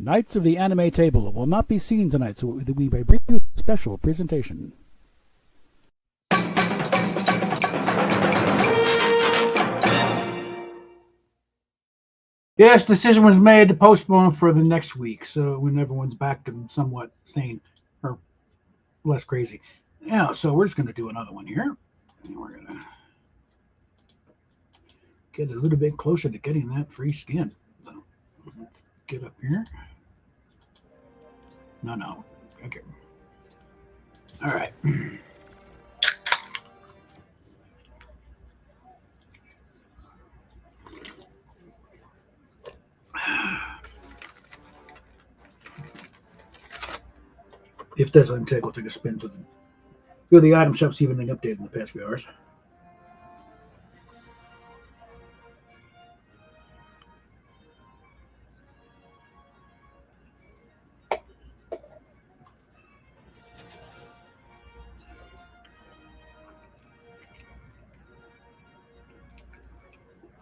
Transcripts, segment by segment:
Knights of the Anime Table will not be seen tonight, so we may bring you a special presentation. Yes, decision was made to postpone for the next week, so when everyone's back and somewhat sane or less crazy. Yeah, so we're just going to do another one here. And we're going to get a little bit closer to getting that free skin. So let's get up here. No. Okay. All right. If this doesn't take, we'll take a spin to the item shop, see if anything updated in the past few hours.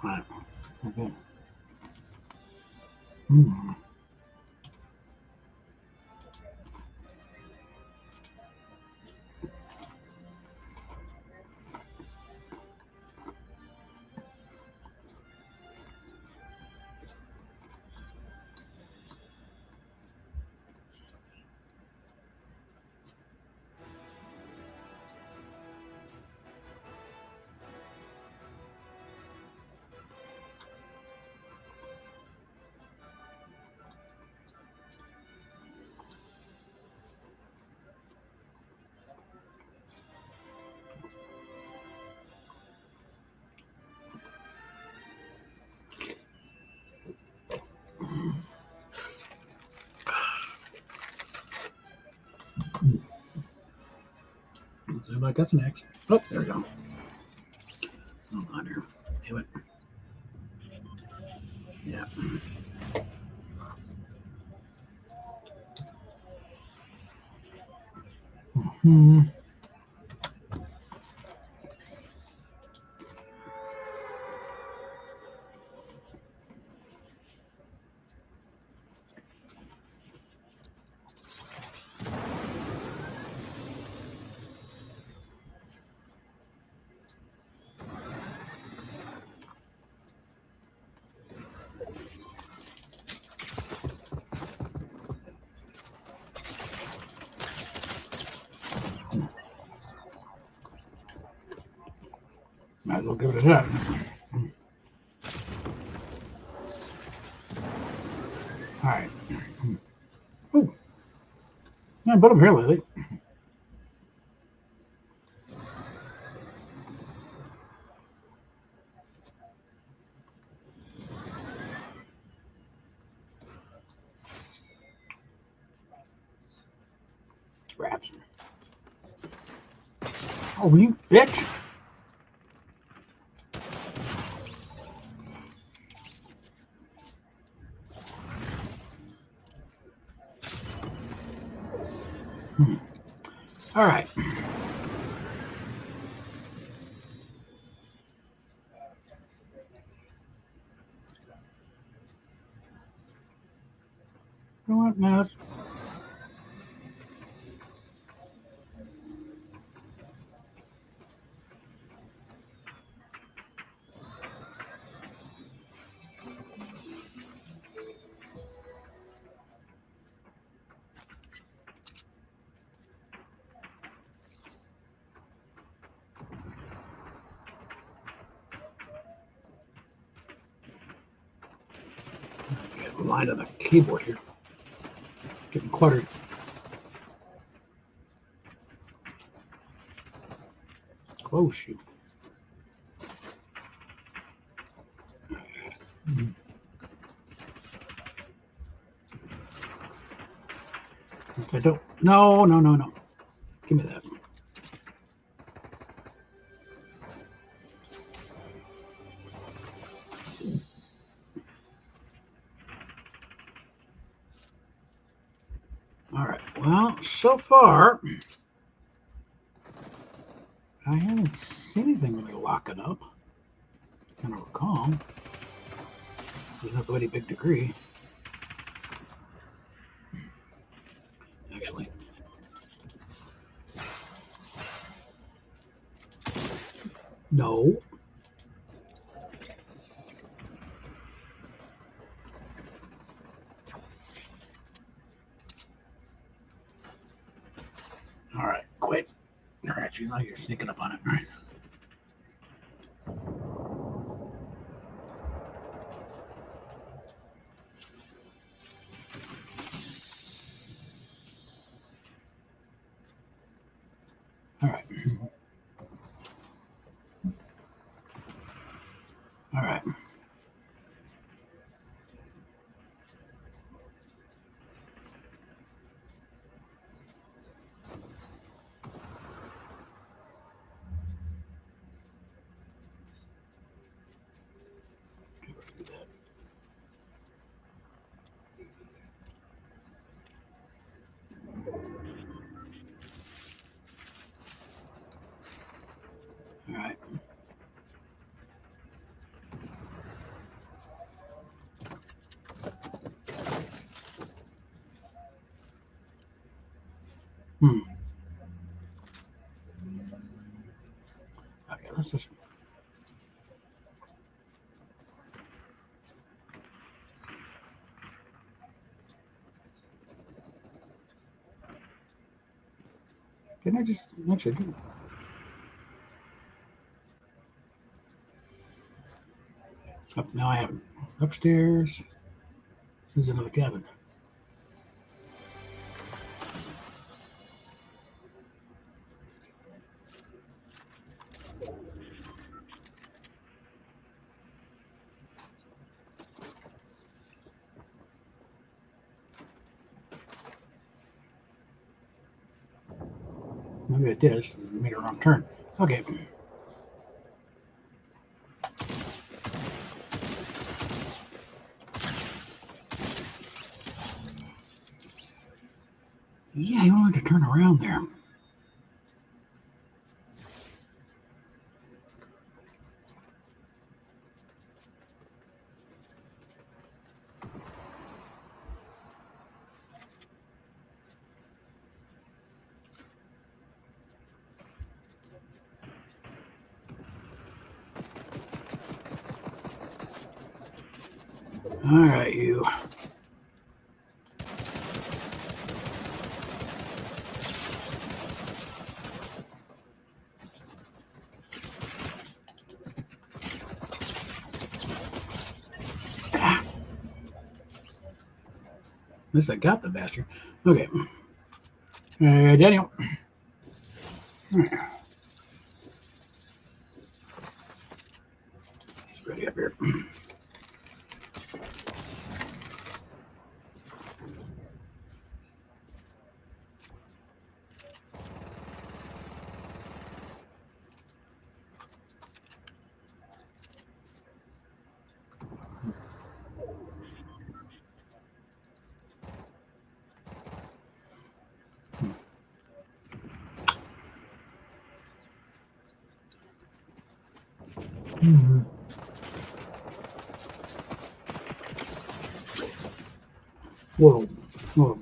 All right. Okay. Anybody got snacks? Oh, there we go. Hold on here. Damn it. Yeah. Mm-hmm. Might as well give it a shot. All right. Oh, yeah, but I'm here lately. Rats. Oh, you bitch. All right. You know what? Now get the line on the keyboard here. Getting cluttered. Close you. I don't. No. Give me that. All right. Well, so far, I haven't seen anything really locking up. I don't recall. There's not to any big degree. No. All right, quit. All right, you know you're sneaking up on it. All right. All right. All right. All right. Hmm. Okay, let's just. Didn't I just actually do? Up now I have it. Upstairs. This is another cabin. Maybe I did. I just made a wrong turn. Okay. Yeah, you wanted to turn around there. All right, you. At least I got the bastard. Okay. Daniel. He's ready up here. Mm-hmm. Whoa. Whoa.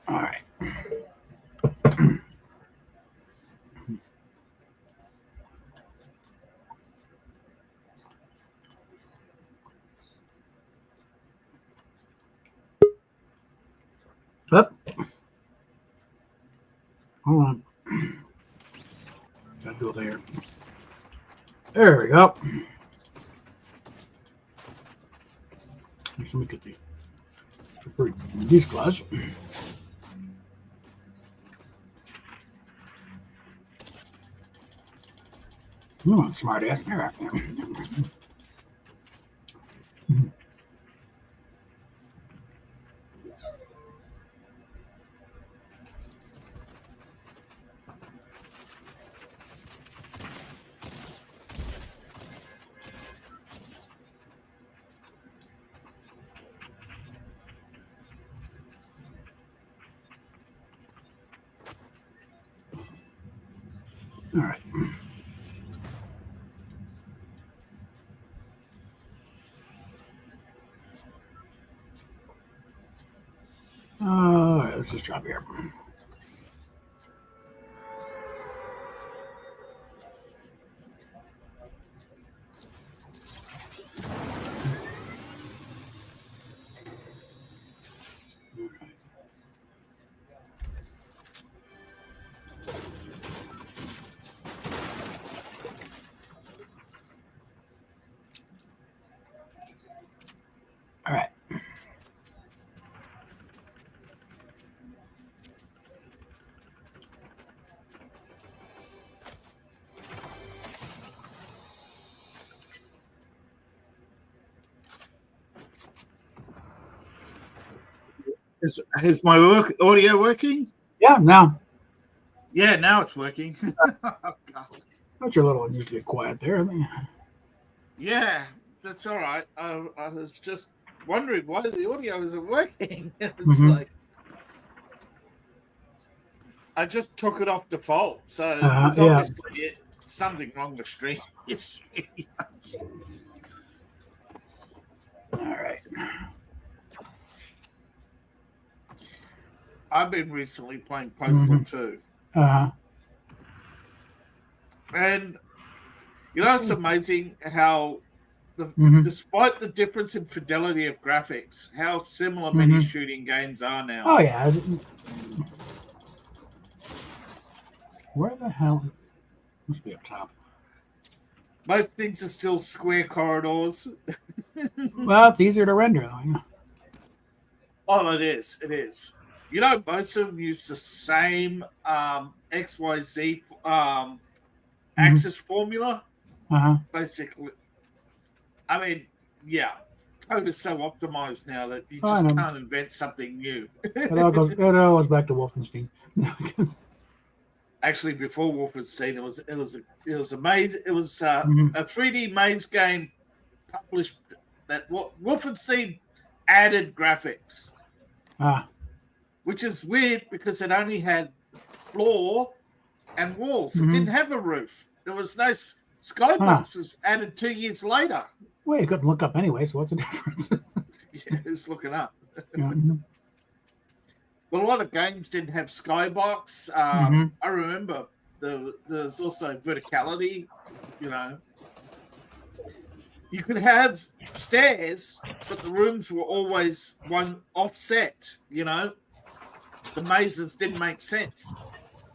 All right. Up. Hold on. Gotta go there. There we go. Let me get these gloves. Come on, smart ass. All right. All right. All right, let's just drop here. All right. Is my audio working? Yeah, now. Yeah, now it's working. Oh, God. That's your little unusually quiet there. Yeah, that's all right. I was just wondering why the audio isn't working. It's like I just took it off default, so there's Yeah. obviously something wrong with stream. All right. I've been recently playing Postal 2. And you know, it's amazing how despite the difference in fidelity of graphics, how similar many shooting games are now. Oh yeah. Where the hell? Must be up top. Most things are still square corridors. Well, it's easier to render though. Yeah. Oh, it is. It is. You know, most of them use the same XYZ axis formula. Basically, I mean, yeah, code is so optimized now that you just can't invent something new. It all goes back to Wolfenstein. Actually, before Wolfenstein, it was a maze. It was a 3D maze game published that Wolfenstein added graphics, which is weird because it only had floor and walls. It didn't have a roof. There was no skybox. Was added 2 years later. Well, you couldn't look up anyway, so what's the difference? Yeah, who's looking up? Yeah. But a lot of games didn't have skybox. I remember there's also verticality. You know, you could have stairs, but the rooms were always one offset. You know, the mazes didn't make sense.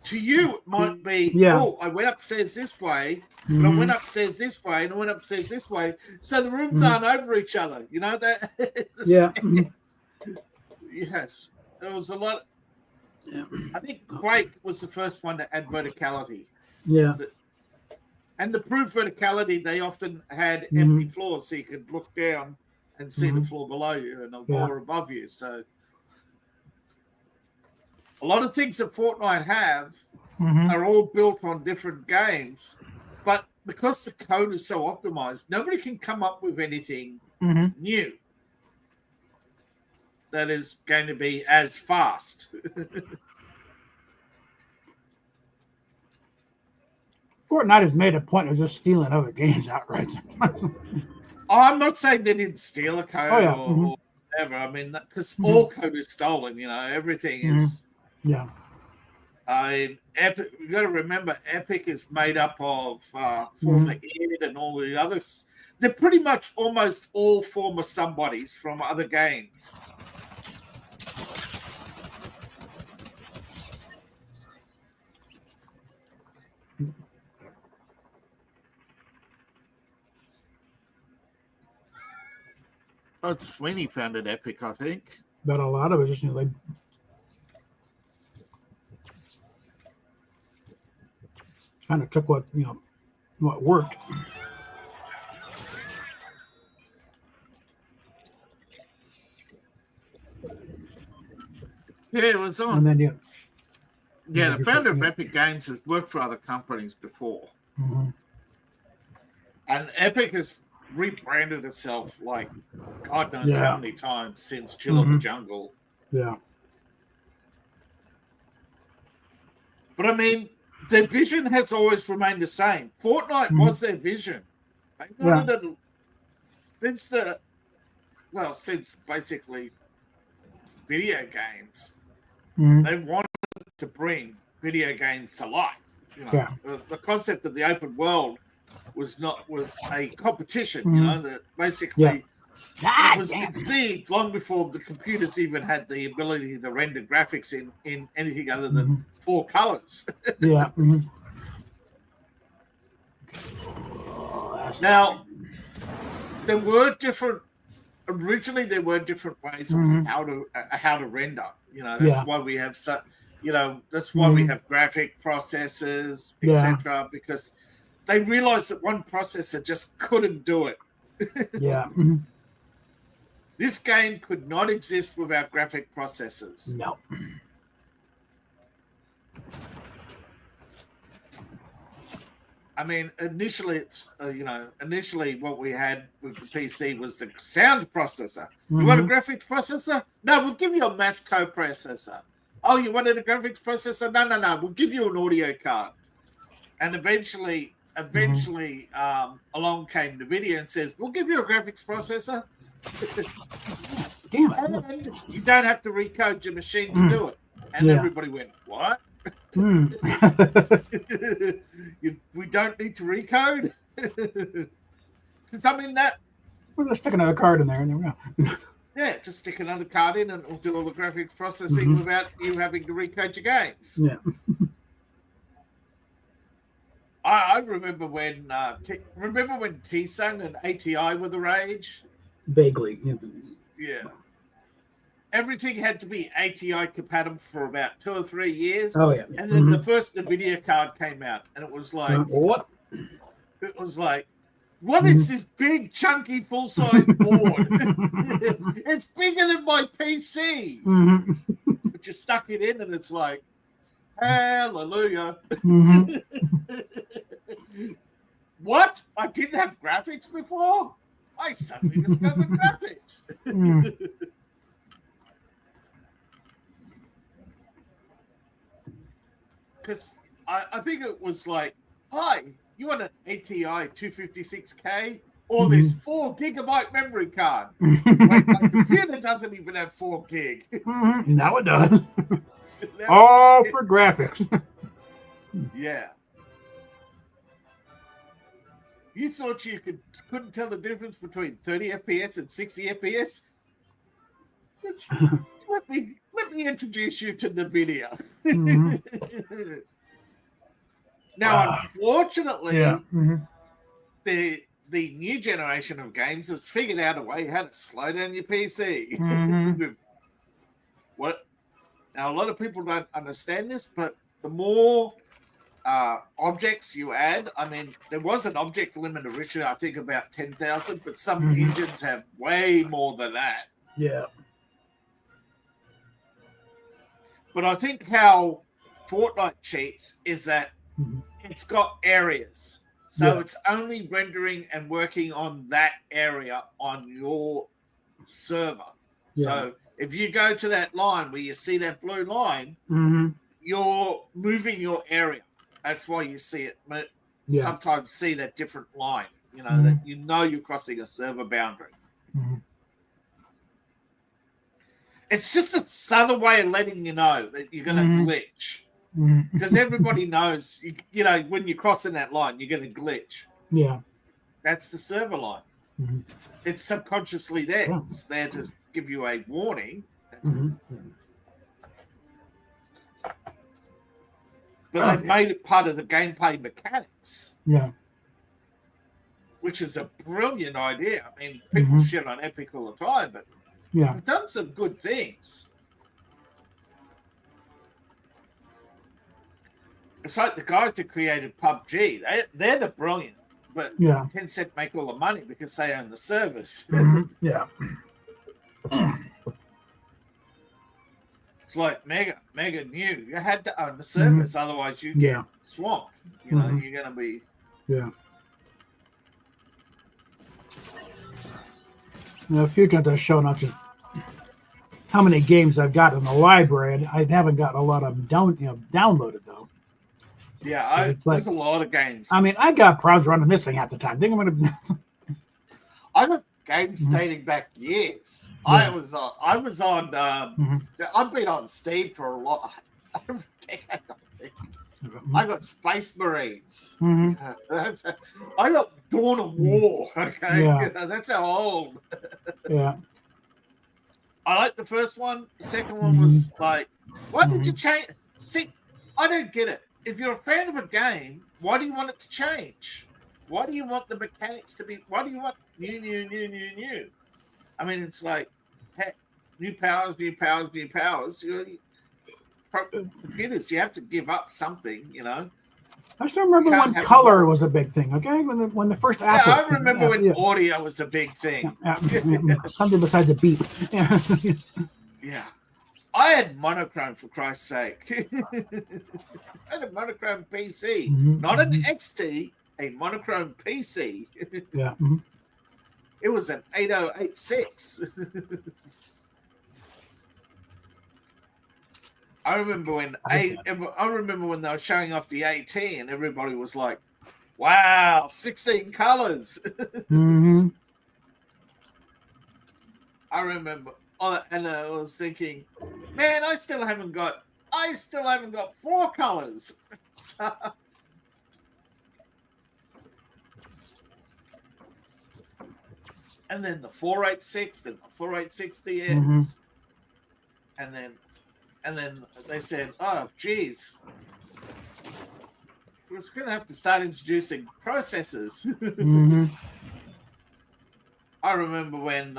To you, it might be, oh, I went upstairs this way, but I went upstairs this way, and I went upstairs this way. So the rooms aren't over each other. You know that? Yes. There was a lot. Yeah. I think Quake was the first one to add verticality. Yeah. And to prove verticality, they often had empty floors so you could look down and see the floor below you and the floor above you. So a lot of things that Fortnite have are all built on different games. But because the code is so optimized, nobody can come up with anything new that is going to be as fast. Fortnite has made a point of just stealing other games outright. I'm not saying they didn't steal a code or whatever. I mean, because all code is stolen. You know, everything is. Yeah. Epic. You got to remember, Epic is made up of former id and all the others. They're pretty much almost all former somebodies from other games. Oh, Sweeney founded Epic, I think. But a lot of it just, like kind of took what worked. Yeah, it was on. And then the founder of Epic Games has worked for other companies before. And Epic has rebranded itself like God knows how many times since Chill of the Jungle. Yeah. But I mean, their vision has always remained the same. Fortnite was their vision. They wanted to, since basically video games, they wanted to bring video games to life. You know, the concept of the open world was a competition. You know, that basically it was conceived long before the computers even had the ability to render graphics in anything other than 4 colors. Now, originally there were different ways of how to render. You know, that's why we have that's why we have graphic processors, etc. Because they realized that one processor just couldn't do it. This game could not exist without graphic processors. No. I mean, initially what we had with the PC was the sound processor. You want a graphics processor? No, we'll give you a mass coprocessor. Oh, you wanted a graphics processor? No, we'll give you an audio card. And eventually, along came NVIDIA and says, we'll give you a graphics processor. Damn it. And you don't have to recode your machine to do it. And everybody went, what? We don't need to recode? Does that mean that? We'll just stick another card in there and there we go. Yeah, just stick another card in and it'll do all the graphics processing without you having to recode your games. Yeah. I remember when T-Sun and ATI were the rage. Vaguely. Yeah. Everything had to be ATI compatible for about 2 or 3 years. Oh yeah. And then the first NVIDIA card came out, and it was like, what? It was like, what is this big, chunky, full-size board? It's bigger than my PC. But you stuck it in, and it's like, hallelujah. What? I didn't have graphics before? I suddenly discovered graphics. Because I think it was like, hi, you want an ATI 256K or this 4 gigabyte memory card? Wait, my computer doesn't even have 4 gig. Now it does. All for graphics. Yeah. You thought you couldn't tell the difference between 30 FPS and 60 FPS? Let me introduce you to NVIDIA. Now, unfortunately, the new generation of games has figured out a way how to slow down your PC. Now, a lot of people don't understand this, but the more objects you add, I mean, there was an object limit originally, I think about 10,000, but some engines have way more than that. Yeah. But I think how Fortnite cheats is that it's got areas. So it's only rendering and working on that area on your server. Yeah. So if you go to that line where you see that blue line, you're moving your area. That's why you see it. But sometimes see that different line, that you're crossing a server boundary. It's just a subtle way of letting you know that you're going to glitch. Because everybody knows, when you're crossing that line, you're going to glitch. Yeah. That's the server line. It's subconsciously there. Yeah. It's there to give you a warning. But they made it part of the gameplay mechanics. Yeah. Which is a brilliant idea. I mean, people shit on Epic all the time, but they've done some good things. It's like the guys that created PUBG. They're the brilliant, but Tencent make all the money because they own the servers. Yeah. It's like Mega knew you had to own the servers, otherwise you get swamped. You're going to be. Yeah. Now, a few times I've shown up just how many games I've got in the library, and I haven't got a lot of them downloaded though. Yeah, It's like, there's a lot of games. I mean, I got problems running this thing half the time. I think I'm gonna. I got games dating back years. Yeah. I was on. I've been on Steam for a lot. Over a decade, I think. I got Space Marines. I got Dawn of War. Okay, Yeah. that's how old. Yeah. I like the first one. The second one was like, why did you change? See, I don't get it. If you're a fan of a game, why do you want it to change? Why do you want the mechanics to be? Why do you want new? I mean, it's like, heck, new powers. Computers, you have to give up something, you know. I still remember when color was a big thing. Okay, when the first Apple. Yeah, I remember when audio was a big thing. Something besides a beep. Yeah. I had monochrome, for Christ's sake. I had a monochrome PC, not an XT, a monochrome PC. Yeah. It was an 8086. I remember when they were showing off the AT, and everybody was like, "Wow, 16 colors." I remember, and I was thinking, man, I still haven't got 4 colors. And then the 486, then the 486DX, and then they said, "Oh, geez, we're going to have to start introducing processors." I remember when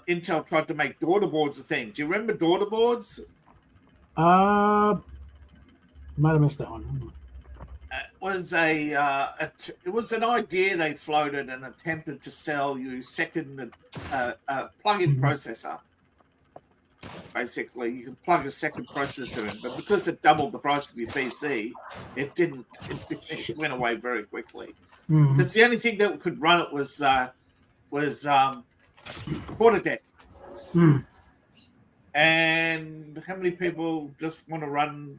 Intel tried to make daughter boards a thing. Do you remember daughter boards? Might have missed that one. It was an idea they floated and attempted to sell you second plug-in processor. Basically, you can plug a second processor in, but because it doubled the price of your PC, it didn't. It went away very quickly. Because the only thing that could run it was quarter deck. And how many people just want to run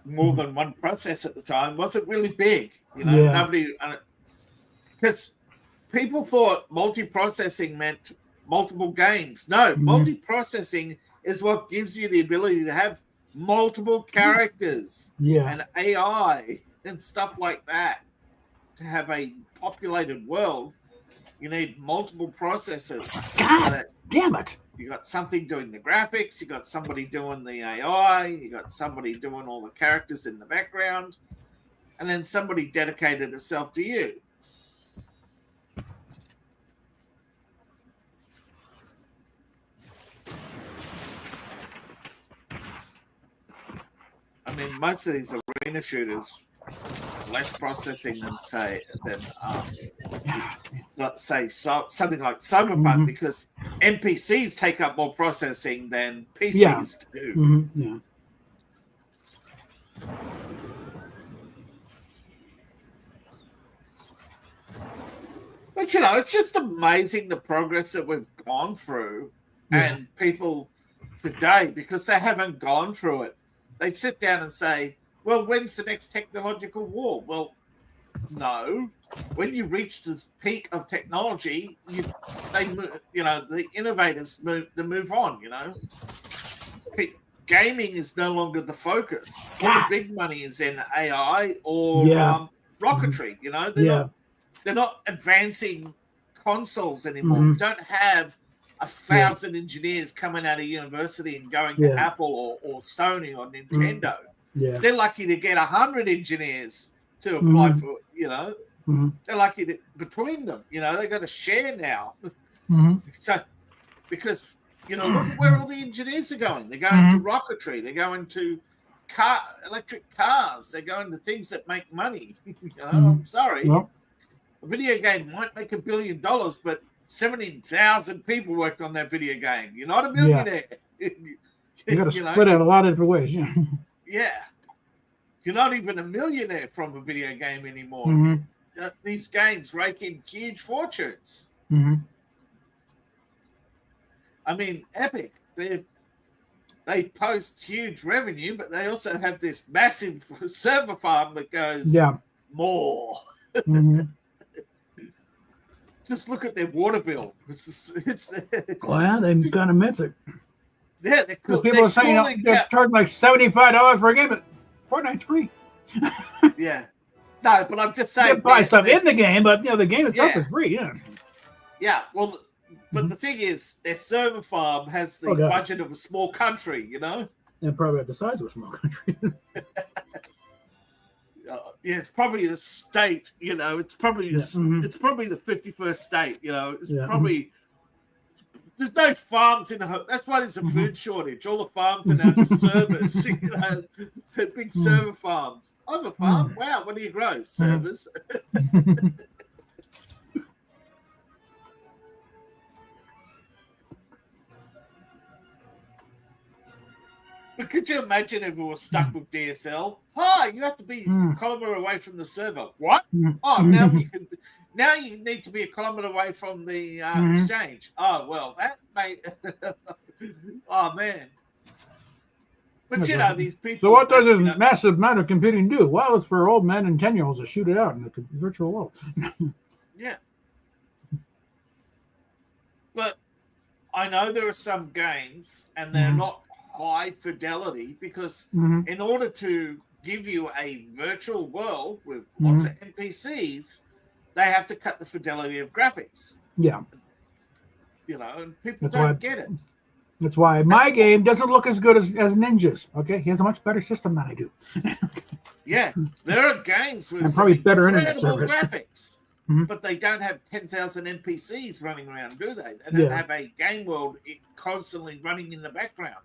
more than one process at the time? Was it really big? You know, nobody. Because people thought multiprocessing meant multiple games. No, multiprocessing is what gives you the ability to have multiple characters and AI and stuff like that. To have a populated world, you need multiple processors. God damn it! You got something doing the graphics, you got somebody doing the AI, you got somebody doing all the characters in the background, and then somebody dedicated itself to you. I mean, most of these arena shooters, less processing than say something like Cyberpunk, because NPCs take up more processing than PCs do. But you know, it's just amazing the progress that we've gone through, and people today, because they haven't gone through it, they sit down and say, well, when's the next technological war? Well, no. When you reach the peak of technology, the innovators move on, you know. Gaming is no longer the focus. All the big money is in AI or rocketry, you know. They're not advancing consoles anymore. We don't have 1,000 engineers coming out of university and going to Apple or Sony or Nintendo. They're lucky to get 100 engineers to apply for, you know. They're lucky to, between them, you know, they got to share now. So, because, you know, look at where all the engineers are going. They're going to rocketry. They're going to electric cars. They're going to things that make money. You know, I'm sorry. A video game might make $1 billion, but 17,000 people worked on that video game. You're not a millionaire. You got to split it a lot of different ways. Yeah. You're not even a millionaire from a video game anymore. These games rake in huge fortunes. I mean, Epic, they post huge revenue, but they also have this massive server farm that goes more. Mm-hmm. Just look at their water bill. Well, yeah, they've got to admit it. Yeah, they're cool. People are saying they're charging like $75 for a game, but Fortnite's free. Yeah. No, but I'm just saying. You buy stuff in the game, but the game itself is free. Yeah. Yeah. Well, but the thing is, their server farm has the budget of a small country. And probably at the size of a small country. Yeah, it's probably the state. It's probably it's probably the 51st state. It's probably. There's no farms in the. That's why there's a food shortage. All the farms are now just servers. They're big server farms. I have a farm. Wow, what do you grow? Servers. But could you imagine if we were stuck with DSL? Hi, you have to be a kilometer away from the server. What? Oh, now you can. Now you need to be a kilometer away from the exchange. Oh well, that may. Oh man. But these people. So what does this massive amount of computing do? Well, it's for old men and 10-year-olds to shoot it out in the virtual world. Yeah. But I know there are some games, and they're not high fidelity because in order to give you a virtual world with lots of NPCs, they have to cut the fidelity of graphics. Yeah. And people don't get it. That's why my game doesn't look as good as Ninja's. Okay, he has a much better system than I do. Yeah, there are games with probably better internet service. graphics, but they don't have 10,000 NPCs running around, do they? They don't have a game world constantly running in the background.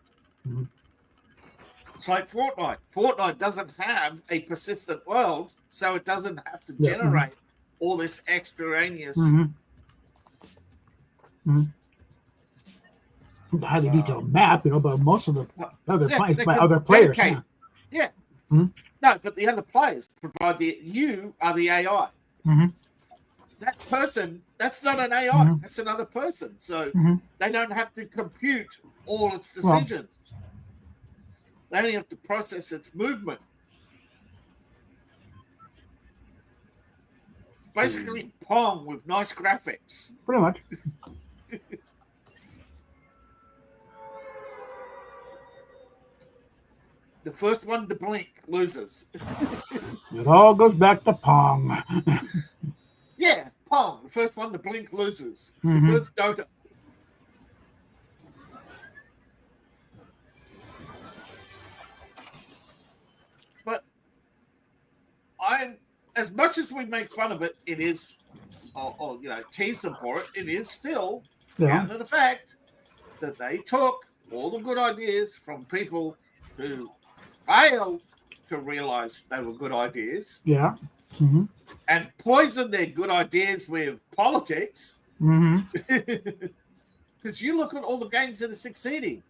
It's like Fortnite. Fortnite doesn't have a persistent world, so it doesn't have to generate all this extraneous. Highly detailed map, but most of the other other players. Yeah. No, but the other players provide you are the AI. That person, that's not an AI. That's another person. So they don't have to compute all its decisions. They only have to process its movement. It's basically Pong with nice graphics. Pretty much. The first one to blink loses. It all goes back to Pong. Yeah, Pong. The first one to blink loses. It's the first Dota. But as much as we make fun of it, it is, or tease them for it, it is still down to the fact that they took all the good ideas from people who failed to realize they were good ideas. Yeah. And poisoned their good ideas with politics. Because you look at all the games that are succeeding.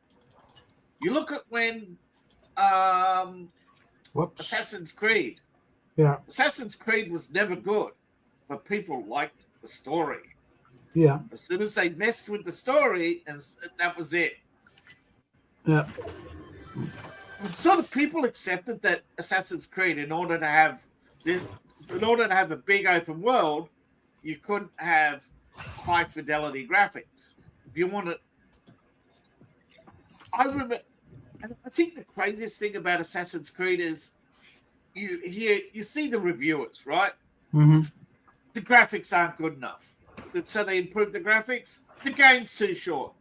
You look at when Assassin's Creed. Yeah. Assassin's Creed was never good, but people liked the story. Yeah. As soon as they messed with the story, and that was it. Yeah. So the people accepted that Assassin's Creed, in order to have a big open world, you couldn't have high fidelity graphics. If you want to, I remember. I think the craziest thing about Assassin's Creed is you see the reviewers, right? The graphics aren't good enough, so they improve the graphics. The game's too short.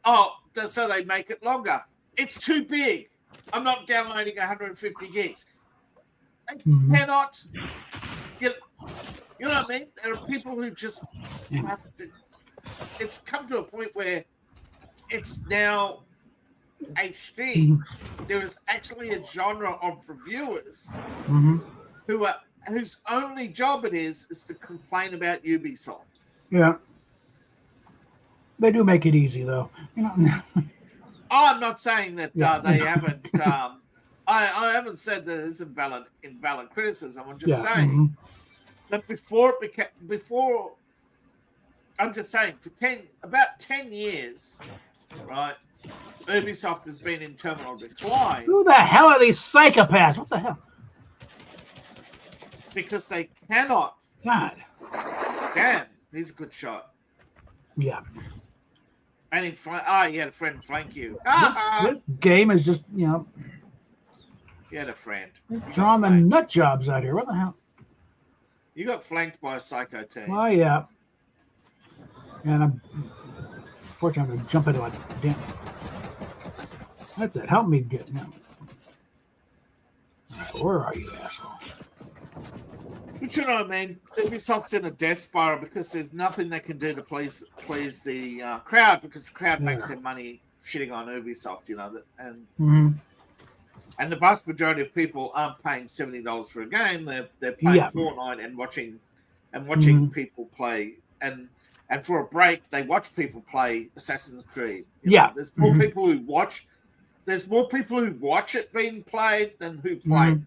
Oh, so they make it longer. It's too big. I'm not downloading 150 gigs. They cannot. You know what I mean? There are people who just have to. It's come to a point where it's now HD. There is actually a genre of reviewers whose only job it is to complain about Ubisoft. Yeah. They do make it easy, though. I'm not saying that they haven't. I haven't said that it's invalid criticism. I'm just saying that before I'm just saying for about 10 years, right? Ubisoft has been in terminal decline. Who the hell are these psychopaths? What the hell? Because they cannot. God. Damn, he's a good shot. Yeah. And he had a friend flank you. This game is just, you know. You had a friend. Drawing the nut jobs out here. What the hell? You got flanked by a psycho team. Oh, yeah. And I'm fortunately going to jump into a damn. That helped me get. You know. Right, where are you, asshole? But you know what I mean? Ubisoft's in a death spiral because there's nothing they can do to please the crowd, because the crowd makes their money shitting on Ubisoft, you know, and the vast majority of people aren't paying $70 for a game. They're playing Fortnite and watching people play, and for a break they watch people play Assassin's Creed. You know, there's more people who watch. There's more people who watch it being played than who play it.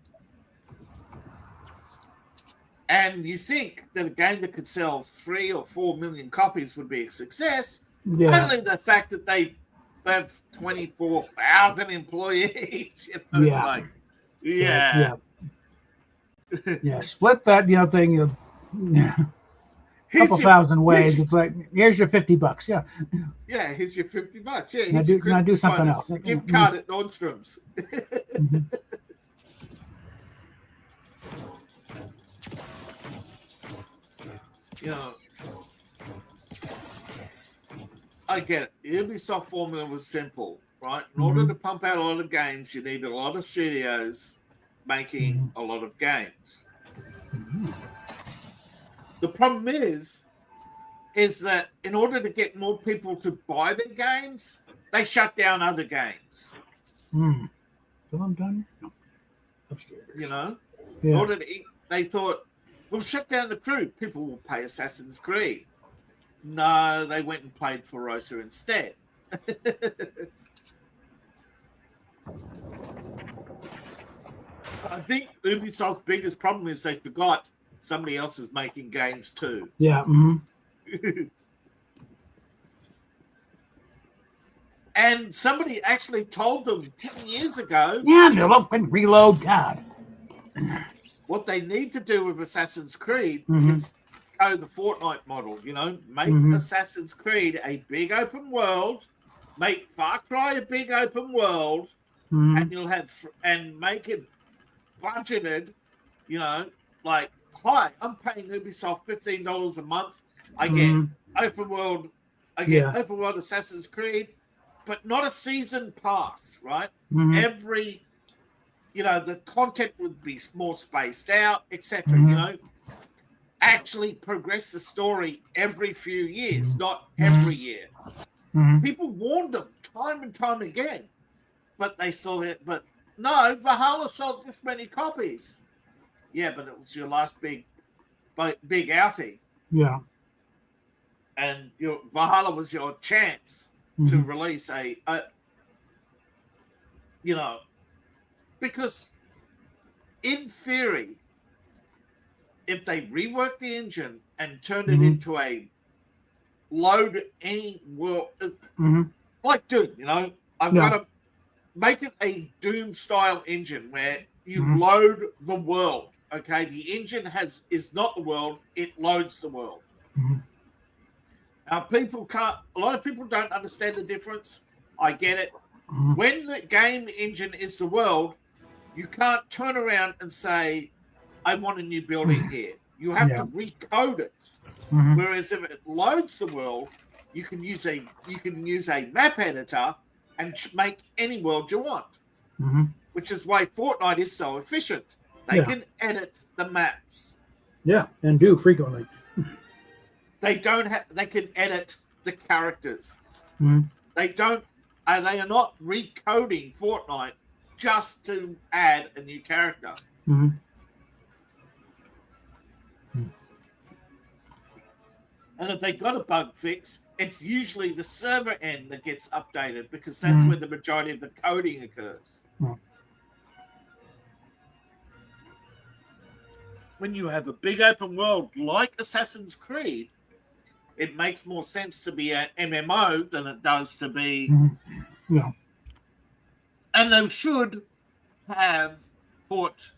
And you think that a game that could sell 3 or 4 million copies would be a success. Only the fact that they have 24,000 employees. You know, it's like, split that, you know, thing. A couple thousand ways. It's like, here's your $50. Yeah. Yeah, here's your $50. Yeah, now do something else. Gift card at Nordstrom's. You know, I get it. The Ubisoft formula was simple, right? In order to pump out a lot of games, you need a lot of studios making a lot of games. The problem is that in order to get more people to buy their games, they shut down other games. Still I'm done? No. Upstairs. You know? In order to they thought, we'll shut down the crew. People will pay Assassin's Creed. No, they went and played Forza instead. I think Ubisoft's biggest problem is they forgot somebody else is making games too. Yeah. And somebody actually told them 10 years ago. Yeah, no, reload. God. What they need to do with Assassin's Creed is go the Fortnite model, you know, make Assassin's Creed a big open world, make Far Cry a big open world, and you'll have, and make it budgeted, you know, like, hi, I'm paying Ubisoft $15 a month. I get open world, open world Assassin's Creed, but not a season pass, right? Every, you know, the content would be more spaced out, etc. You know, actually progress the story every few years, not every year. People warned them time and time again, but they saw it. But no, Valhalla sold this many copies. Yeah, but it was your last big outing. Yeah, and your Valhalla was your chance to release a, you know. Because, in theory, if they reworked the engine and turned it into a load any world, like Doom, you know, I've got to make it a Doom-style engine where you load the world. Okay, the engine is not the world; it loads the world. Now, a lot of people don't understand the difference. I get it. When the game engine is the world, you can't turn around and say, I want a new building here. You have to recode it. Whereas if it loads the world, you can use a map editor and make any world you want. Which is why Fortnite is so efficient. They can edit the maps. Yeah, and do frequently. They can edit the characters. They are not recoding Fortnite just to add a new character. And if they got a bug fix, it's usually the server end that gets updated because that's where the majority of the coding occurs. When you have a big open world like Assassin's Creed, it makes more sense to be an MMO than it does to be And they should have put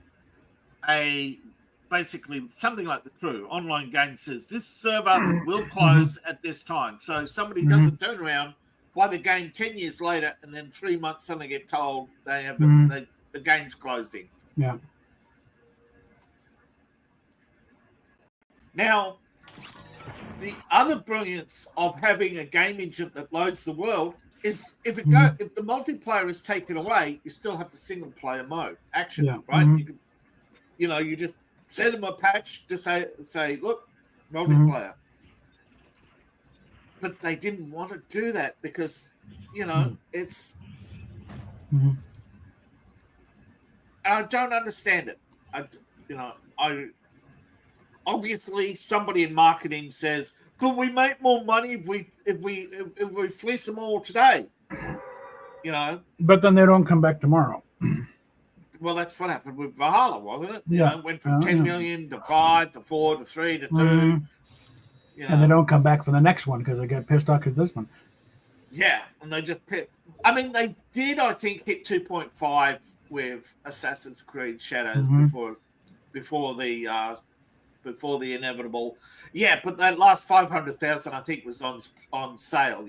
basically something like the Crew online game says this server will close at this time. So somebody doesn't turn around, buy the game 10 years later, and then 3 months suddenly get told they have the game's closing. Yeah. Now, the other brilliance of having a game engine that loads the world is if the multiplayer is taken away, you still have the single player mode action, right? You can, you just send them a patch to say, look, multiplayer. But they didn't want to do that because, it's. I don't understand it. I obviously somebody in marketing says, "Could we make more money if we fleece them all today?" But then they don't come back tomorrow. Well, that's what happened with Valhalla, wasn't it? Yeah. It went from 10 million to 5 to 4 to 3 to 2. And they don't come back for the next one because they get pissed off because this one. Yeah, and they just pick. I mean, they did, I think, hit 2.5 with Assassin's Creed Shadows before the inevitable. Yeah, but that last 500,000, I think, was on sale.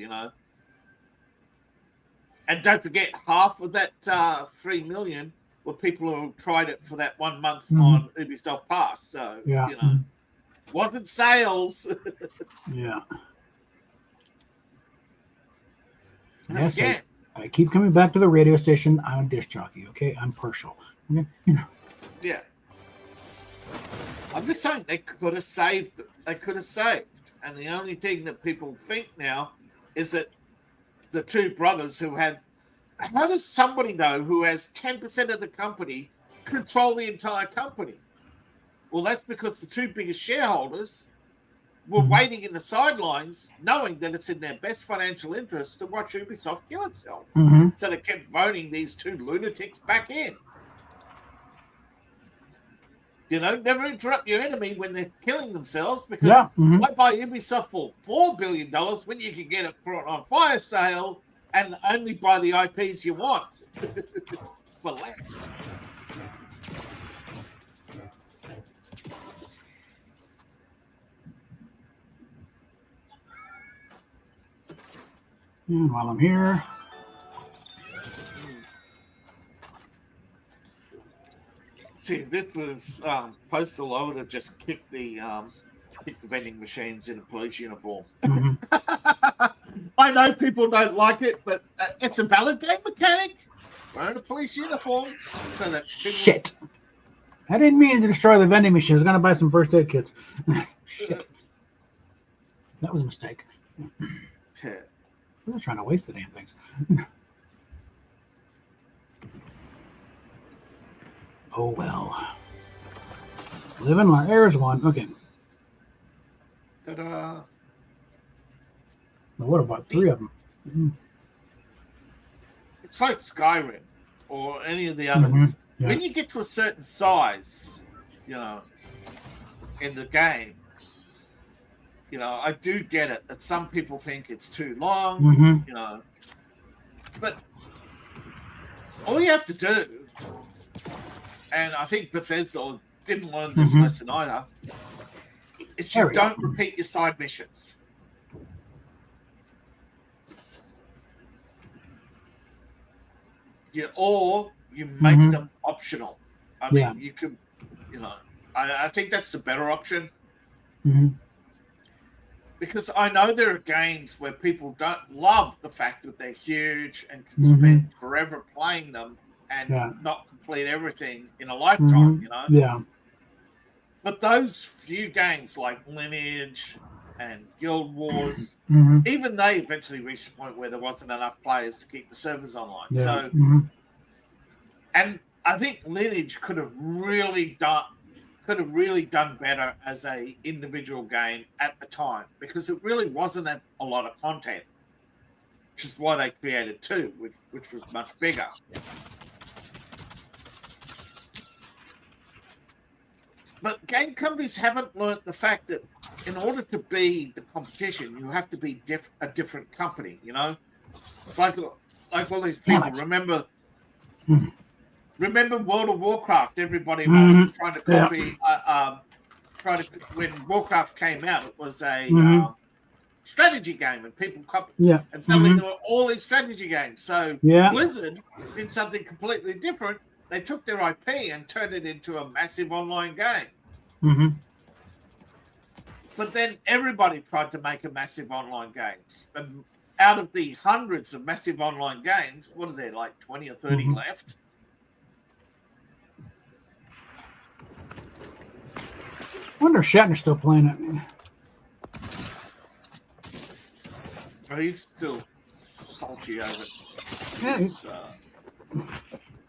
And don't forget, half of that 3 million were people who tried it for that 1 month on Ubisoft Pass. So wasn't sales. Yeah. Yes, again, I keep coming back to the radio station. I'm a disc jockey, okay? I'm partial. Okay? Yeah. I'm just saying they could have saved. And the only thing that people think now is that the two brothers who had. How does somebody know who has 10% of the company control the entire company? Well, that's because the two biggest shareholders were waiting in the sidelines, knowing that it's in their best financial interest to watch Ubisoft kill itself. So they kept voting these two lunatics back in. Never interrupt your enemy when they're killing themselves, because why buy Ubisoft for $4 billion when you can get it on fire sale and only buy the IPs you want for less? And while I'm here, see, if this was Postal, I would have just kicked the vending machines in a police uniform. I know people don't like it, but it's a valid game mechanic. Wearing a police uniform, so that people... Shit. I didn't mean to destroy the vending machine. I was going to buy some first aid kits. Shit. That was a mistake. I was trying to waste the damn things. Oh well. Live and learn. There's one. Okay. Ta-da. Well, what about 3 of them? It's like Skyrim or any of the others. When you get to a certain size, in the game, I do get it that some people think it's too long, but all you have to do, and I think Bethesda didn't learn this lesson either, is you don't repeat your side missions. You make them optional. I mean, you could, I think that's the better option. Because I know there are games where people don't love the fact that they're huge and can spend forever playing them and not complete everything in a lifetime, Yeah. But those few games like Lineage and Guild Wars, even they eventually reached a point where there wasn't enough players to keep the servers online. Yeah. So, and I think Lineage could have really done better as a individual game at the time, because it really wasn't a lot of content, which is why they created 2, which was much bigger. But game companies haven't learnt the fact that in order to be the competition, you have to be a different company. It's like all these people. Remember Remember World of Warcraft? Everybody was trying to copy. When Warcraft came out, it was a strategy game, and people copied. Yeah. And suddenly there were all these strategy games. So Yeah. Blizzard did something completely different. They took their IP and turned it into a massive online game. Mm-hmm. But then everybody tried to make a massive online games. And out of the hundreds of massive online games, what are there, like 20 or 30 left? I wonder if Shatner's still playing it. Oh, he's still salty over it. Yeah.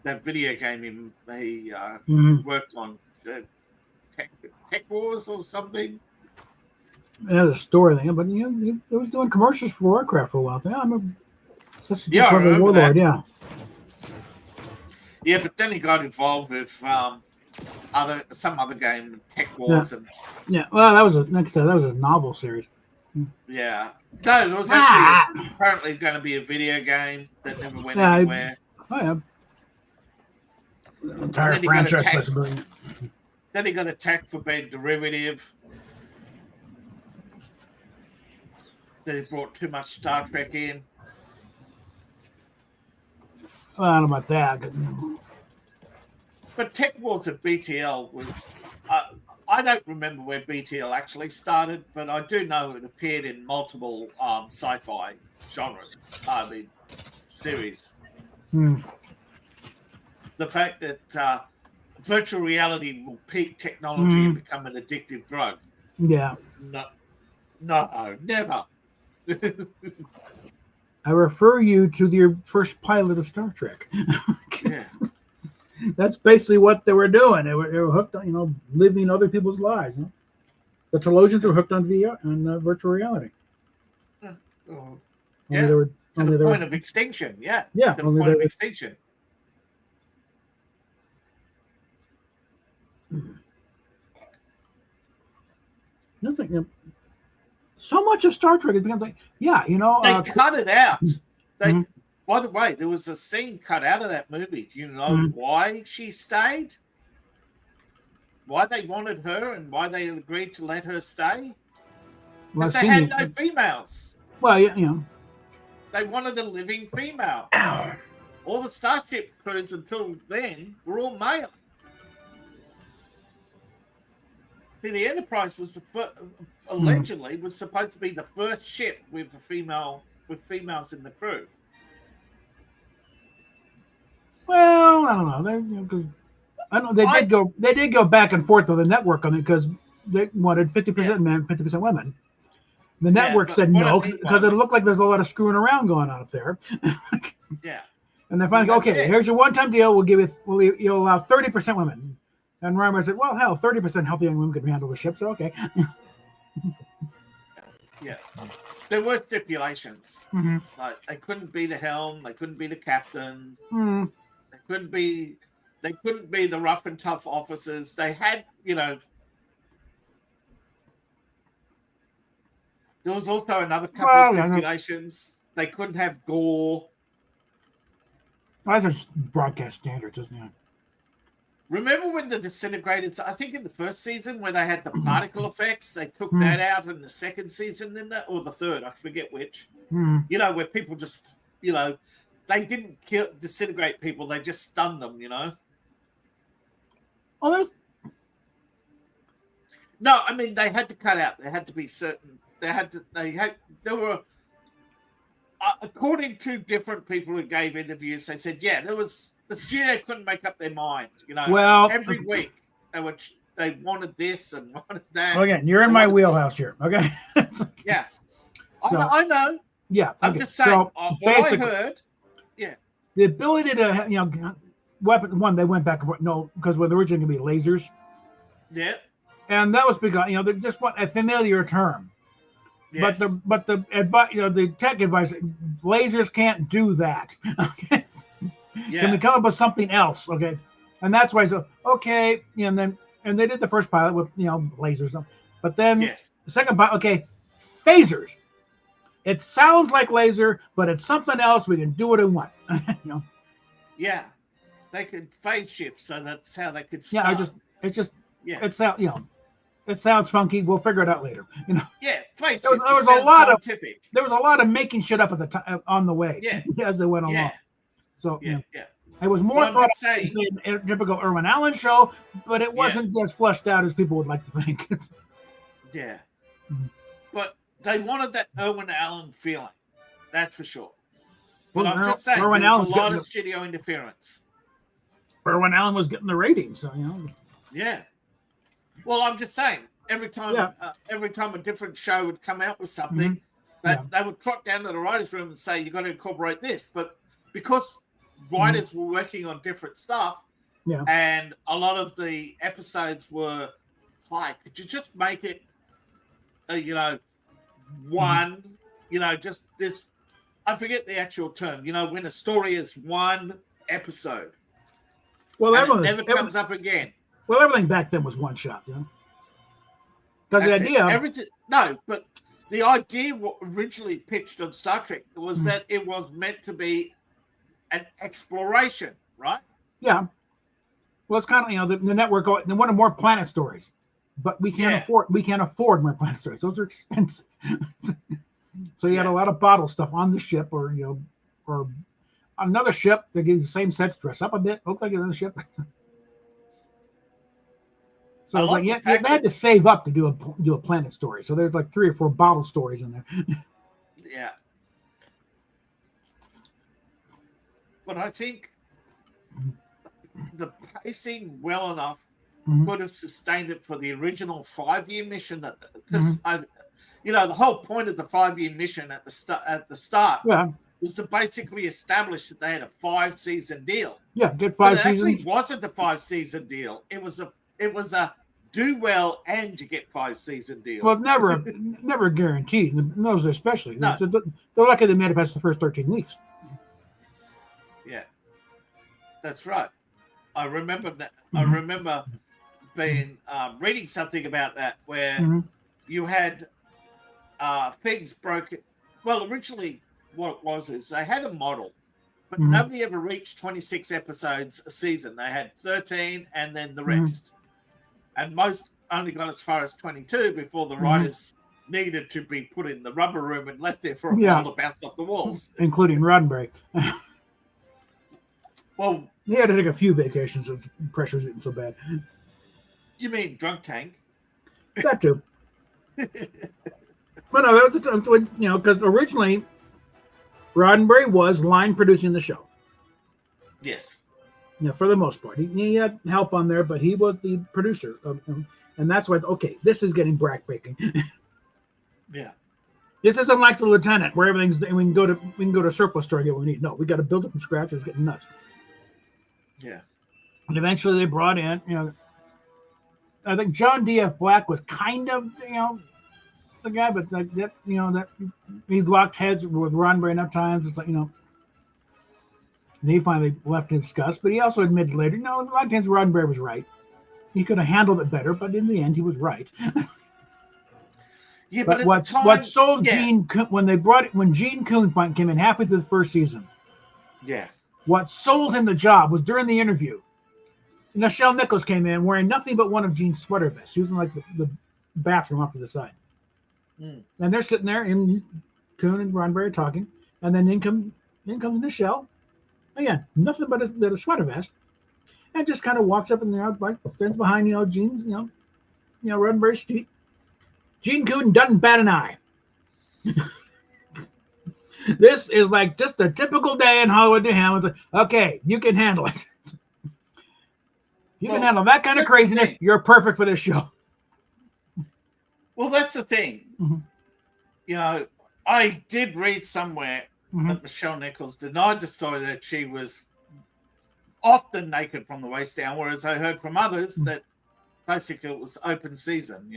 That video game he worked on, Tech Wars or something. Yeah, the story thing, but he was doing commercials for Warcraft for a while. Yeah, I'm such a warlord. That. Yeah. Yeah, but then he got involved with some other game, Tech Wars, and Well, that was a novel series. Yeah, no, there was actually apparently going to be a video game that never went anywhere. The entire franchise possibility. Then he got attacked for being derivative. Then he brought too much Star Trek in. Well, I don't know about that. But Tech Wars at BTL was... I don't remember where BTL actually started, but I do know it appeared in multiple sci-fi genres, series. The fact that virtual reality will peak technology and become an addictive drug. Yeah. No, never. I refer you to your first pilot of Star Trek. Yeah. That's basically what they were doing. They were hooked on, living other people's lives. The Telosians were hooked on VR and virtual reality. Yeah. To the point of extinction. Yeah. Yeah. To the point of extinction. Nothing. So much of Star Trek has become like, they cut it out. By the way, there was a scene cut out of that movie. Do you know why she stayed? Why they wanted her and why they agreed to let her stay? Because they had no females. Well, yeah. They wanted a living female. All the Starship crews until then were all male. See, the Enterprise was allegedly was supposed to be the first ship with females in the crew. Well, I don't know. They did go back and forth with the network on it because they wanted 50% men, 50% women. The network said no because it looked like there's a lot of screwing around going on up there. Yeah. And they finally go, okay, here's your one-time deal. You'll allow 30% women. And Reimer said, well, hell, 30% healthy young women can handle the ship, so okay. Yeah. There were stipulations. Like they couldn't be the helm, they couldn't be the captain. They couldn't be the rough and tough officers. They had, there was also another couple of stipulations. They couldn't have gore. Those are broadcast standards, isn't it? Remember when the disintegrators, I think in the first season where they had the particle effects, they took that out in the second season, or the third, I forget which. Where people just, they didn't disintegrate people, they just stunned them, Oh, no, I mean, they had to cut out. There had to be certain, there were, according to different people who gave interviews, they said, the studio couldn't make up their mind. Well, every week they wanted this and wanted that. Well, again, you're in my wheelhouse here. Okay. Yeah, I know. Yeah, I'm just saying. What I heard. Yeah. The ability to weapon one, they went back and forth. No, because when originally going to be lasers. Yeah. And that was because they just want a familiar term. Yes. But the tech advice, lasers can't do that. Okay. Yeah. Can we come up with something else? Okay. And that's why and they did the first pilot with lasers. But then the second pilot, phasers. It sounds like laser, but it's something else. We can do what we want. Yeah. they could phase shift, so that's how they could Yeah, start. It sounds funky. We'll figure it out later. Yeah, phase there shift. Was a lot scientific. There was a lot of making shit up at the time on the way. Yeah, as they went along. Yeah. So yeah. It was more thought a typical Irwin Allen show, but it wasn't as fleshed out as people would like to think. Yeah. But they wanted that Irwin Allen feeling. That's for sure. But I'm just saying, there was a lot of studio interference. Irwin Allen was getting the ratings, so Yeah. Well, I'm just saying, every time a different show would come out with something, they would trot down to the writers' room and say, "You got to incorporate this." But because writers were working on different stuff, and a lot of the episodes were like, could you just make it, one, just this. I forget the actual term. When a story is one episode, well, it never comes up again. Well, everything back then was one shot, Because the idea, but the idea originally pitched on Star Trek was that it was meant to be an exploration, right? Yeah. Well, it's kind of the network. They wanted more planet stories, but we can't afford more planet stories. Those are expensive. So you had a lot of bottle stuff on the ship, or another ship. They give you the same sets, dress up a bit, look like another ship. So they had to save up to do a planet story. So there's like 3 or 4 bottle stories in there. Yeah. But I think the pacing well enough would have sustained it for the original 5-year mission. Because the whole point of the 5-year mission at the start was to basically establish that they had a 5-season deal. Yeah, get 5 seasons. It actually wasn't a 5-season deal. It was a do well and you get 5-season deal. Well, never guaranteed. Those especially. No. They're lucky they made it past the first 13 weeks. Yeah, that's right. I remember that. I remember being reading something about that where you had things broken. Well, originally what it was is they had a model, but nobody ever reached 26 episodes a season. They had 13 and then the rest. And most only got as far as 22 before the writers needed to be put in the rubber room and left there for a while to bounce off the walls. Including Roddenberry. Well, he had to take a few vacations of pressure's getting so bad. You mean Drunk Tank? That too. But no, that was a time when, because originally Roddenberry was line producing the show. Yes. Yeah, for the most part. He had help on there, but he was the producer of him. And that's why, this is getting backbreaking. Yeah. This isn't like the Lieutenant, where everything's we can go to a surplus store and get what we need. No, we got to build it from scratch. It's getting nuts. Yeah. And eventually they brought in, I think John D.F. Black was kind of, the guy, but that he locked heads with Roddenberry enough times. It's like, he finally left in disgust, but he also admitted later, a lot of times Roddenberry was right. He could have handled it better, but in the end, he was right. Yeah, but what sold Gene when Gene Coon came in halfway through the first season. Yeah. What sold him the job was during the interview. Nichelle Nichols came in wearing nothing but one of Gene's sweater vests. She was in like the bathroom off to the side. And they're sitting there, and Coon and Roddenberry talking, and then in comes Nichelle. Again, nothing but a sweater vest, and just kind of walks up and stands behind Gene's Roddenberry's seat. Gene Coon doesn't bat an eye. This is like just a typical day in Hollywood to him. It's like, okay, you can handle it. You can handle that kind of craziness. You're perfect for this show. Well, that's the thing. I did read somewhere that Nichelle Nichols denied the story that she was often naked from the waist down, whereas I heard from others that basically it was open season,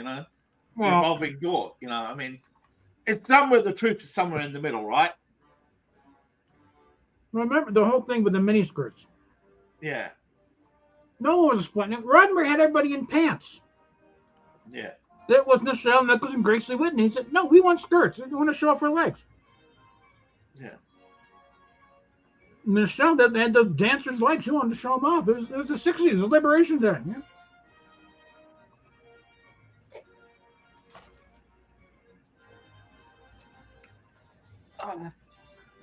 revolving door. I mean, it's somewhere the truth is somewhere in the middle, right? Remember the whole thing with the miniskirts. Yeah. No one was explaining it. Roddenberry had everybody in pants. Yeah. That was Nichelle Nichols and Gracie Whitney. He said, no, we want skirts. We want to show off our legs. Yeah. Michelle, that had the dancers like she wanted to show them off. It was the 60s, it was Liberation Day. Yeah.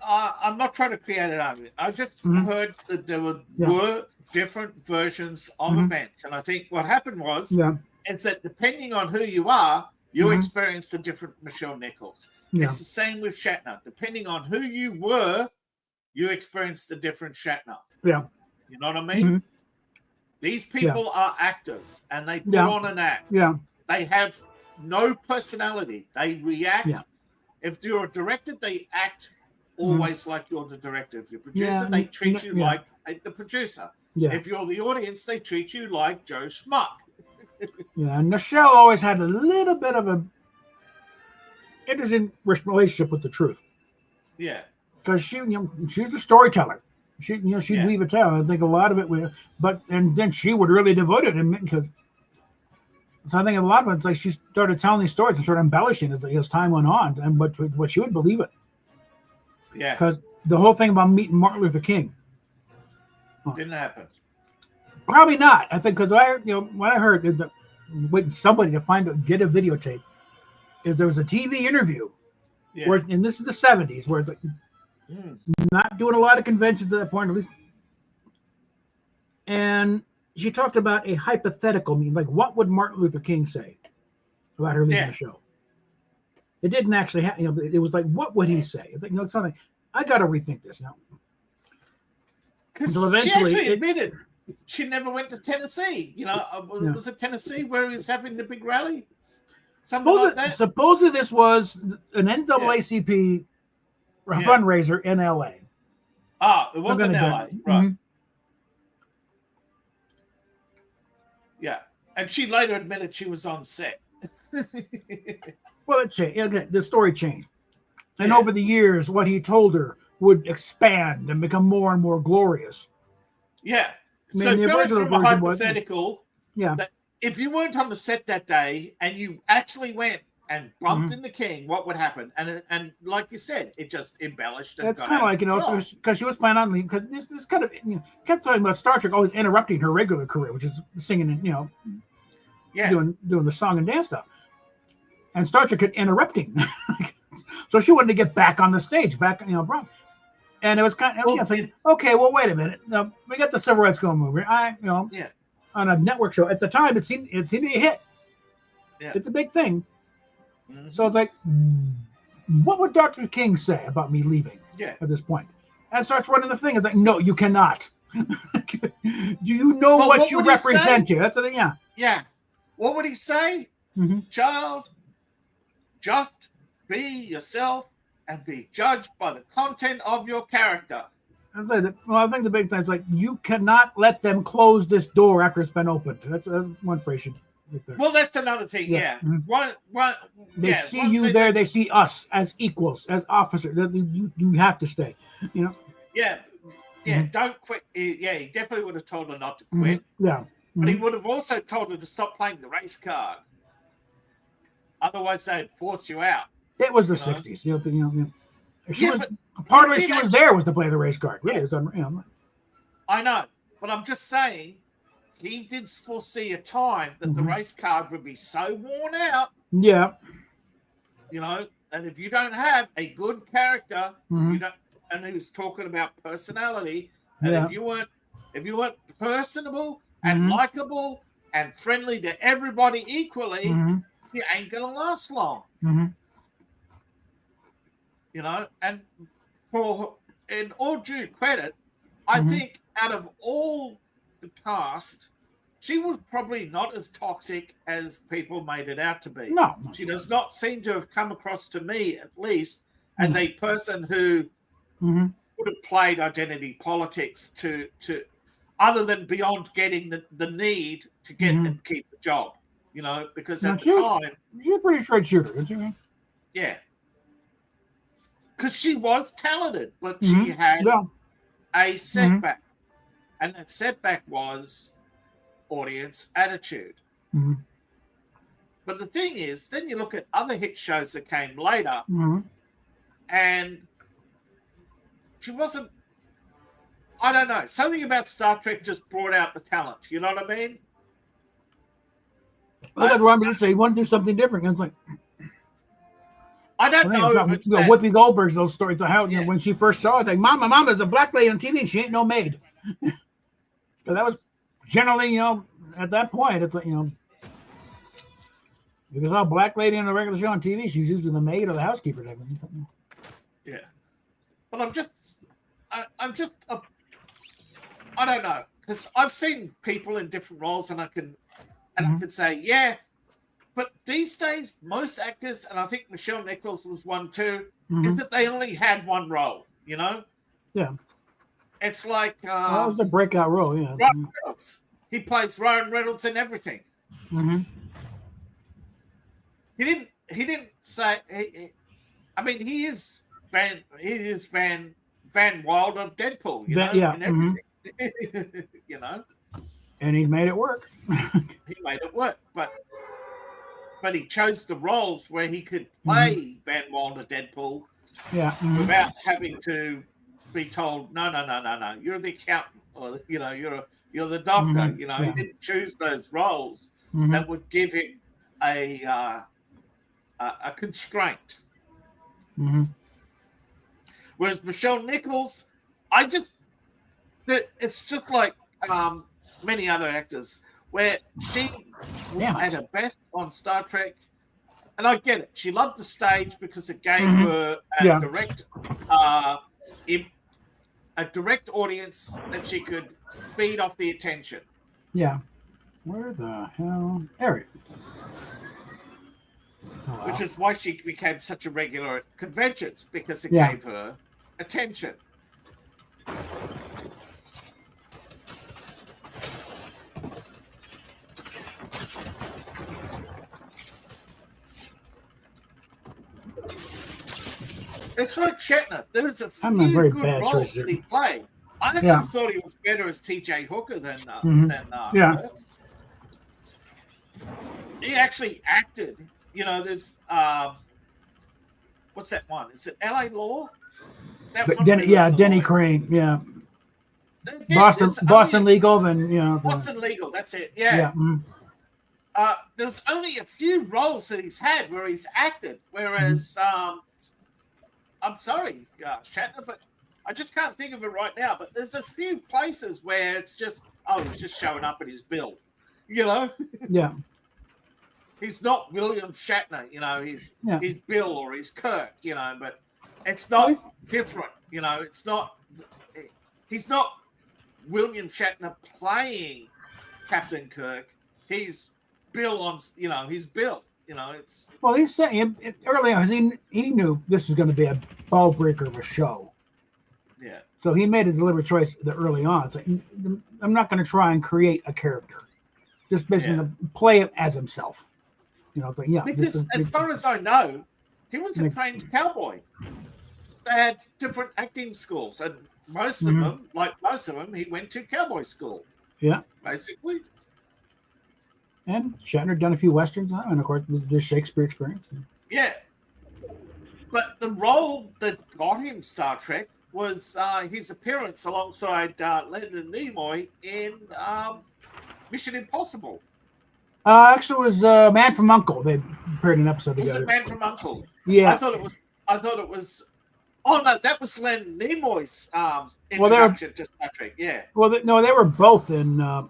I'm not trying to create an argument. I just heard that there were different versions of events, and I think what happened was is that depending on who you are, you experienced a different Michelle Nichols. Yeah. It's the same with Shatner. Depending on who you were, you experienced a different Shatner. Yeah, you know what I mean. These people are actors, and they put on an act. Yeah, they have no personality. They react. Yeah. If you're a director, they act always like you're the director. If you're a producer, they treat you like the producer. Yeah. If you're the audience, they treat you like Joe Schmuck. Yeah, and Michelle always had a little bit of a interesting relationship with the truth. Yeah, because she's the storyteller. She'd weave it down. I think a lot of it would, and then she would really devote it, because. So I think a lot of it's like she started telling these stories and sort of embellishing as time went on, and what she would believe it. Yeah. Because the whole thing about meeting Martin Luther King didn't happen. Probably not. I think because what I heard is that somebody to get a videotape. If there was a TV interview, where, and this is the 70s, where it's like not doing a lot of conventions at that point, at least, and she talked about a hypothetical mean, like what would Martin Luther King say about her leaving the show? It didn't actually happen. It was like, what would he say? It's like, something. I got to rethink this now. Because she actually admitted she never went to Tennessee. Was it Tennessee where he was having the big rally? Supposedly this was an NAACP fundraiser in LA. Ah, it was in LA, right? Mm-hmm. Yeah, and she later admitted she was on set. Well, it changed. Okay, the story changed, and over the years, what he told her would expand and become more and more glorious. Yeah. So going from a hypothetical, that if you weren't on the set that day and you actually went and bumped into King, what would happen? And like you said, it just embellished. And it's kind of like because she was planning on leaving. Because this kind of kept talking about Star Trek always interrupting her regular career, which is singing and doing the song and dance stuff. And Star Trek kept interrupting, so she wanted to get back on the stage, bro. And it was kind of thinking, okay, well, wait a minute. We got the Civil Rights Go movie. On a network show at the time, it seemed to be a hit. Yeah. It's a big thing. Mm-hmm. So it's like, what would Dr. King say about me leaving at this point? And starts running the thing. It's like, no, you cannot. Do you know what you represent here? That's the thing, Yeah. What would he say? Mm-hmm. Child, just be yourself and be judged by the content of your character. I think the big thing is like, you cannot let them close this door after it's been opened. That's one phrase. Well, that's another thing. Yeah. Mm-hmm. They see you there. They see us as equals, as officers. You have to stay. Yeah. Yeah. Mm-hmm. Don't quit. Yeah. He definitely would have told her not to quit. Mm-hmm. Yeah. Mm-hmm. But he would have also told her to stop playing the race card. Otherwise, they'd force you out. It was the 60s. Part of it she was there was to play the race card. Really, it was I know, but I'm just saying, he did foresee a time that the race card would be so worn out. Yeah. And if you don't have a good character, you don't. And he was talking about personality. And if you weren't personable and likable and friendly to everybody equally, you ain't gonna last long. Mm-hmm. And in all due credit, I think out of all the cast, she was probably not as toxic as people made it out to be. No. She does not seem to have come across to me, at least, as a person who would have played identity politics to other than beyond getting the need to get and keep the job. Because at the time... She's a pretty straight shooter, isn't she? Yeah. Because she was talented, but she had a setback. And that setback was audience attitude. Mm-hmm. But the thing is, then you look at other hit shows that came later, and she wasn't I don't know. Something about Star Trek just brought out the talent. You know what I mean? Well, like Ron would say, he wanted to do something different. And it's like, I don't know if it's that. Whoopi Goldberg's those stories. So how when she first saw it, like, Mama, there's a black lady on TV, and she ain't no maid. So that was generally, at that point, it's like, if you saw a black lady in a regular show on TV, she's usually the maid or the housekeeper. Yeah, but I don't know, because I've seen people in different roles, and I can say, yeah. But these days, most actors, and I think Michelle Nichols was one too, is that they only had one role. Yeah. It's like that was the breakout role. Yeah. Ryan Reynolds. He plays Ryan Reynolds in everything. Mm-hmm. He didn't say. I mean, he is Van Wilder Deadpool. And everything. And he's made it work. He made it work, but he chose the roles where he could play Van Wilder Deadpool, without having to be told, no, you're the accountant, or you're the doctor. He didn't choose those roles that would give him a constraint. Whereas Michelle Nichols, it's just like many other actors, where she was at her best on Star Trek, and I get it. She loved the stage because it gave her a direct audience that she could feed off the attention. Yeah. Where the hell? There it is. Which is why she became such a regular at conventions, because it gave her attention. It's like Shatner. There's a few good roles that he played. I actually thought he was better as T.J. Hooker than he actually acted. There's what's that one? Is it L.A. Law? Denny Crane. Yeah. Boston Legal, and Boston Legal. That's it. Yeah. There's only a few roles that he's had where he's acted, whereas I'm sorry, Shatner, but I just can't think of it right now. But there's a few places where it's just, he's just showing up at his bill, Yeah. He's not William Shatner, he's Bill or he's Kirk, but it's not different, it's not, he's not William Shatner playing Captain Kirk. He's Bill on, he's Bill. It's he's saying early on he knew this was going to be a ball breaker of a show. Yeah. So he made a deliberate choice early on. It's like, I'm not going to try and create a character, just basically play it as himself. Because as far as I know, he was a trained cowboy. They had different acting schools, and most of them, he went to cowboy school. Yeah. Basically. And Shatner done a few westerns, and of course the Shakespeare experience. Yeah, but the role that got him Star Trek was his appearance alongside Leonard Nimoy in Mission Impossible. Actually, it was Man from U.N.C.L.E. They appeared in an episode together. Was it Man from U.N.C.L.E.? Yeah. I thought it was. Oh no, that was Leonard Nimoy's introduction to Star Trek. Yeah. Well, they were both in.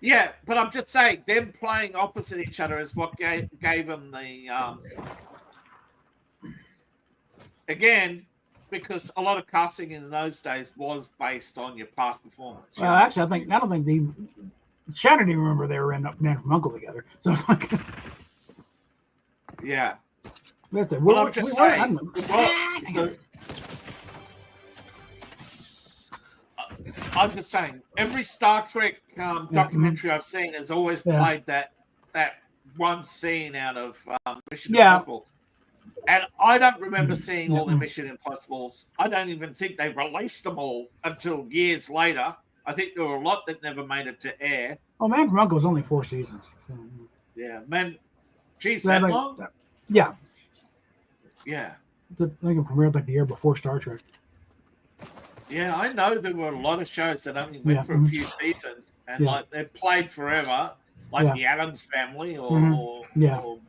Yeah, but I'm just saying, them playing opposite each other is what gave them the. Again, because a lot of casting in those days was based on your past performance. Well, actually, I don't think Shatner didn't remember they were in Man from U.N.C.L.E. together. So like, yeah. That's it. Well, I'm just saying. I'm just saying, every Star Trek documentary I've seen has always played that one scene out of Mission Impossible. And I don't remember seeing all the Mission Impossibles. I don't even think they released them all until years later. I think there were a lot that never made it to air. Oh, Man from U.N.C.L.E. was only 4 seasons. Yeah, man. Geez, that long? Yeah. Yeah. I think it premiered like the year before Star Trek. Yeah, I know there were a lot of shows that only went for a few seasons, and like they played forever, like the Addams Family or the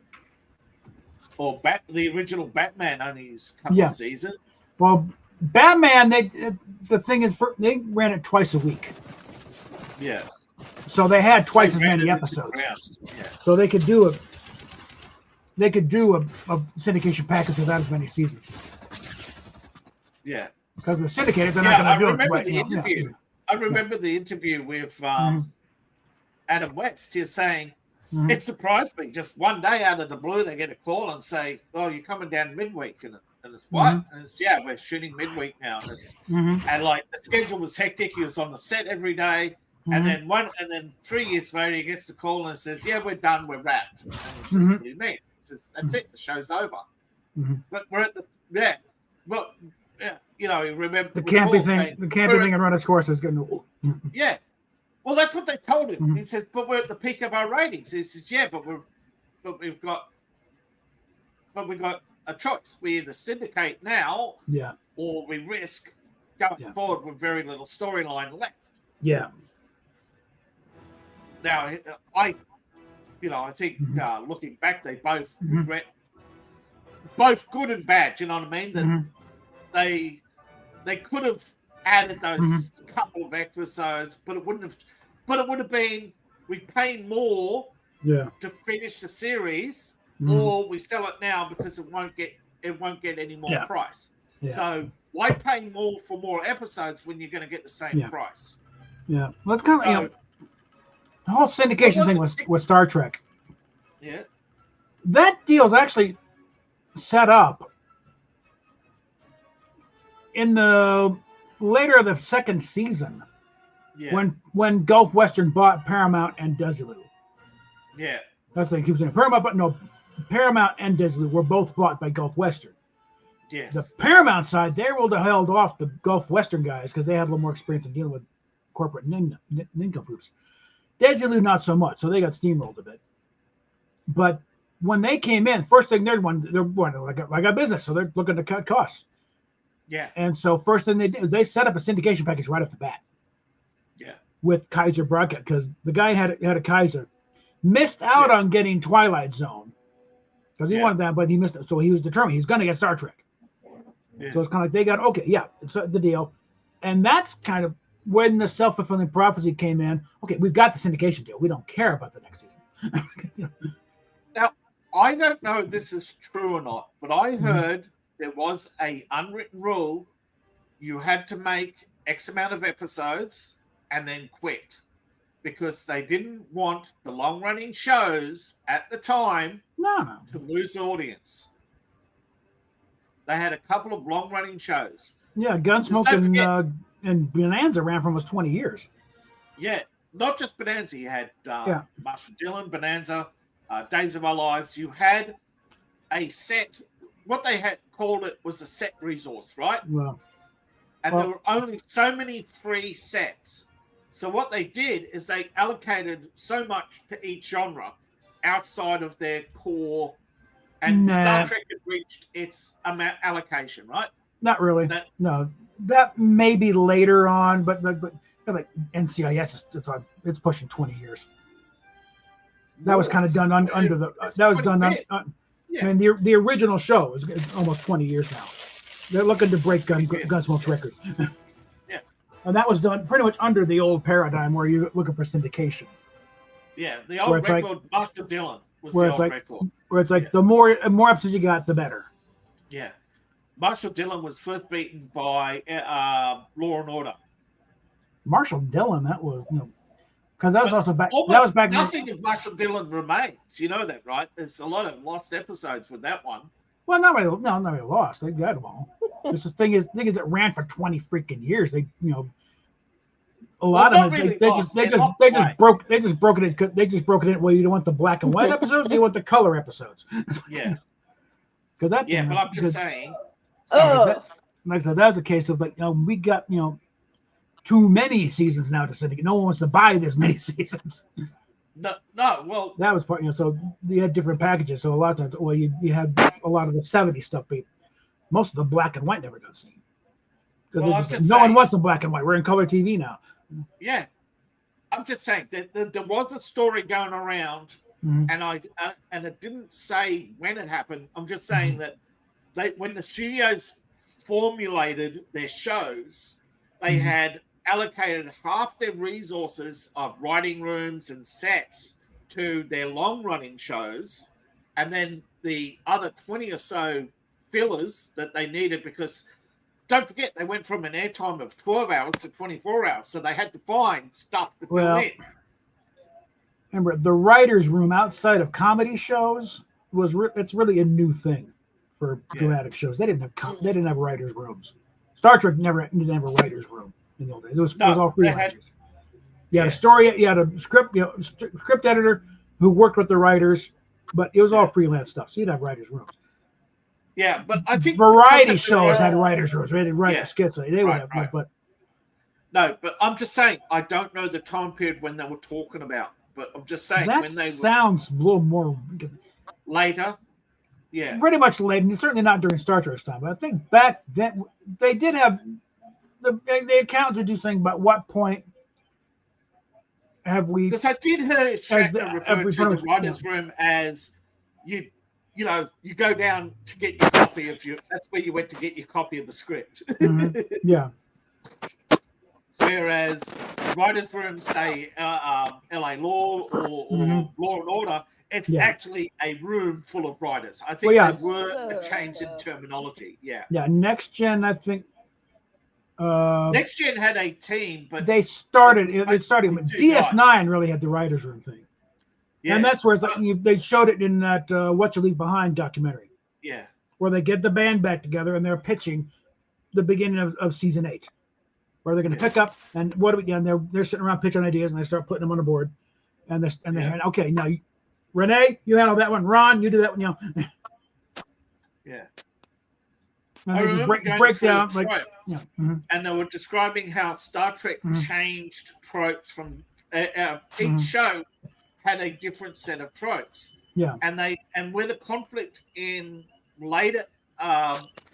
original Batman only is a couple of seasons. Well, Batman, the thing is, they ran it twice a week. Yeah. So they had twice as many episodes. Yeah. So they could do a syndication package without as many seasons. Yeah. Because the syndicated, they're not going to do it. The interview. I remember the interview with Adam West. He's saying, it surprised me. Just one day out of the blue, they get a call and say, "Oh, you're coming down midweek," and it's what? And it's we're shooting midweek now. And like the schedule was hectic. He was on the set every day. And then 3 years later, he gets the call and says, "Yeah, we're done. We're wrapped." And he says, "What do you mean?" He says, "That's it. The show's over." But we're at the Well, you know, remember the camping thing. The camping thing and run its course is getting old. Yeah. Well, that's what they told him. He says, "But we're at the peak of our ratings." He says, "Yeah, but we've got a choice. We either syndicate now, or we risk going forward with very little storyline left." Yeah. Now, I think looking back, they both regret, both good and bad. Do you know what I mean? That they could have added those couple of episodes, but it would have been we pay more to finish the series, or we sell it now because it won't get any more price. So why pay more for more episodes when you're going to get the same price? Yeah, well, it's kind of the whole syndication thing with Star Trek. Yeah, that deal's actually set up in the later of the second season, when Gulf Western bought Paramount and Desilu. Yeah, that's the thing. He was saying Paramount, but no, Paramount and Desilu were both bought by Gulf Western. Yes. The Paramount side, they were held off the Gulf Western guys because they had a little more experience in dealing with corporate income groups. Desilu not so much, so they got steamrolled a bit. But when they came in, first thing they're like a business, so they're looking to cut costs. Yeah. And so first thing they did is they set up a syndication package right off the bat. Yeah. With Kaiser Broadcast, because the guy had a Kaiser, missed out on getting Twilight Zone because he wanted that, but he missed it. So he was determined he's going to get Star Trek. Yeah. So it's kind of like they got it's the deal, and that's kind of when the self-fulfilling prophecy came in. Okay, we've got the syndication deal. We don't care about the next season. Now, I don't know if this is true or not, but I heard there was a unwritten rule. You had to make X amount of episodes and then quit because they didn't want the long-running shows at the time to lose audience. They had a couple of long-running shows. Yeah, Gunsmoke and Bonanza ran for almost 20 years. Yeah, not just Bonanza. You had Marshall Dillon, Bonanza, Days of Our Lives. You had a set. What they had called it was a set resource, right? There were only so many free sets. So what they did is they allocated so much to each genre outside of their core. And Star Trek had reached its allocation, right? Not really. That may be later on, but like NCIS, it's pushing 20 years. That was kind of done under the. That was done. I mean, the original show is almost 20 years now. They're looking to break Gunsmoke's record. And that was done pretty much under the old paradigm where you're looking for syndication. Yeah, the old record, Marshall Dillon was the old record. Where it's like the more episodes you got, the better. Yeah. Marshall Dillon was first beaten by Law and Order. Marshall Dillon, that was, because that was also back. That was back. Nothing of Marshall Dillon remains. You know that, right? There's a lot of lost episodes with that one. Well, not really lost. They got them all. Just the thing is, it ran for 20 freaking years. They, a lot of it. They just broke it in. Well, you don't want the black and white episodes. You want the color episodes. Yeah. Because that. Yeah, but I'm just saying. Like I said, that was a case of we got too many seasons now to syndicate. No one wants to buy this many seasons. No, well, that was part. So you had different packages. So a lot of times, you had a lot of the '70s stuff, but most of the black and white never got seen. Because no one wants the black and white. We're in color TV now. Yeah, I'm just saying that there was a story going around, and it didn't say when it happened. I'm just saying that when the studios formulated their shows, they had allocated half their resources of writing rooms and sets to their long-running shows, and then the other 20 or so fillers that they needed, because don't forget, they went from an airtime of 12 hours to 24 hours, so they had to find stuff to fill in. Remember, the writer's room outside of comedy shows it's really a new thing for dramatic shows. They didn't have writers' rooms. Star Trek didn't have a writer's room in the old days. It was all freelancers. You had a story, you had a script, script editor who worked with the writers, but it was all freelance stuff. So you'd have writers' rooms. Yeah, but I think variety shows had writers' rooms. They did write skits. They would have, but no. But I'm just saying, I don't know the time period when they were talking about. But I'm just saying when they sounds a little more later. Yeah, pretty much late, and certainly not during Star Trek's time. But I think back then they did have the accountants would do something about what point have we? Because I did hear Shatner refer to the writers' room as you go down to get your copy of that's where you went to get your copy of the script. Yeah. Whereas writers' room, say LA Law or Law and Order, it's actually a room full of writers. I think there were a change in terminology. Yeah. Yeah. Next Gen, I think. Next Gen had a team, but they started. DS9 really had the writers' room thing. Yeah. And that's where they showed it in that What You Leave Behind documentary. Yeah. Where they get the band back together and they're pitching the beginning of season 8, where they're going to pick up and they're sitting around pitching ideas and they start putting them on the board, and they okay, now Renee, you handle that one. Ron, you do that one. Yeah. And I remember break down and they were describing how Star Trek changed tropes from each show had a different set of tropes. Yeah. And where the conflict in later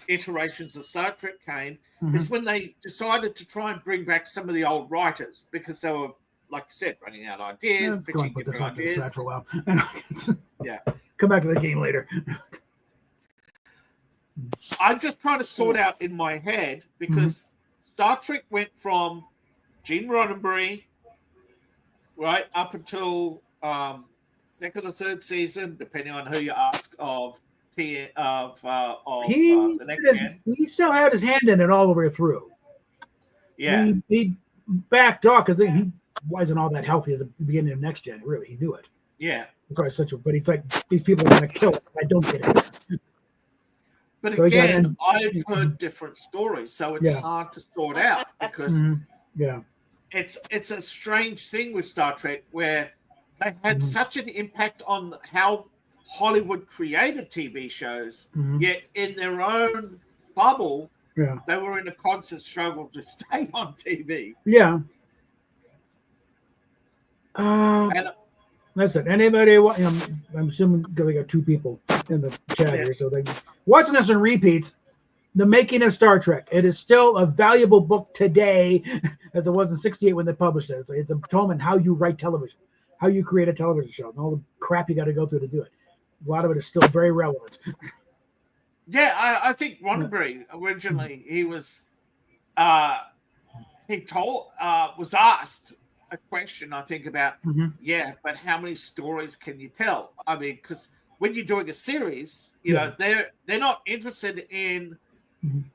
iterations of Star Trek came is when they decided to try and bring back some of the old writers, because they were, like you said, running out of ideas, pitching different ideas. For a while. Yeah. Come back to the game later. I'm just trying to sort out in my head, because Star Trek went from Gene Roddenberry right up until second or third season, depending on who you ask, of the next Gen. He still had his hand in it all the way through. Yeah. He backed off because he wasn't all that healthy at the beginning of Next Gen. Really, he knew it. Yeah. That's why but he's like, these people are going to kill it if I don't get it. But so again, I've heard different stories, so it's hard to sort out, because it's a strange thing with Star Trek, where they had such an impact on how Hollywood created TV shows, yet in their own bubble, they were in a constant struggle to stay on TV. Yeah. And that's it. Anybody? I'm assuming we got 2 people in the chat here, so they watching this in repeats. The Making of Star Trek. It is still a valuable book today, as it was in '68 when they published it. It's a tome on how you write television, how you create a television show, and all the crap you got to go through to do it. A lot of it is still very relevant. Yeah, I think Roddenberry originally was asked a question, I think, about but how many stories can you tell? I mean, because when you're doing a series, you know, they're not interested in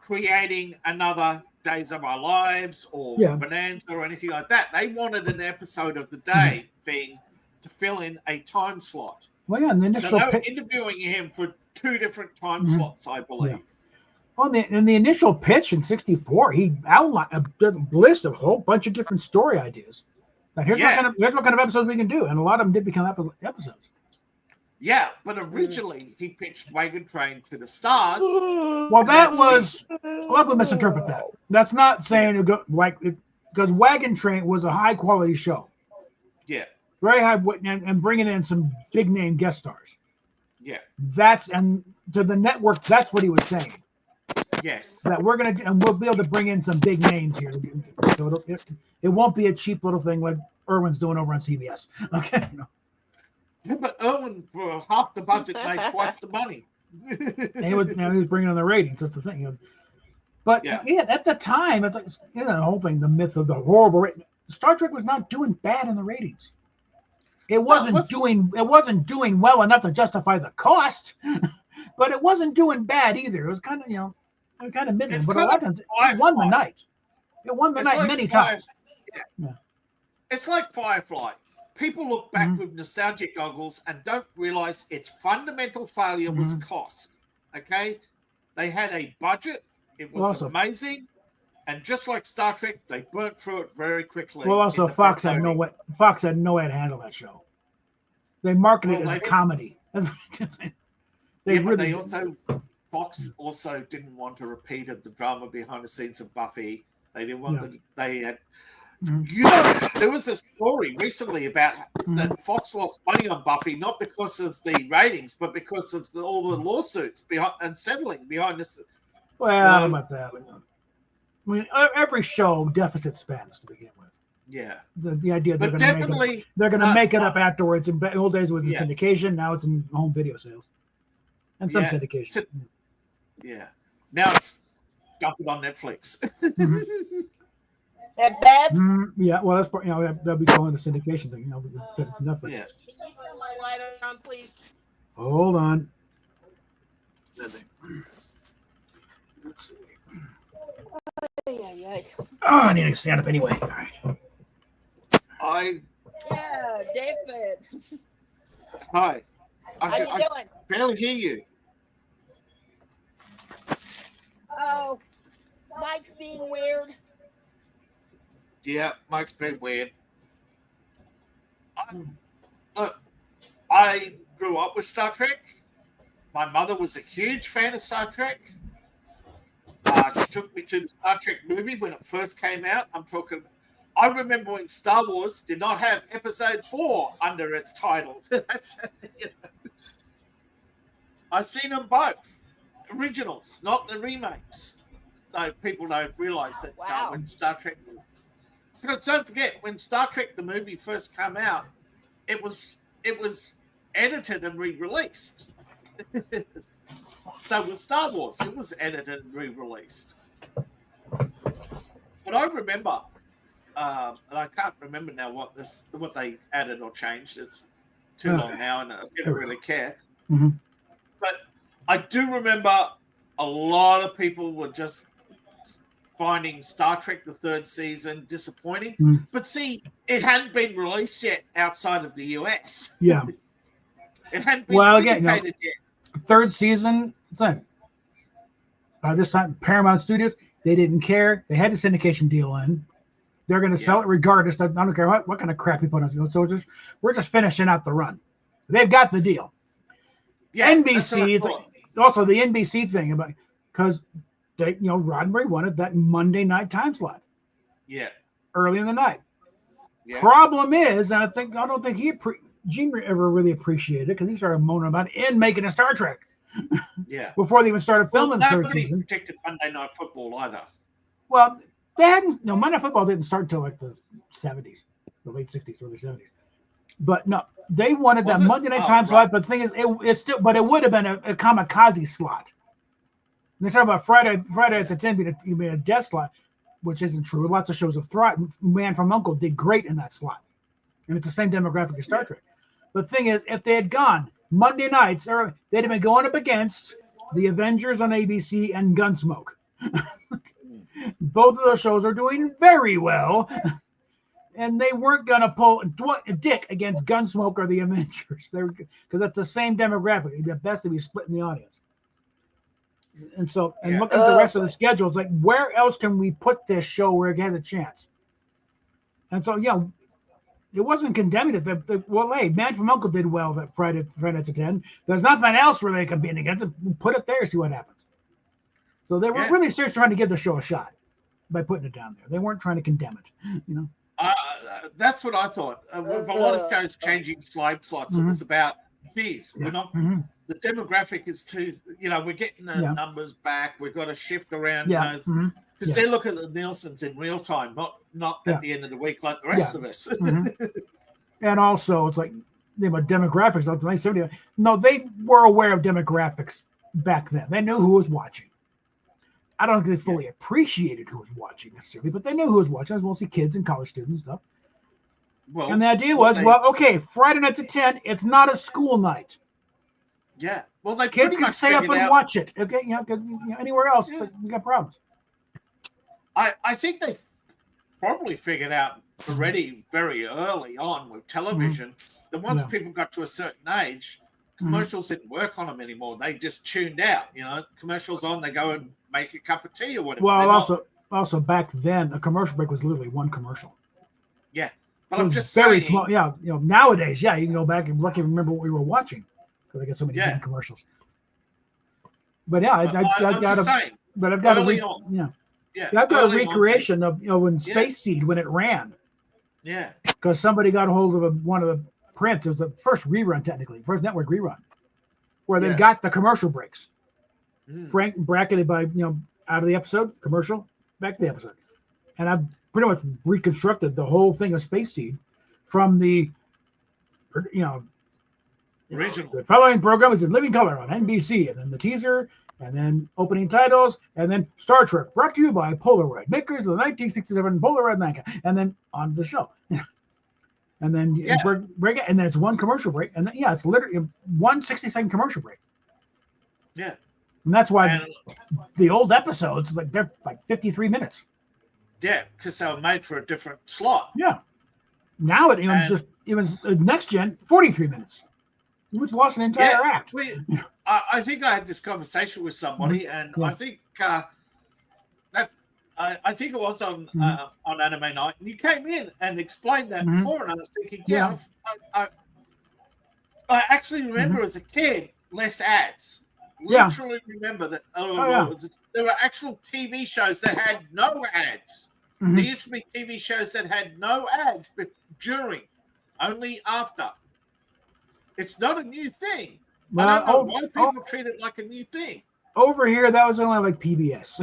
creating another Days of Our Lives or Bonanza or anything like that. They wanted an episode of the day thing to fill in a time slot. Well, yeah, and so they were interviewing him for 2 different time slots, I believe. Well, in the initial pitch in '64, he outlined a list of a whole bunch of different story ideas. Now, here's what kind of episodes we can do, and a lot of them did become episodes. Yeah, but originally he pitched Wagon Train to the Stars. Well, that was a lot of people misinterpret that. That's not saying because Wagon Train was a high quality show. Yeah, very high, and bringing in some big name guest stars. Yeah, and to the network, that's what he was saying. Yes. That we're gonna, and we'll be able to bring in some big names here. So it won't be a cheap little thing like Irwin's doing over on CBS. Okay. Yeah, but Irwin, for half the budget, made twice the money. And he was bringing in the ratings. That's the thing. But yeah, at the time, it's like the whole thing, the myth of the horrible. Star Trek was not doing bad in the ratings. It wasn't doing well enough to justify the cost, but it wasn't doing bad either. It was kind of kind of middling. But a lot of times, it won the night. It won the night many times. Yeah. It's like Firefly. People look back with nostalgic goggles and don't realize its fundamental failure was cost. Okay, they had a budget. It was amazing, and just like Star Trek, they burnt through it very quickly. Well, also Fox had no way to handle that show. They marketed it as a comedy. Fox also didn't want to repeat the drama behind the scenes of Buffy. They didn't want they had. There was a story recently about that Fox lost money on Buffy, not because of the ratings, but because of all the lawsuits and settling behind this. Well, about that. I mean, every show deficit spends to begin with. Yeah. The idea they're going to make it up afterwards. In the old days it was in syndication, now it's in home video sales. And some syndication. Yeah. Now it's dumped on Netflix. That bad? Yeah, well, that's part. That'll be going the syndication thing. It's Netflix. Yeah. Can you turn my light on, please? Hold on. Let's see. Oh, I need to stand up anyway. All right. Yeah, David. Hi. How you doing? Barely hear you. Oh, Mike's being weird. Yeah, Mike's been weird. Look, I grew up with Star Trek. My mother was a huge fan of Star Trek. She took me to the Star Trek movie when it first came out. I remember when Star Wars did not have Episode 4 under its title. I've seen them both. Originals, not the remakes. So people don't realize that when Star Trek... Because don't forget, when Star Trek the movie first came out, it was edited and re-released. So with Star Wars, it was edited and re-released. But I remember, and I can't remember now what they added or changed. It's too long now, and I didn't really care. Mm-hmm. But I do remember a lot of people were just finding Star Trek the third season disappointing. But see, it hadn't been released yet outside of the US. Yeah. It hadn't been syndicated yet. Third season thing. By this time, Paramount Studios, they didn't care. They had the syndication deal in. They're going to sell it regardless. I don't care what kind of crap you put on. So we're just finishing out the run. They've got the deal. Yeah, NBC, also the NBC thing about because they, Roddenberry wanted that Monday night time slot. Yeah. Early in the night. Yeah. Problem is, and I don't think Gene ever really appreciated it because he started moaning about it in making a Star Trek. Yeah. Before they even started filming the third nobody season. predicted Monday Night Football either. Well, Monday Night Football didn't start until like the 70s, the late 60s, early 70s. But no, they wanted that Monday night time slot. But the thing is, it would have been a kamikaze slot. They talk about Friday at 10 being a death slot, which isn't true. Lots of shows have thrived. Man from U.N.C.L.E. did great in that slot. And it's the same demographic as Star Trek. But the thing is, if they had gone Monday nights, they'd have been going up against the Avengers on ABC and Gunsmoke. Both of those shows are doing very well. And they weren't going to pull a dick against Gunsmoke or the Avengers. Because that's the same demographic. It'd be best to be splitting the audience. And so, looking at the rest of the schedule, it's like, where else can we put this show where it has a chance? And so, it wasn't condemning it. Man from U.N.C.L.E. did well that Friday at 10. There's nothing else where they compete against it. Put it there, see what happens. So they were really seriously trying to give the show a shot by putting it down there. They weren't trying to condemn it, That's what I thought. With a lot of shows changing slide slots, it was about geez, Yeah. we're not. Mm-hmm. The demographic is too. We're getting the numbers back. We've got to shift around. Yeah. Because they look at the Nielsen's in real time, not at the end of the week like the rest of us. And also, it's like about demographics. Up to 1970, no, they were aware of demographics back then. They knew who was watching. I don't think they fully appreciated who was watching necessarily, but they knew who was watching. I was mostly kids and college students and stuff. Well, and the idea was, okay, Friday nights at 10, it's not a school night. Yeah. Well, they kids can stay up and watch it. Okay, anywhere else, we got problems. I think they probably figured out already very early on with television that once people got to a certain age, commercials didn't work on them anymore. They just tuned out. Commercials on, they go and make a cup of tea or whatever. Well, also back then, a commercial break was literally one commercial. Yeah, but I'm just very saying, small. Yeah, nowadays, you can go back and look and remember what we were watching because they got so many different commercials. But yeah, I've got a recreation of when Space Seed when it ran. Yeah, because somebody got a hold of one of the prints. It was the first rerun, technically, first network rerun, where they got the commercial breaks, bracketed by out of the episode, commercial, back to the episode, and I've pretty much reconstructed the whole thing of Space Seed from the original. The following program is in living color on NBC, and then the teaser, and then opening titles, and then Star Trek, brought to you by Polaroid, makers of the 1967 Polaroid Leica, and then on the show. And then break it, and then it's one commercial break, and then, it's literally one 60-second commercial break. Yeah. And that's why the old episodes, they're like 53 minutes. Yeah, because they were made for a different slot. Yeah. Now even next gen, 43 minutes. Which lost an entire act. I think I had this conversation with somebody, and I think I think it was on Anime Night, and you came in and explained that before, and I was thinking, I actually remember as a kid less ads. Literally remember that. There were actual TV shows that had no ads. There used to be TV shows that had no ads, but during, only after. It's not a new thing. Well, I don't know why people treat it like a new thing. Over here, that was only like PBS.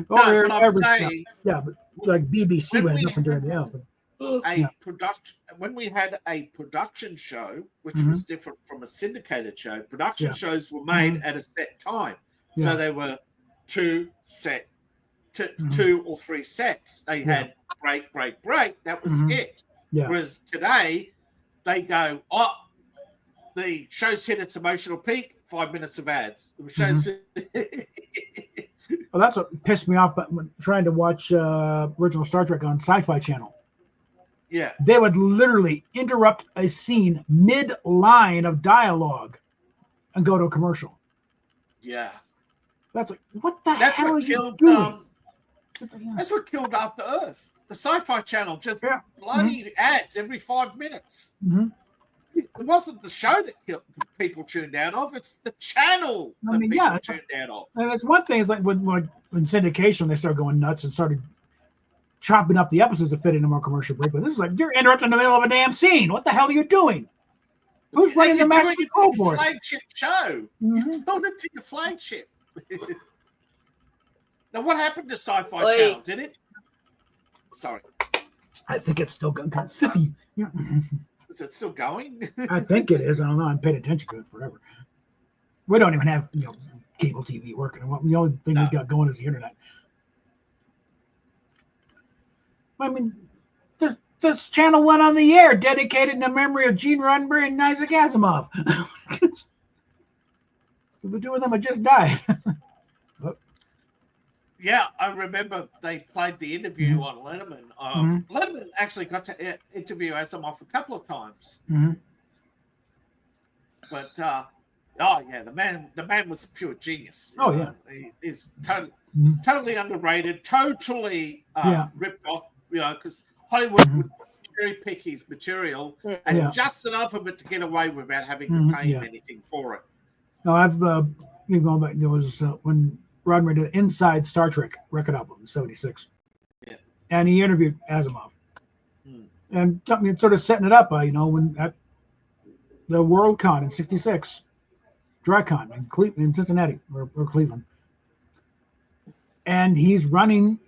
But I'm saying, but like BBC went nothing during the album. When we had a production show, which was different from a syndicated show, production shows were made at a set time, so they were two or three sets. They had break. That was it. Yeah. Whereas today, they go, the show's hit its emotional peak, 5 minutes of ads. The show's Well, that's what pissed me off when trying to watch original Star Trek on Sci-Fi Channel. Yeah. They would literally interrupt a scene mid-line of dialogue and go to a commercial. Yeah. That's like, what the hell are you doing? That's what killed After Earth. The Sci-Fi Channel just bloody ads every 5 minutes. It wasn't the show that people tuned out of; it's the channel that people tuned out of. And it's one thing. It's like when syndication, they started going nuts and started chopping up the episodes to fit into more commercial break. But this is like you're interrupting the middle of a damn scene. What the hell are you doing? Who's running the master control board? Flagship show. You're doing it to your flagship. Now, what happened to Sci-Fi Channel? Did it? Sorry. I think it's still going kind of sippy. Yeah. Is it still going? I think it is. I don't know. I've paid attention to it forever. We don't even have cable TV working. The only thing we got going is the internet. I mean, this channel went on the air dedicated in the memory of Gene Roddenberry and Isaac Asimov. The two of them had just died. Yeah, I remember they played the interview on Letterman. Letterman actually got to interview Asimov a couple of times. But the man was a pure genius. He is totally underrated, totally ripped off. Because Hollywood would cherry pick his material and just enough of it to get away without having to pay him anything for it. No, I've going back. There was when Roddenberry did Inside Star Trek record album in '76, and he interviewed Asimov, and sort of setting it up. When the World Con in '66, DryCon in Cleveland, in Cincinnati or Cleveland, and he's running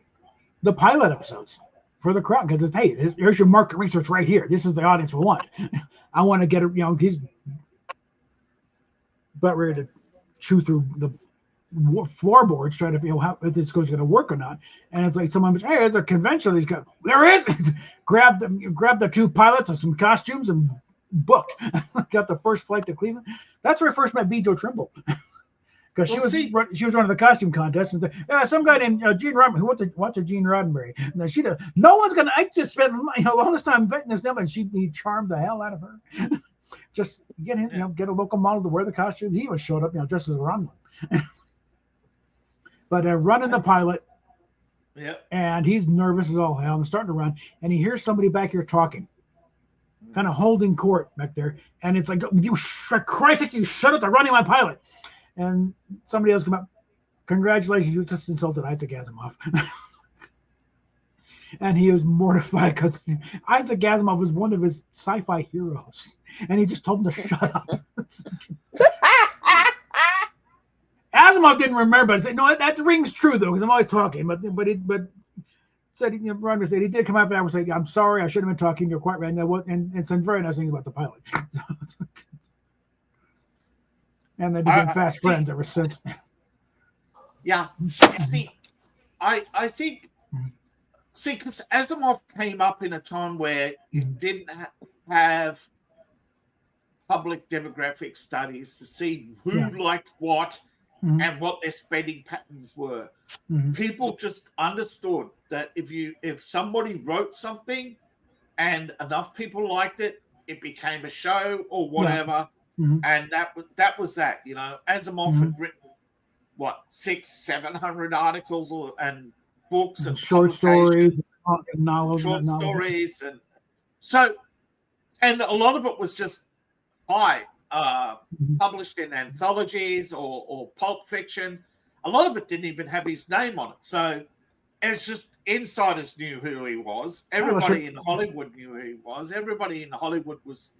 the pilot episodes for the crowd because it's, hey, here's your market research right here. This is the audience we want. I want to get it. He's about ready to chew through the floorboards trying to feel how if this goes going to work or not. And it's like someone, hey, there's a convention. He's got there is. grab the two pilots and some costumes and booked. Got the first flight to Cleveland. That's where I first met Bejo Trimble. Because she was running the costume contest, and some guy named Gene Roddenberry who went to Gene Roddenberry. And then no one's gonna. I just spent all this time vetting this down, and he charmed the hell out of her. Just get him, get a local model to wear the costume. He even showed up, dressed as a Romulan. But running the pilot, and he's nervous as all hell, and starting to run, and he hears somebody back here talking, kind of holding court back there, and it's like, for Christ's sake, you shut up! They're running my pilot. And somebody else come up, congratulations, you just insulted Isaac Asimov. And he was mortified because Isaac Asimov was one of his sci-fi heroes. And he just told him to shut up. Asimov didn't remember, but said, no, that rings true, though, because I'm always talking. But said, Roddenberry said he did come up and say, I'm sorry, I shouldn't have been talking, you're quite right. And some very nice things about the pilot. And they became fast friends ever since. Yeah. See, I think, because Asimov came up in a time where you didn't have public demographic studies to see who liked what and what their spending patterns were. People just understood that if somebody wrote something and enough people liked it, it became a show or whatever. And that was that. Asimov had written 600-700 articles and books and short stories, novels, and so, and a lot of it was just published in anthologies or pulp fiction. A lot of it didn't even have his name on it, so it's just insiders knew who he was. Everybody in Hollywood knew who he was. Everybody in Hollywood was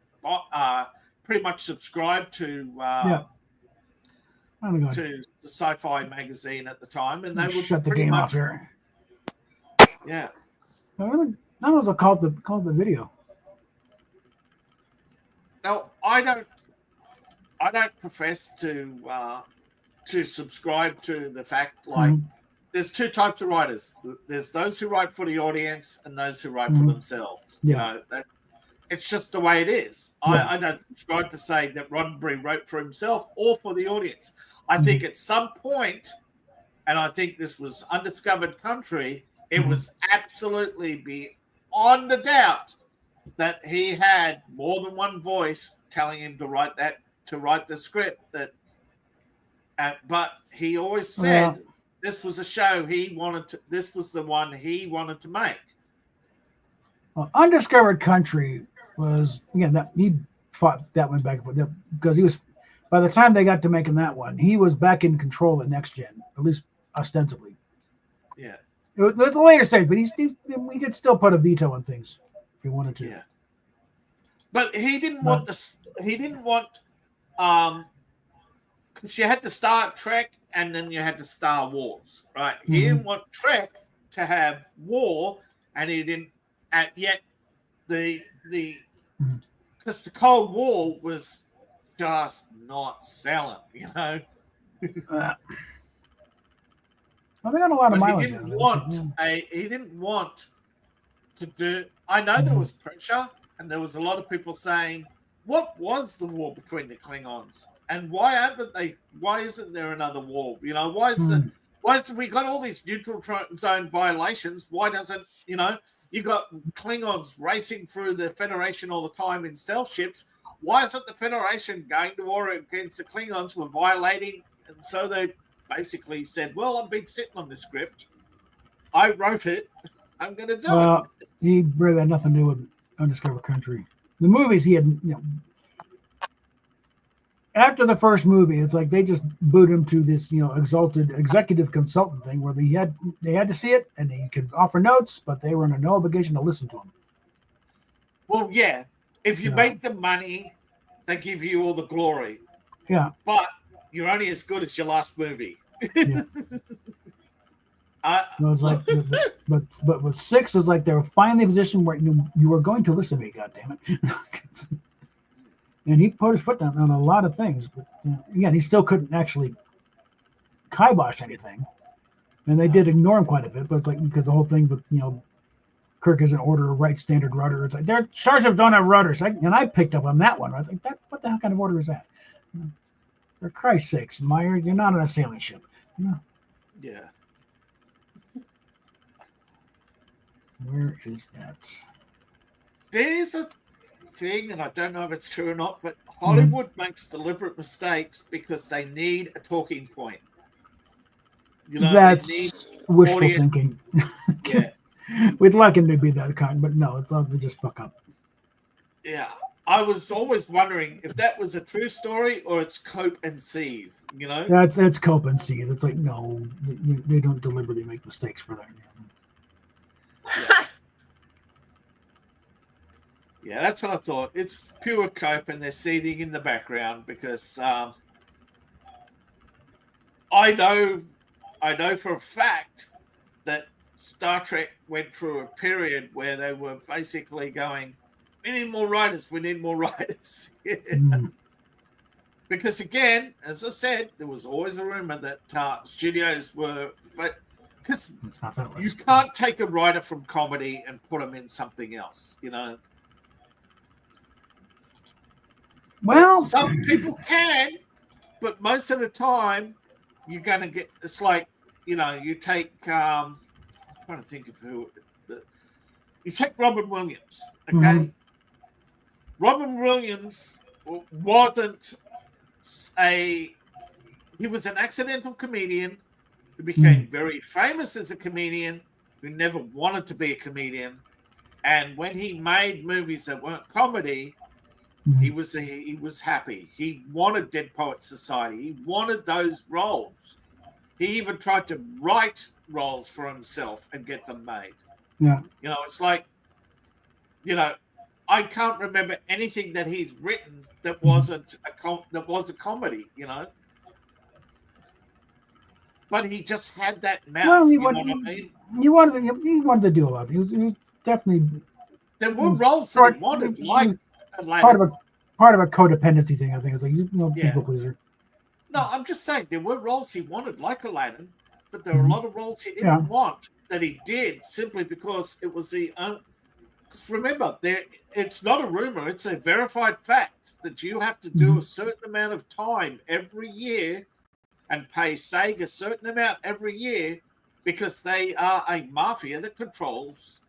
pretty much subscribed to the Sci-Fi magazine at the time, and they would shut the game off here. Yeah, that was called the video. Now I don't profess to subscribe to the fact there's two types of writers. There's those who write for the audience and those who write for themselves. It's just the way it is. I don't subscribe to say that Roddenberry wrote for himself or for the audience. I think at some point, and I think this was Undiscovered Country, it was absolutely beyond a doubt that he had more than one voice telling him to write the script. But he always said this was a show this was the one he wanted to make. Well, Undiscovered Country was, again, that he fought that one back and forth because he was, by the time they got to making that one, he was back in control at Next Gen, at least ostensibly. Yeah. It was a later stage, but we could still put a veto on things if he wanted to. Yeah. But he didn't want because you had the Star Trek and then you had the Star Wars, right? He didn't want Trek to have war, and he didn't, and yet because the Cold War was just not selling, Well, they got a lot of mileage. He didn't want to do. I know there was pressure, and there was a lot of people saying, "What was the war between the Klingons, and why isn't there another war? Why is we got all these neutral zone violations? Why doesn't you got Klingons racing through the Federation all the time in stealth ships? Why isn't the Federation going to war against the Klingons for violating?" And so they basically said, well, I've been sitting on the script. I wrote it. I'm going to do it. He really had nothing to do with Undiscovered Country. The movies he had, after the first movie, it's like they just booted him to this, exalted executive consultant thing where they had to see it and they could offer notes, but they were under no obligation to listen to him. Well, yeah. If you make the money, they give you all the glory. Yeah. But you're only as good as your last movie. Yeah. It was like, but with 6 is like they were finally in a position where you were going to listen to me. God damn it! And he put his foot down on a lot of things, but again, he still couldn't actually kibosh anything. And they did ignore him quite a bit, but it's like because the whole thing with Kirk isn't order a right standard rudder. It's like their starships don't have rudders, and I picked up on that one. I was like, what the hell kind of order is that? For Christ's sakes, Meyer, you're not on a sailing ship. Yeah. Where is that? There's a thing, and I don't know if it's true or not, but Hollywood makes deliberate mistakes because they need a talking point. That's they need wishful audience. thinking. Yeah. We'd like him to be that kind, but no, it's all they just fuck up. Yeah. I was always wondering if that was a true story or it's cope and seethe, That's cope and seethe. It's like, no, they don't deliberately make mistakes for that. Yeah. Yeah, that's what I thought. It's pure cope and they're seething in the background because I know for a fact that Star Trek went through a period where they were basically going, we need more writers. Because again, as I said, there was always a rumor that studios were, but because you can't take a writer from comedy and put them in something else, Well, some people can, but most of the time, you're going to get. It's like you take. I'm trying to think of who. You take Robin Williams, okay? Mm-hmm. Robin Williams wasn't he was an accidental comedian who became very famous as a comedian who never wanted to be a comedian. And when he made movies that weren't comedy, he was happy. He wanted Dead Poets Society. He wanted those roles. He even tried to write roles for himself and get them made. Yeah. It's like, I can't remember anything that he's written that wasn't that was a comedy, But he just had that mouth. Well, you know what I mean? He wanted to do a lot. He was definitely. There were roles that he wanted, like part of a codependency thing. I think it's like people pleaser. No, I'm just saying there were roles he wanted, like Aladdin, but there were a lot of roles he didn't want that he did simply because it was the. Remember, it's not a rumor; it's a verified fact that you have to do a certain amount of time every year and pay SAG a certain amount every year because they are a mafia that controls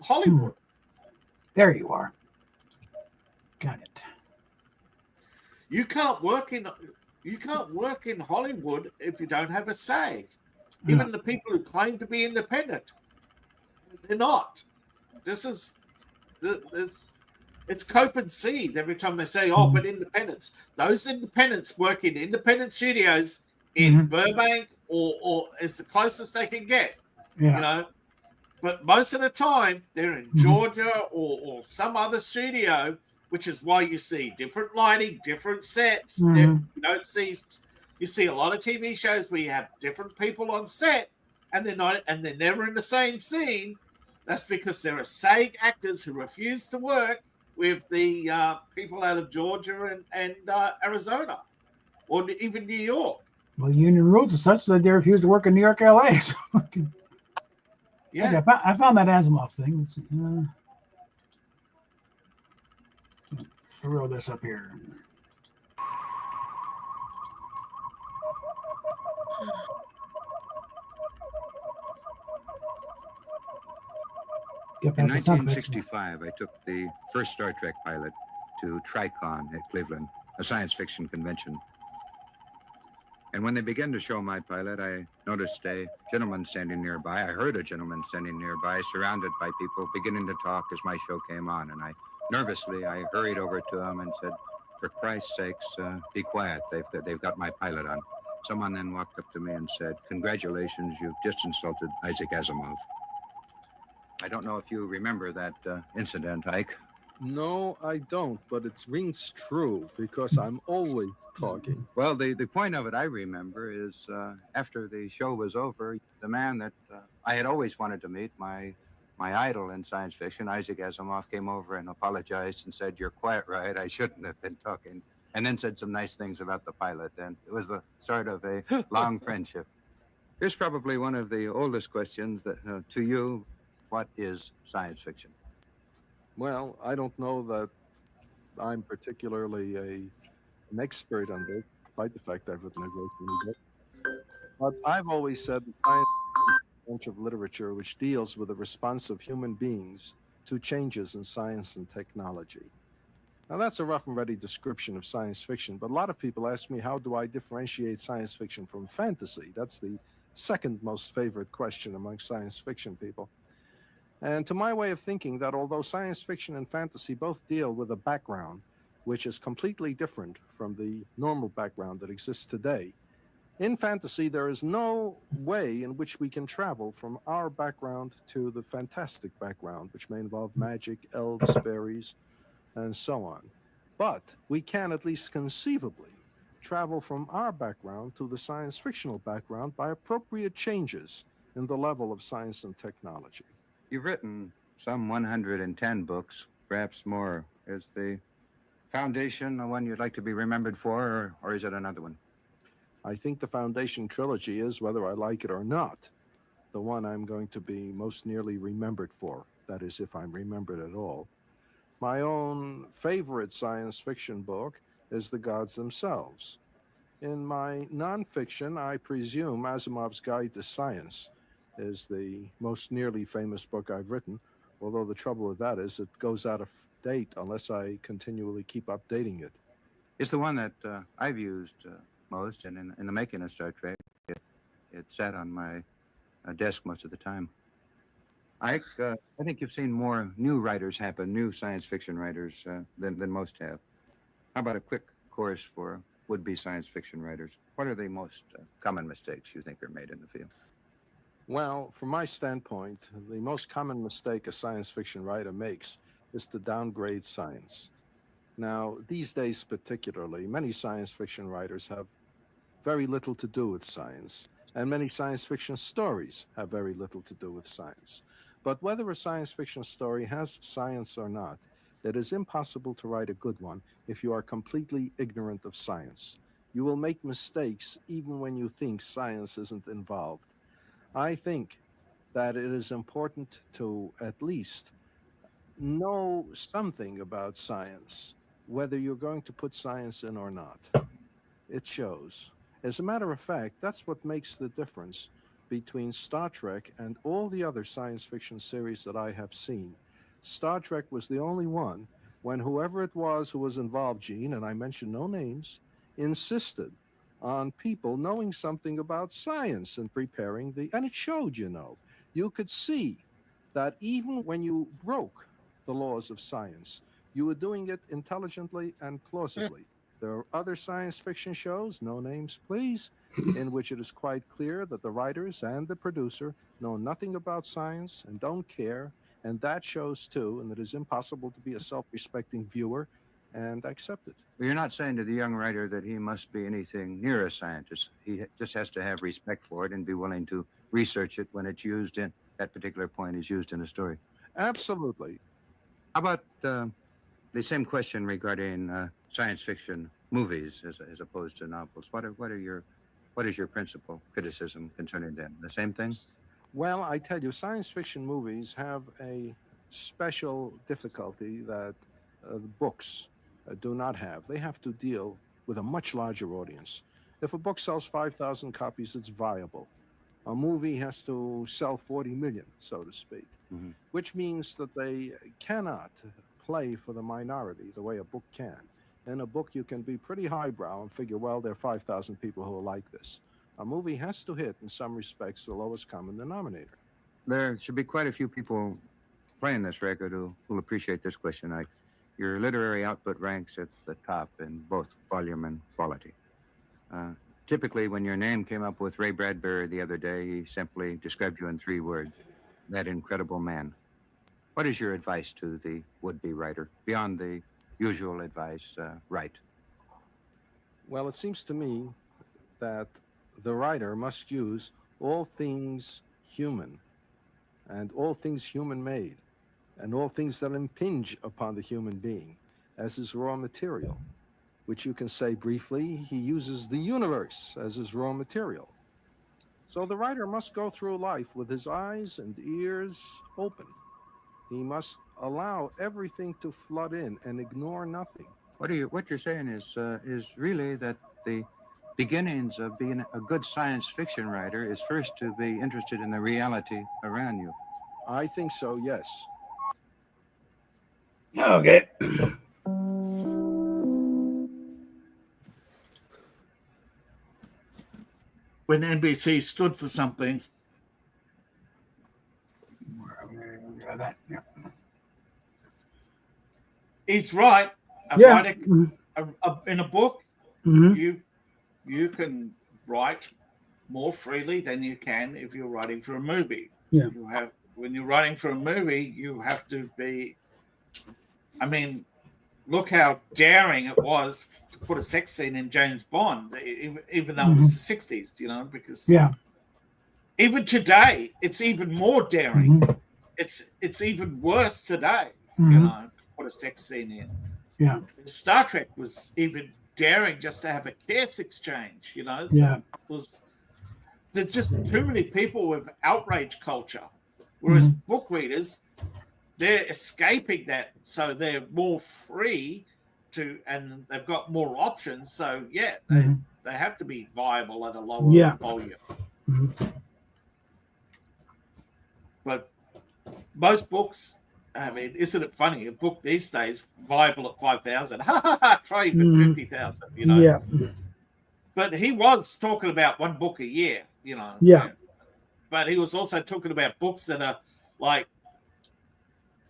Hollywood. There you are. Got it. You can't work in Hollywood if you don't have a SAG. Even the people who claim to be independent, they're not. It's cope and seethe every time they say, but independents. Those independents work in independent studios in Burbank or it's the closest they can get. But most of the time they're in Georgia or some other studio, which is why you see different lighting, different sets. You see a lot of TV shows where you have different people on set and they're never in the same scene. That's because there are SAG actors who refuse to work with the people out of Georgia and Arizona or even New York. Well, union rules are such that they refuse to work in New York, LA. Yeah, okay, I found that Asimov thing. Let's throw this up here. In 1965, I took the first Star Trek pilot to Tricon at Cleveland, a science fiction convention. And when they began to show my pilot, I noticed a gentleman standing nearby. I heard a gentleman standing nearby, surrounded by people beginning to talk as my show came on. And nervously, I hurried over to him and said, for Christ's sakes, be quiet. They've got my pilot on. Someone then walked up to me and said, congratulations, you've just insulted Isaac Asimov. I don't know if you remember that incident, Ike. No, I don't, but it rings true because I'm always talking. Well, the point of it, I remember, is after the show was over, the man that I had always wanted to meet, my idol in science fiction, Isaac Asimov, came over and apologized and said, "You're quite right. I shouldn't have been talking," and then said some nice things about the pilot. And it was the start of a long friendship. Here's probably one of the oldest questions that to you: what is science fiction? Well, I don't know that I'm particularly an expert on this, despite the fact I've written a great many books. But I've always said that science is a branch of literature which deals with the response of human beings to changes in science and technology. Now, that's a rough and ready description of science fiction, but a lot of people ask me, how do I differentiate science fiction from fantasy? That's the second most favorite question among science fiction people. And to my way of thinking, that although science fiction and fantasy both deal with a background which is completely different from the normal background that exists today, in fantasy, there is no way in which we can travel from our background to the fantastic background, which may involve magic, elves, fairies, and so on. But we can at least conceivably travel from our background to the science fictional background by appropriate changes in the level of science and technology. You've written some 110 books, perhaps more. Is the Foundation the one you'd like to be remembered for, or is it another one? I think the Foundation trilogy is, whether I like it or not, the one I'm going to be most nearly remembered for. That is, if I'm remembered at all. My own favorite science fiction book is The Gods Themselves. In my nonfiction, I presume Asimov's Guide to Science is the most nearly famous book I've written, although the trouble with that is it goes out of date unless I continually keep updating it. It's the one that I've used most, and in the making of Star Trek, it sat on my desk most of the time. Ike, I think you've seen more new writers happen, new science fiction writers, than most have. How about a quick course for would-be science fiction writers? What are the most common mistakes you think are made in the field? Well, from my standpoint, the most common mistake a science fiction writer makes is to downgrade science. Now, these days particularly, many science fiction writers have very little to do with science, and many science fiction stories have very little to do with science. But whether a science fiction story has science or not, it is impossible to write a good one if you are completely ignorant of science. You will make mistakes even when you think science isn't involved. I think that it is important to at least know something about science, whether you're going to put science in or not. It shows. As a matter of fact, that's what makes the difference between Star Trek and all the other science fiction series that I have seen. Star Trek was the only one when whoever it was who was involved, Gene, and I mention no names, insisted on people knowing something about science and preparing and it showed, you know. You could see that even when you broke the laws of science, you were doing it intelligently and plausibly. There are other science fiction shows, no names please, in which it is quite clear that the writers and the producer know nothing about science and don't care, and that shows too, and it is impossible to be a self-respecting viewer and accept it. Well, you're not saying to the young writer that he must be anything near a scientist. He just has to have respect for it and be willing to research it when it's used in that particular point is used in a story. Absolutely. How about the same question regarding science fiction movies as opposed to novels? What is your principal criticism concerning them? The same thing? Well, I tell you, science fiction movies have a special difficulty that the books do not have. They have to deal with a much larger audience. If a book sells 5,000 copies, it's viable. A movie has to sell 40 million, so to speak, which means that they cannot play for the minority the way a book can. In a book, you can be pretty highbrow and figure, well, there are 5,000 people who will like this. A movie has to hit, in some respects, the lowest common denominator. There should be quite a few people playing this record who will appreciate this question. Your literary output ranks at the top in both volume and quality. Typically, when your name came up with Ray Bradbury the other day, he simply described you in 3 words: that incredible man. What is your advice to the would-be writer beyond the usual advice, write? Well, it seems to me that the writer must use all things human and all things human made and all things that impinge upon the human being as his raw material, which you can say briefly, he uses the universe as his raw material. So the writer must go through life with his eyes and ears open. He must allow everything to flood in and ignore nothing. What you're saying is really that the beginnings of being a good science fiction writer is first to be interested in the reality around you. I think so, yes. Okay. When NBC stood for something. He's right. Writing in a book, you can write more freely than you can if you're writing for a movie. Yeah. When you're writing for a movie, you have to be. I mean, look how daring it was to put a sex scene in James Bond, even though it was the 60s, because even today, it's even more daring. It's even worse today, to put a sex scene in. Yeah. Star Trek was even daring just to have a kiss exchange, Yeah. There's just too many people with outrage culture, whereas book readers, they're escaping that, so they're more free and they've got more options. So they have to be viable at a lower volume. But most books, I mean, isn't it funny? A book these days viable at 5,000. Try even 50,000. Yeah. But he was talking about one book a year. Yeah. But he was also talking about books that are like,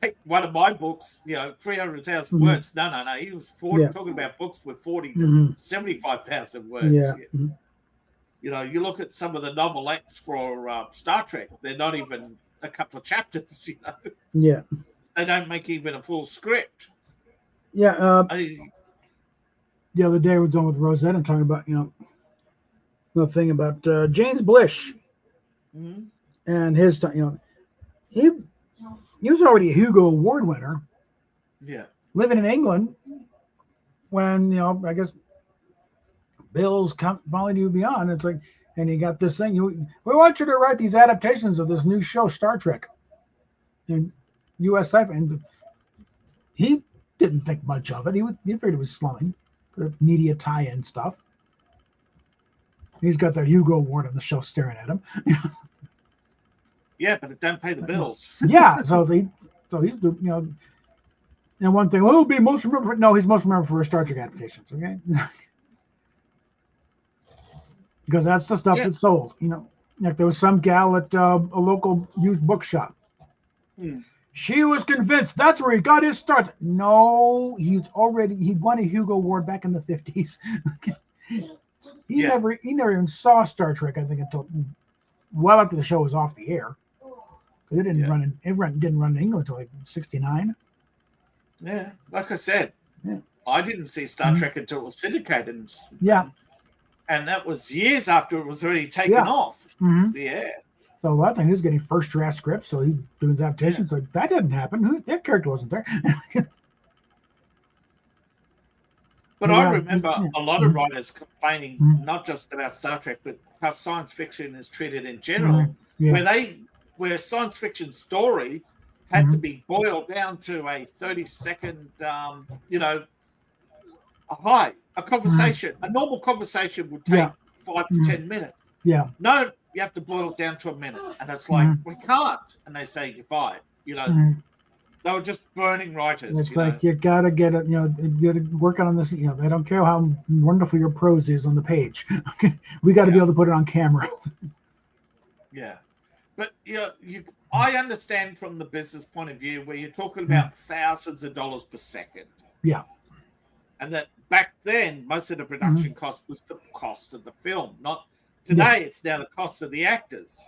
take one of my books, 300,000 words. No. He was talking about books with 40 to 75,000 words. Yeah. You look at some of the novelettes for Star Trek, they're not even a couple of chapters, Yeah. They don't make even a full script. Yeah. The other day I was on with Rosetta talking about, the thing about James Blish and his, he was already a Hugo Award winner. Yeah. Living in England when, I guess bills finally do beyond. It's like, and he got this thing. We want you to write these adaptations of this new show, Star Trek, in U.S. sci-fi. And he didn't think much of it. He figured it was slumming, the media tie-in stuff. He's got that Hugo Award on the show staring at him. Yeah, but it doesn't pay the bills. Yeah, so he's and one thing, he'll be most remembered. No, he's most remembered for his Star Trek adaptations. Okay. Because that's the stuff that sold. Like there was some gal at a local used bookshop. She was convinced that's where he got his start. No, he won a Hugo Award back in the 50s. He never even saw Star Trek, I think, until well after the show was off the air. Because it didn't run in England until like 1969. Yeah, like I said, I didn't see Star Trek until it was syndicated. And that was years after it was already taken off the air. So I think he was getting first draft scripts, so he doing his adaptations. Like that didn't happen. That character wasn't there. But I remember a lot of writers complaining not just about Star Trek, but how science fiction is treated in general, where science fiction story had to be boiled down to a 30-second, a conversation. A normal conversation would take 5 to 10 minutes. Yeah. No, you have to boil it down to a minute. And it's like, we can't. And they say, you're fired. They were just burning writers. It's like, you got to get it, you got to work on this. They don't care how wonderful your prose is on the page. We got to be able to put it on camera. Yeah. But I understand from the business point of view where you're talking about thousands of dollars per second. Yeah. And that back then, most of the production cost was the cost of the film. Not today, it's now the cost of the actors.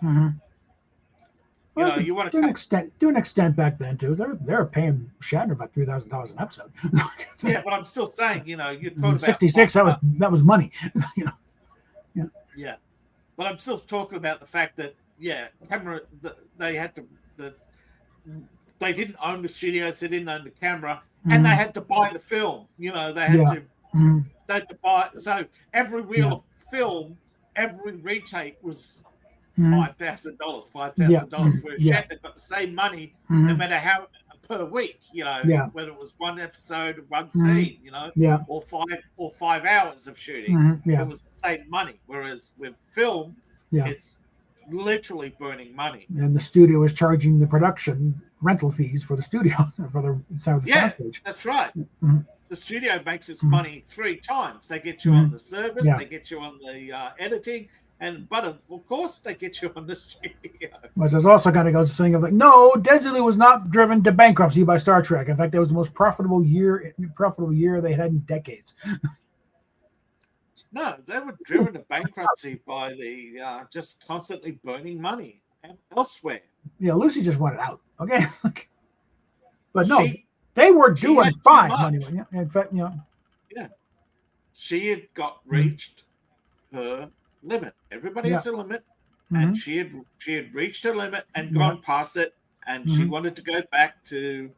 Well, you want to an extent back then too. They were paying Shatner about $3,000 an episode. Yeah, but I'm still saying, you're talking about '66. That was money. Yeah, but I'm still talking about the fact that they had to they didn't own the studios, they didn't own the camera, and they had to buy the film. They had to they had to buy. So every reel of film, every retake was $5,000, $5,000. Whereas Shatner got the same money no matter how per week. Whether it was one episode, one scene, or 5 hours of shooting, it was the same money. Whereas with film, it's literally burning money. And the studio is charging the production rental fees for the studio for the soundstage. That's right. The studio makes its money 3 times. They get you on the service, they get you on the editing, but of course they get you on the studio. But there's also kind of goes the thing of like, no, Desilu was not driven to bankruptcy by Star Trek. In fact, it was the most profitable year they had in decades. No, they were driven to bankruptcy by the just constantly burning money elsewhere. Yeah, Lucy just wanted out. Okay, but no, they were doing fine anyway. Yeah, in fact, yeah, she had got reached her limit. Everybody has a limit, and she had reached her limit and gone past it, and she wanted to go back to.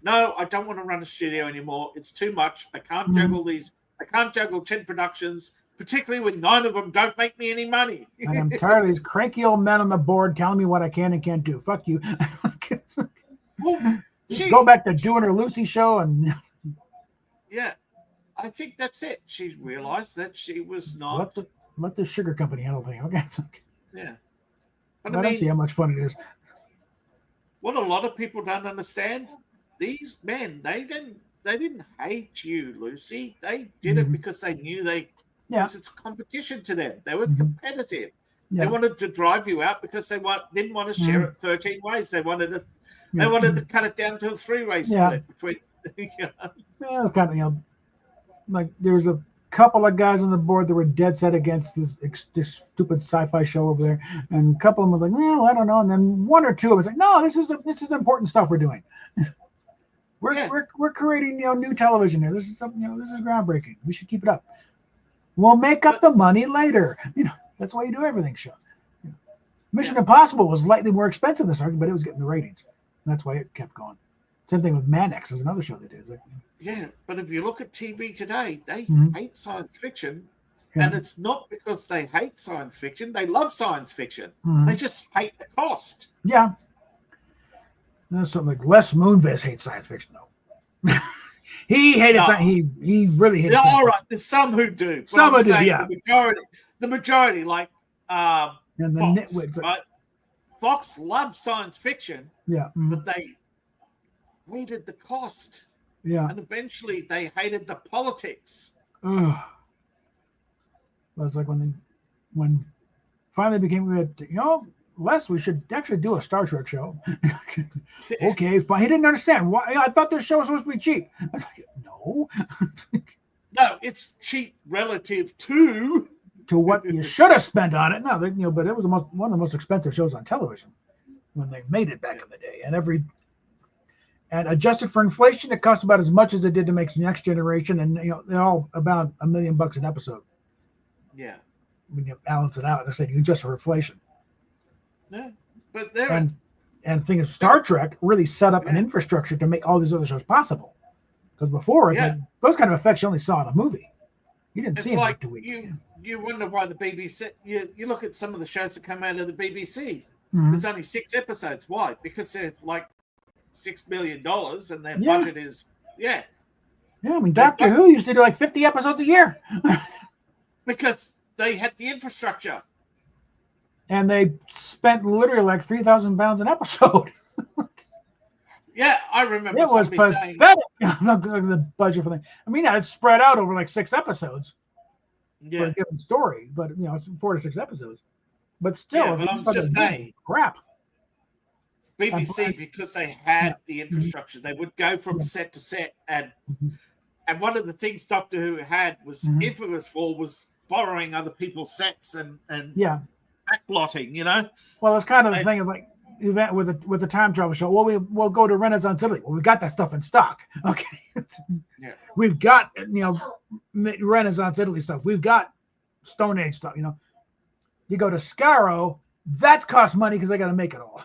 No, I don't want to run a studio anymore. It's too much. I can't juggle these. I can't juggle 10 productions, particularly when 9 of them don't make me any money. And I'm tired of these cranky old men on the board telling me what I can and can't do. Fuck you. Well, go back to doing her Lucy show and. Yeah, I think that's it. She realized that she was not. Let the sugar company handle things. Okay. Yeah. But I don't see how much fun it is. What a lot of people don't understand, these men, they didn't hate you, Lucy. They did it because they knew because it's competition to them. They were competitive. Yeah. They wanted to drive you out because they didn't want to share it 13 ways. They wanted to cut it down to a 3-way split between. Yeah, kind of like there's a couple of guys on the board that were dead set against this stupid sci-fi show over there, and a couple of them was like, well, I don't know, and then 1 or 2 of them was like, no, this is important stuff we're doing. We're creating new television here. This is something this is groundbreaking. We should keep it up. We'll make up the money later. That's why you do everything. Show. Mission Impossible was slightly more expensive this argument, but it was getting the ratings. That's why it kept going. Same thing with Mannix. There's another show they did. But if you look at TV today, they hate science fiction, and it's not because they hate science fiction. They love science fiction. They just hate the cost. Yeah. There's something like Les Moonves hates science fiction, though. He hated science. He really hates science. All right, there's some who do. Some who do, yeah. The majority, like and the Fox, nitwits, right? Fox loves science fiction, but they hated the cost. Yeah. And eventually they hated the politics. Well, it's like when finally became that, Les, we should actually do a Star Trek show. Okay, fine. He didn't understand why. I thought this show was supposed to be cheap. I was like, no. No, it's cheap relative to what you should have spent on it. No, but it was one of the most expensive shows on television when they made it back in the day. And adjusted for inflation, it cost about as much as it did to make Next Generation, and they're all about $1 million an episode. Yeah. When you balance it out, I said you adjust for inflation. Yeah, but and the thing is, Star Trek really set up an infrastructure to make all these other shows possible. Because before, those kind of effects you only saw in a movie. You didn't see them week to week. You wonder why the BBC. You look at some of the shows that come out of the BBC. There's only 6 episodes. Why? Because they're like $6 million, and their budget is Yeah, I mean, Doctor Who used to do like 50 episodes a year. Because they had the infrastructure. And they spent literally like 3,000 pounds an episode. Yeah, I remember. It was pathetic. The budget for that. I mean, it's spread out over like 6 episodes for a given story, but it's 4 to 6 episodes. But still, but I'm just saying, crap. BBC, because they had the infrastructure, they would go from set to set, and one of the things Doctor Who had was infamous for was borrowing other people's sets and backblotting, Well, it's kind of the thing of like, event with the time travel show. Well, we'll go to Renaissance Italy. Well, we got that stuff in stock. Okay. Yeah. We've got, Renaissance Italy stuff. We've got Stone Age stuff, You go to Scaro, that's cost money because they got to make it all.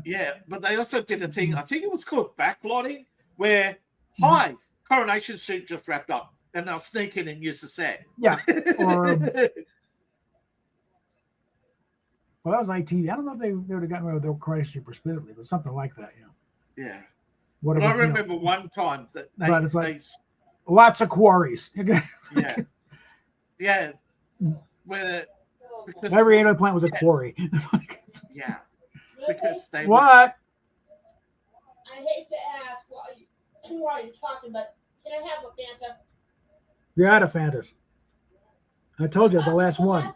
Yeah, but they also did a thing, I think it was called backlotting, where, hi, Coronation Street just wrapped up, and they'll sneak in and use the set. Yeah. Or, well, that was ITV. I don't know if they would have gotten rid of the Christ Super specifically, but something like that, Yeah. What But I remember one time that but it's like lots of quarries. yeah. Yeah. Where because every alien plant was a quarry. Yeah. Because they what? I hate to ask while you're talking, but can I have a Fanta? You're out of Fantas. I told you the last one.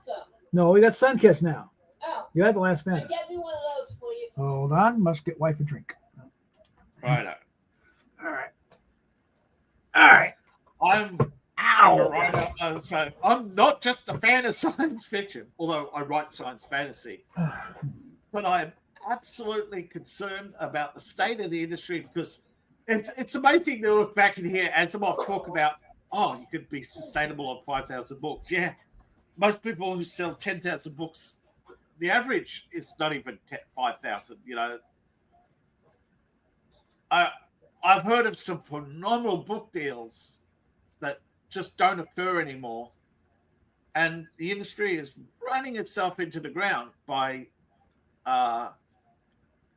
No, we got Sunkist now. Oh. You had the last Fanta. Get me one of those, please. Hold on. Must get wife a drink. Right. All right. I'm so I'm not just a fan of science fiction, although I write science fantasy, but I'm absolutely concerned about the state of the industry because it's amazing to look back in here and someone talk about, you could be sustainable on 5,000 books. Yeah, most people who sell 10,000 books, the average is not even 5,000. I've heard of some phenomenal book deals that just don't occur anymore. And the industry is running itself into the ground by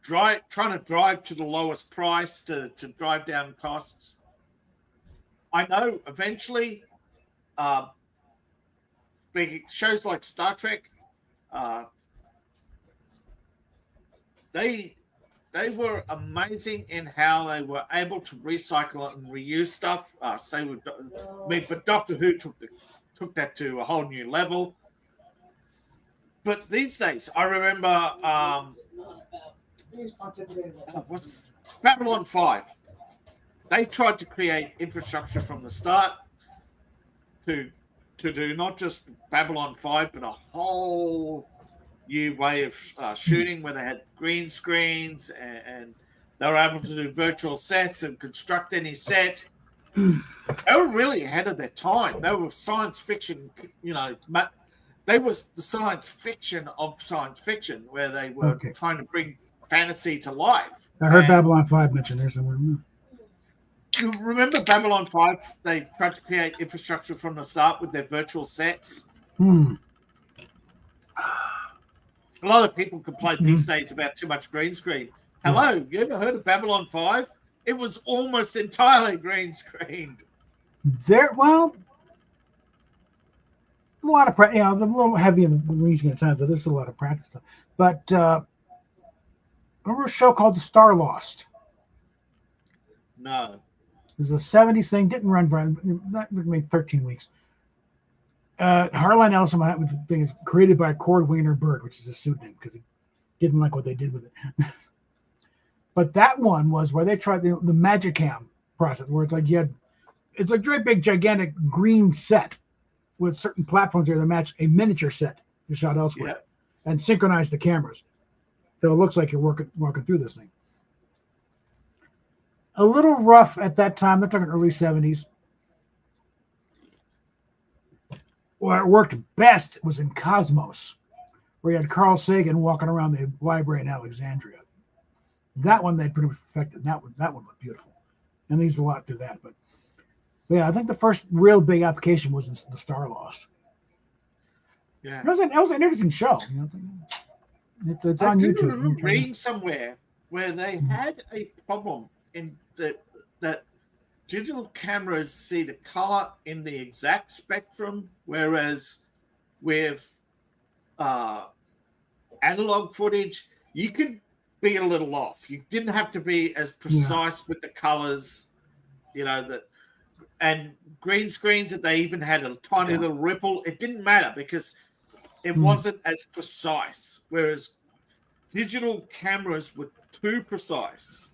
trying to drive to the lowest price to drive down costs. I know eventually big shows like Star Trek, they were amazing in how they were able to recycle and reuse stuff. But Doctor Who took that to a whole new level. But these days, I remember what's Babylon 5. They tried to create infrastructure from the start to do not just Babylon 5, but a whole new way of shooting where they had green screens and they were able to do virtual sets and construct any set. They were really ahead of their time. They were science fiction, they was the science fiction of science fiction where they were trying to bring fantasy to life. I heard Babylon 5 mentioned there somewhere. You remember Babylon 5? They tried to create infrastructure from the start with their virtual sets. A lot of people complain these days about too much green screen. Hello, you ever heard of Babylon 5? It was almost entirely green screened. A lot of practice. I'm a little heavy in the green screen at times, but there's a lot of practice. But remember a show called The Star Lost? No. It was a 70s thing. Didn't run for maybe 13 weeks. Harlan Ellison thing is created by Cordwainer Bird, which is a pseudonym because he didn't like what they did with it. But that one was where they tried the Magicam process, where it's like it's a great big gigantic green set with certain platforms there that match a miniature set you shot elsewhere, and synchronize the cameras, so it looks like you're walking through this thing. A little rough at that time. They're talking early 70s. Where it worked best was in Cosmos, where you had Carl Sagan walking around the library in Alexandria. That one they pretty much perfected. That one looked beautiful, and they used a lot through that. But yeah, I think the first real big application was in The Star Lost. Yeah, that was an interesting show. It's on YouTube. I remember reading somewhere where they had a problem in that digital cameras see the color in the exact spectrum, whereas with analog footage, you could be a little off. You didn't have to be as precise with the colors, and green screens, that they even had a tiny little ripple. It didn't matter because it wasn't as precise, whereas digital cameras were too precise.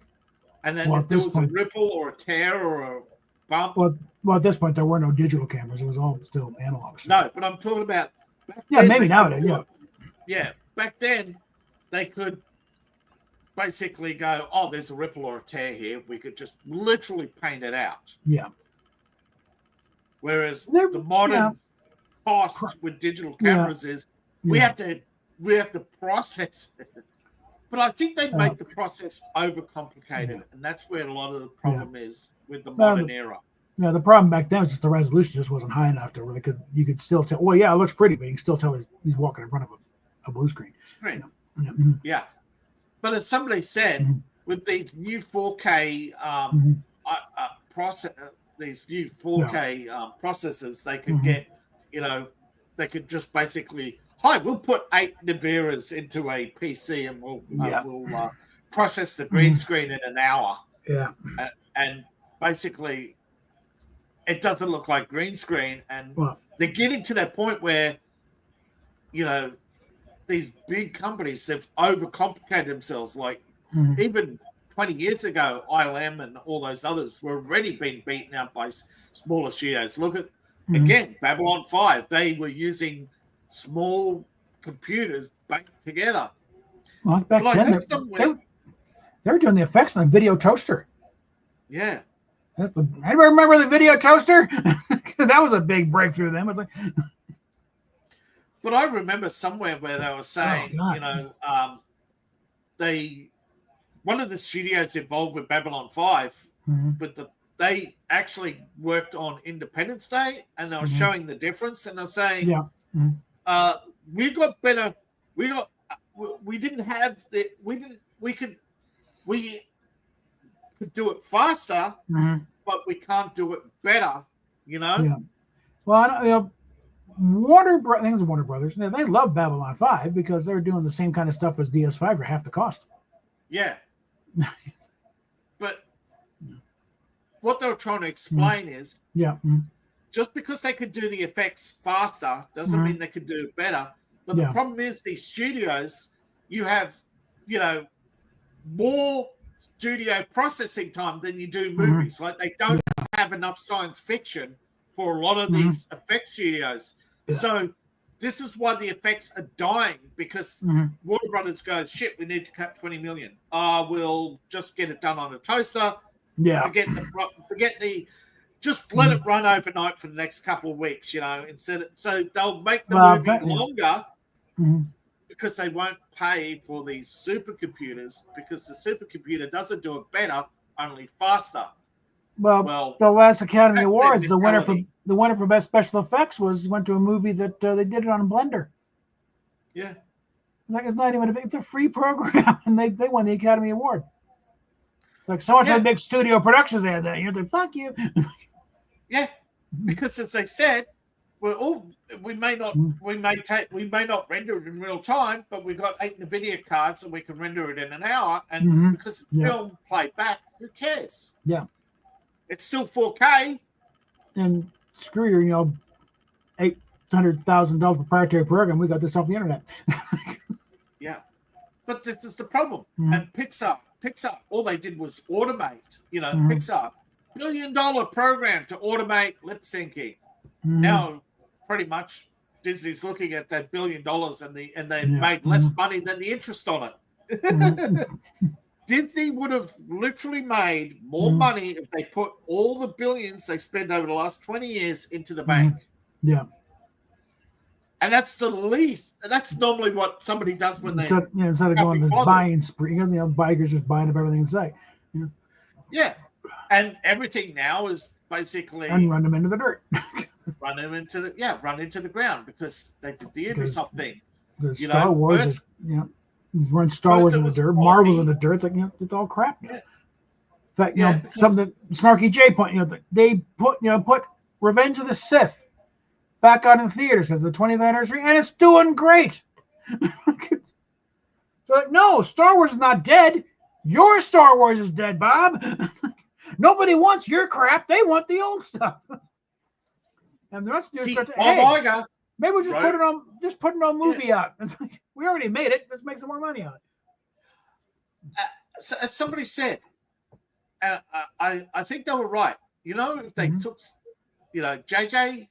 And then if there was a ripple or a tear or a bump. Well, at this point, there were no digital cameras. It was all still analog. No, but I'm talking about. Maybe nowadays. Yeah, back then they could basically go, oh, there's a ripple or a tear here. We could just literally paint it out. Yeah. Whereas the modern cost with digital cameras is we have to process it. But I think they make the process overcomplicated, and that's where a lot of the problem is with the modern era. Yeah, the problem back then was just the resolution just wasn't high enough to really, because you could still tell. Well, yeah, it looks pretty, but you can still tell he's walking in front of a blue screen. Yeah. But as somebody said, with these new 4K processors, they could get, they could just basically, we'll put 8 Niveras into a PC and we'll process the green screen in an hour. Yeah. And basically, it doesn't look like green screen. And they're getting to that point where, these big companies have overcomplicated themselves. Like even 20 years ago, ILM and all those others were already being beaten out by smaller studios. Look at, again, Babylon 5. They were using small computers banked together. Well, back then, they were doing the effects on a video toaster. Yeah. Anybody remember the video toaster? That was a big breakthrough then. It was like... But I remember somewhere where they were saying, one of the studios involved with Babylon 5, but they actually worked on Independence Day, and they were showing the difference, and they're saying, we got better. We didn't have the. We could do it faster, but we can't do it better. Yeah. Well, Warner Brothers. They love Babylon 5 because they're doing the same kind of stuff as DS5 for half the cost. Yeah. But what they were trying to explain is, just because they could do the effects faster doesn't mean they could do it better. But the problem is these studios, you have, more studio processing time than you do movies. Like they don't have enough science fiction for a lot of these effect studios. So this is why the effects are dying, because Warner Brothers goes, shit, we need to cut 20 million. We'll just get it done on a toaster. Yeah. Just let it run overnight for the next couple of weeks, so they'll make the movie longer because they won't pay for these supercomputers, because the supercomputer doesn't do it better, only faster. Well, the last Academy Awards, the winner for Best Special Effects went to a movie that they did it on Blender. Yeah. Like it's not even it's a free program, and they won the Academy Award. Like so much of the big studio productions they had that year. Like fuck you. Yeah, because as they said, we may not render it in real time, but we've got 8 NVIDIA cards and we can render it in an hour, and because it's film played back, who cares? Yeah. It's still 4K. And screw your, $800,000 proprietary program. We got this off the internet. Yeah. But this is the problem. And Pixar, all they did was automate. Pixar, $1 billion program to automate lip syncing. Now, pretty much, Disney's looking at that $1 billion and they made less money than the interest on it. Disney would have literally made more money if they put all the billions they spent over the last 20 years into the bank. Yeah. And that's the least. That's normally what somebody does when instead of going this buying spree, bikers just buying up everything in sight. Yeah. And everything now is basically and run them into the dirt. run into the ground, because they did the Ubisoft thing. Star Wars run Star Wars in the dirt, Marvel's in the dirt. It's like it's all crap. Yeah. In fact, something Snarky J point, they put Revenge of the Sith back out in theaters because of the 20th anniversary, and it's doing great. So no, Star Wars is not dead. Your Star Wars is dead, Bob. Nobody wants your crap. They want the old stuff. And the rest of maybe we'll just put it on movie out. We already made it. Let's make some more money on it. So, as somebody said, and I think they were right. If they took, JJ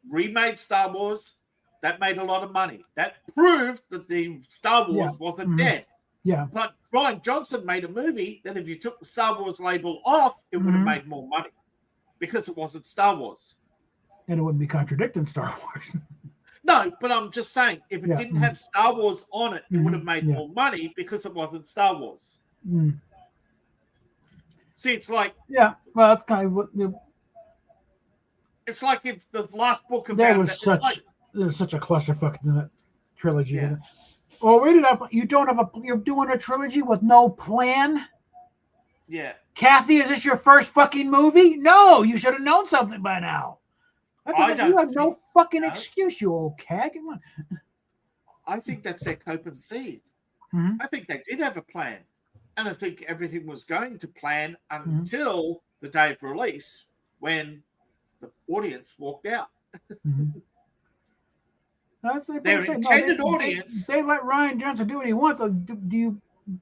remade Star Wars, that made a lot of money. That proved that the Star Wars wasn't dead. Yeah. But Ryan Johnson made a movie that if you took the Star Wars label off, it would have made more money because it wasn't Star Wars. And it wouldn't be contradicting Star Wars. No, but I'm just saying, if it didn't have Star Wars on it, it would have made more money because it wasn't Star Wars. See, it's like... Yeah, well, that's kind of what... It's like if the last book of... There was such a clusterfuck in that trilogy. Yeah. Well, read it up. You're doing a trilogy with no plan? Yeah. Kathy, is this your first fucking movie? No, you should have known something by now. You have no fucking excuse, you old cag. Come on. I think that's their cope and seed. I think they did have a plan. And I think everything was going to plan until the day of release when the audience walked out. Their intended audience. They let Ryan Johnson do what he wants.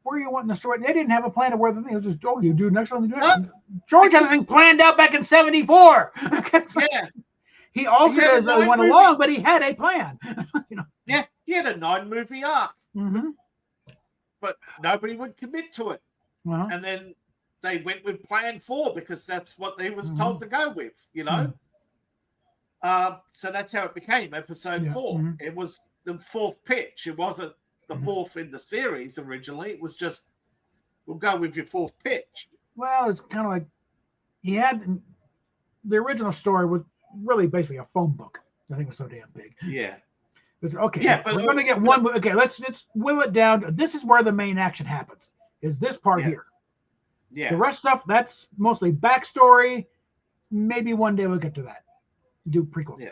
Where you wanting the story? They didn't have a plan of where the thing was. Just, you do next one. George had everything planned out back in '74. Yeah. He altered as he went along, but he had a plan. Yeah, he had a 9-movie arc. But nobody would commit to it. And then they went with Plan 4 because that's what they was told to go with, So that's how it became Episode 4. It was the fourth pitch. It wasn't the fourth in the series originally. It was just, we'll go with your fourth pitch. Well, it's kind of like he had the original story was really basically a phone book. I think it was so damn big. Yeah. It's okay. Yeah, but we're going to get one. Okay, let's will it down. This is where the main action happens. Is this part here? Yeah. The rest stuff, that's mostly backstory. Maybe one day we'll get to that. Do prequel. Yeah.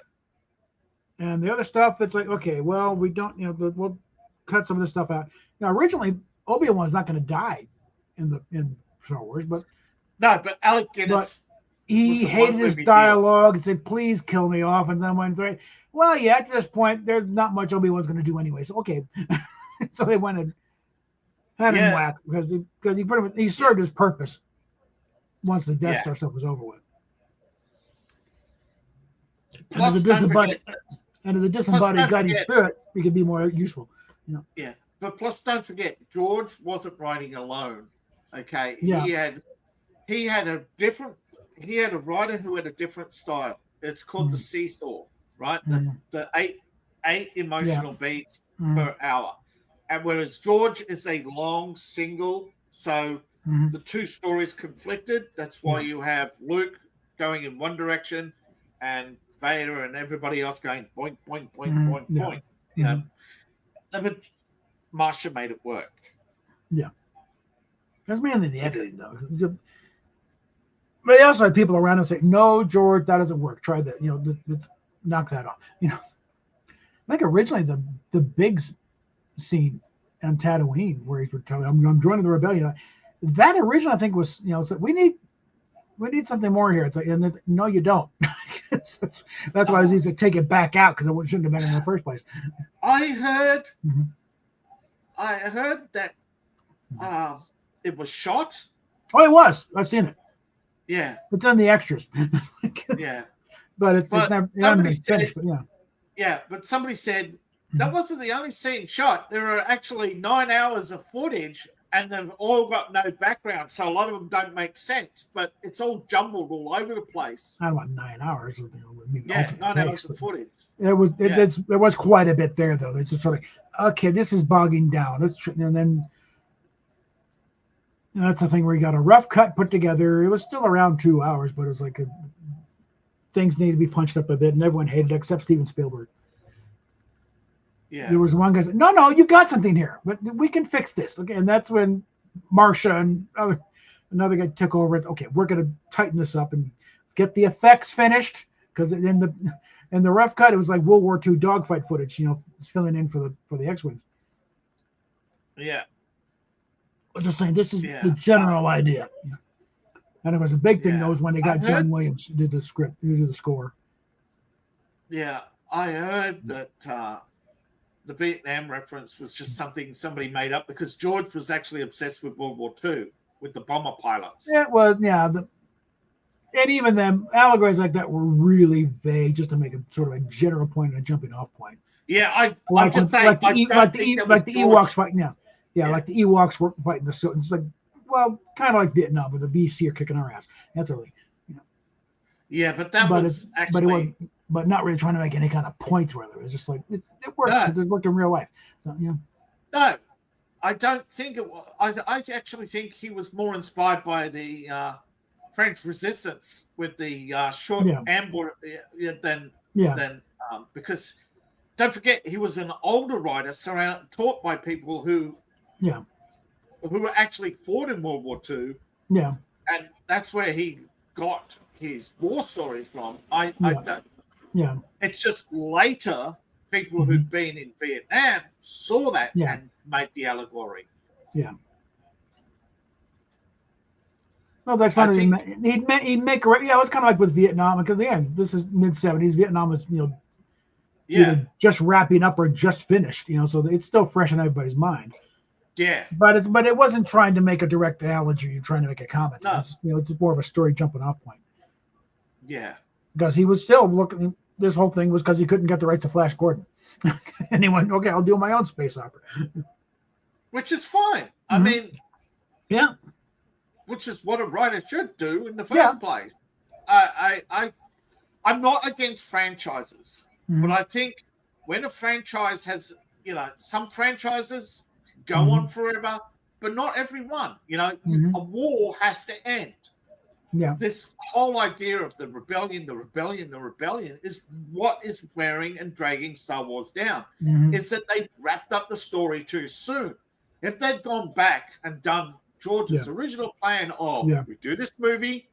And the other stuff, it's like, okay, well, we don't, we'll cut some of this stuff out. Now, originally, Obi-Wan was not going to die in Star Wars, but Alec Guinness. He hated his dialogue. He said, please kill me off. And then went through. Well, yeah, at this point, there's not much Obi-Wan's going to do anyway. So, okay. So they went and had him whacked because he pretty much, he served his purpose once the Death Star stuff was over with. Plus, and as a disembodied guiding spirit, he could be more useful. Yeah. But plus, don't forget, George wasn't writing alone. Okay. Yeah. He had a writer who had a different style. It's called the seesaw, right? The eight emotional beats per hour. And whereas George is a long single, so the two stories conflicted. That's why you have Luke going in one direction and Vader and everybody else going point, point, point, point, point. But Marsha made it work. Yeah. That's mainly the editing, though. But they also had people around and say, no, George, that doesn't work. Try that. Let's knock that off. I think originally the big scene on Tatooine where he's telling, I'm joining the rebellion. That originally I think was, so we need something more here. It's like, and no, you don't. that's why I was easy to take it back out because it shouldn't have been in the first place. I heard that it was shot. Oh, it was. I've seen it. Yeah, it's in the extras. Yeah, but it's never been finished. But but somebody said that wasn't the only scene shot. There are actually 9 hours of footage, and they've all got no background, so a lot of them don't make sense. But it's all jumbled all over the place. Not about 9 hours. 9 hours of footage. There was quite a bit there, though. It's just sort of okay. This is bogging down. And then. That's the thing where you got a rough cut put together. It was still around 2 hours, but it was like things needed to be punched up a bit, and everyone hated it except Steven Spielberg. Yeah. There was one guy said, no, you got something here, but we can fix this. Okay, and that's when Marsha and another guy took over. Okay, we're going to tighten this up and get the effects finished because in the rough cut it was like World War II dogfight footage, filling in for the X-wings. Yeah. I'm just saying this is the general idea. And it was a big thing, though, was when they got John Williams to do the script, to do the score. Yeah, I heard that the Vietnam reference was just something somebody made up because George was actually obsessed with World War II, with the bomber pilots. Yeah, well, and even them allegories like that were really vague, just to make a sort of a general point and a jumping off point. Yeah, like the Ewoks fight. Yeah, Yeah, like the Ewoks were fighting the Silk. It's like, well, kind of like Vietnam, where the VC are kicking our ass. That's early. Yeah, but that but was it, actually. but it wasn't, but not really trying to make any kind of points with it. It was just like it worked because it worked in real life. So yeah. No, I don't think it was. I actually think he was more inspired by the French Resistance with the short ambush than because don't forget he was an older writer taught by people who were actually fought in World War II. Yeah, and that's where he got his war story from. I don't. Yeah. It's just later people who'd been in Vietnam saw that and made the allegory. Yeah. Well, that's not he'd make it was kind of like with Vietnam, because again, this is mid-70s. Vietnam was either just wrapping up or just finished, so it's still fresh in everybody's mind. Yeah. But it wasn't trying to make a direct analogy, trying to make a comment. No. It's more of a story jumping off point. Yeah. Because he was still looking, this whole thing was because he couldn't get the rights to Flash Gordon. And he went, okay, I'll do my own space opera. Which is fine. I mean, yeah. Which is what a writer should do in the first place. I'm not against franchises, but I think when a franchise has, some franchises go on forever, but not every one. A war has to end. Yeah. This whole idea of the rebellion is what is wearing and dragging Star Wars down. Is that they wrapped up the story too soon. If they'd gone back and done George's original plan of we do this movie,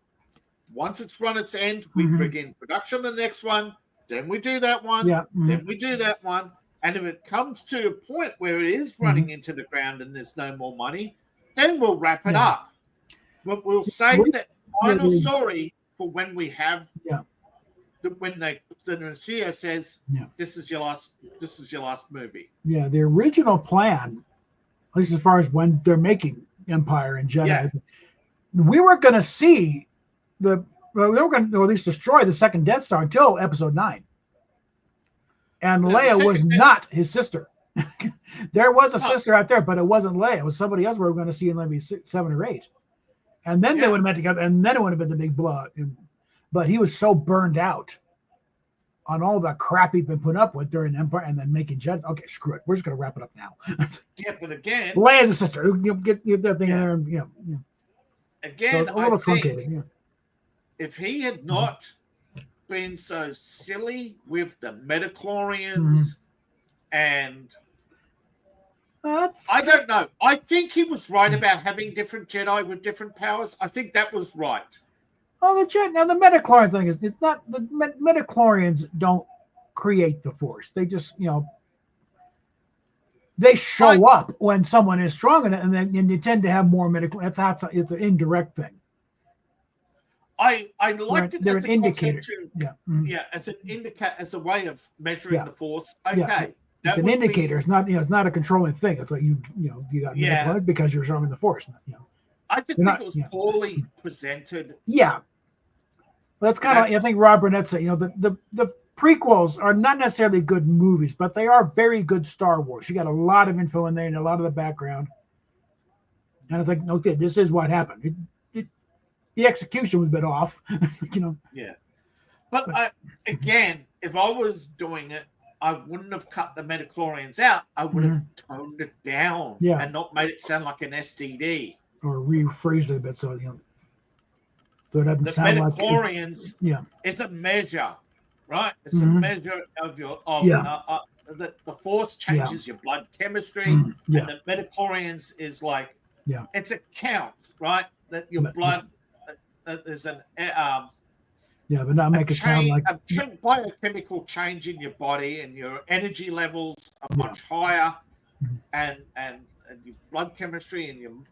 once it's run its end, we begin production of the next one, then we do that one, then we do that one. And if it comes to a point where it is running into the ground and there's no more money, then we'll wrap it up. But we'll save that final story for when we have when the studio says this is your last movie. Yeah, the original plan, at least as far as when they're making Empire and Jedi, we were going to see they were going to at least destroy the second Death Star until Episode 9. And Leia was not his sister. There was a sister out there, but it wasn't Leia. It was somebody else we were going to see in maybe 7 or 8. And then they would have met together, and then it would have been the big blowout. But he was so burned out on all the crap he'd been put up with during Empire and then making Jedi. Okay, screw it. We're just going to wrap it up now. But again, Leia's a sister. Get that thing in there. And, again, so a little truncated. If he had not been so silly with the midichlorians and I don't know. I think he was right about having different Jedi with different powers. I think that was right. Oh, the midichlorian thing is, it's not, the midichlorians don't create the Force. They just, they show up when someone is strong in it, and then you tend to have more midichlorians. It's an indirect thing. I liked it as an indicator. As an indicator, as a way of measuring the Force. Okay. Yeah. It's an indicator. It's not, it's not a controlling thing. It's like you got midichlorians because you're strong in the Force. I just think it was poorly presented. Yeah. That's kind of like, I think Rob Burnett said, the prequels are not necessarily good movies, but they are very good Star Wars. You got a lot of info in there and a lot of the background. And it's like, okay, this is what happened. The execution was a bit off, Yeah. But again, if I was doing it, I wouldn't have cut the midichlorians out. I would have toned it down and not made it sound like an STD. Or rephrased it a bit so so it doesn't the sound like midichlorians is a measure, right? It's a measure of your the Force changes your blood chemistry, and the midichlorians is like it's a count, right? That your blood there's an but not make it sound like a biochemical change in your body, and your energy levels are much higher, and your blood chemistry and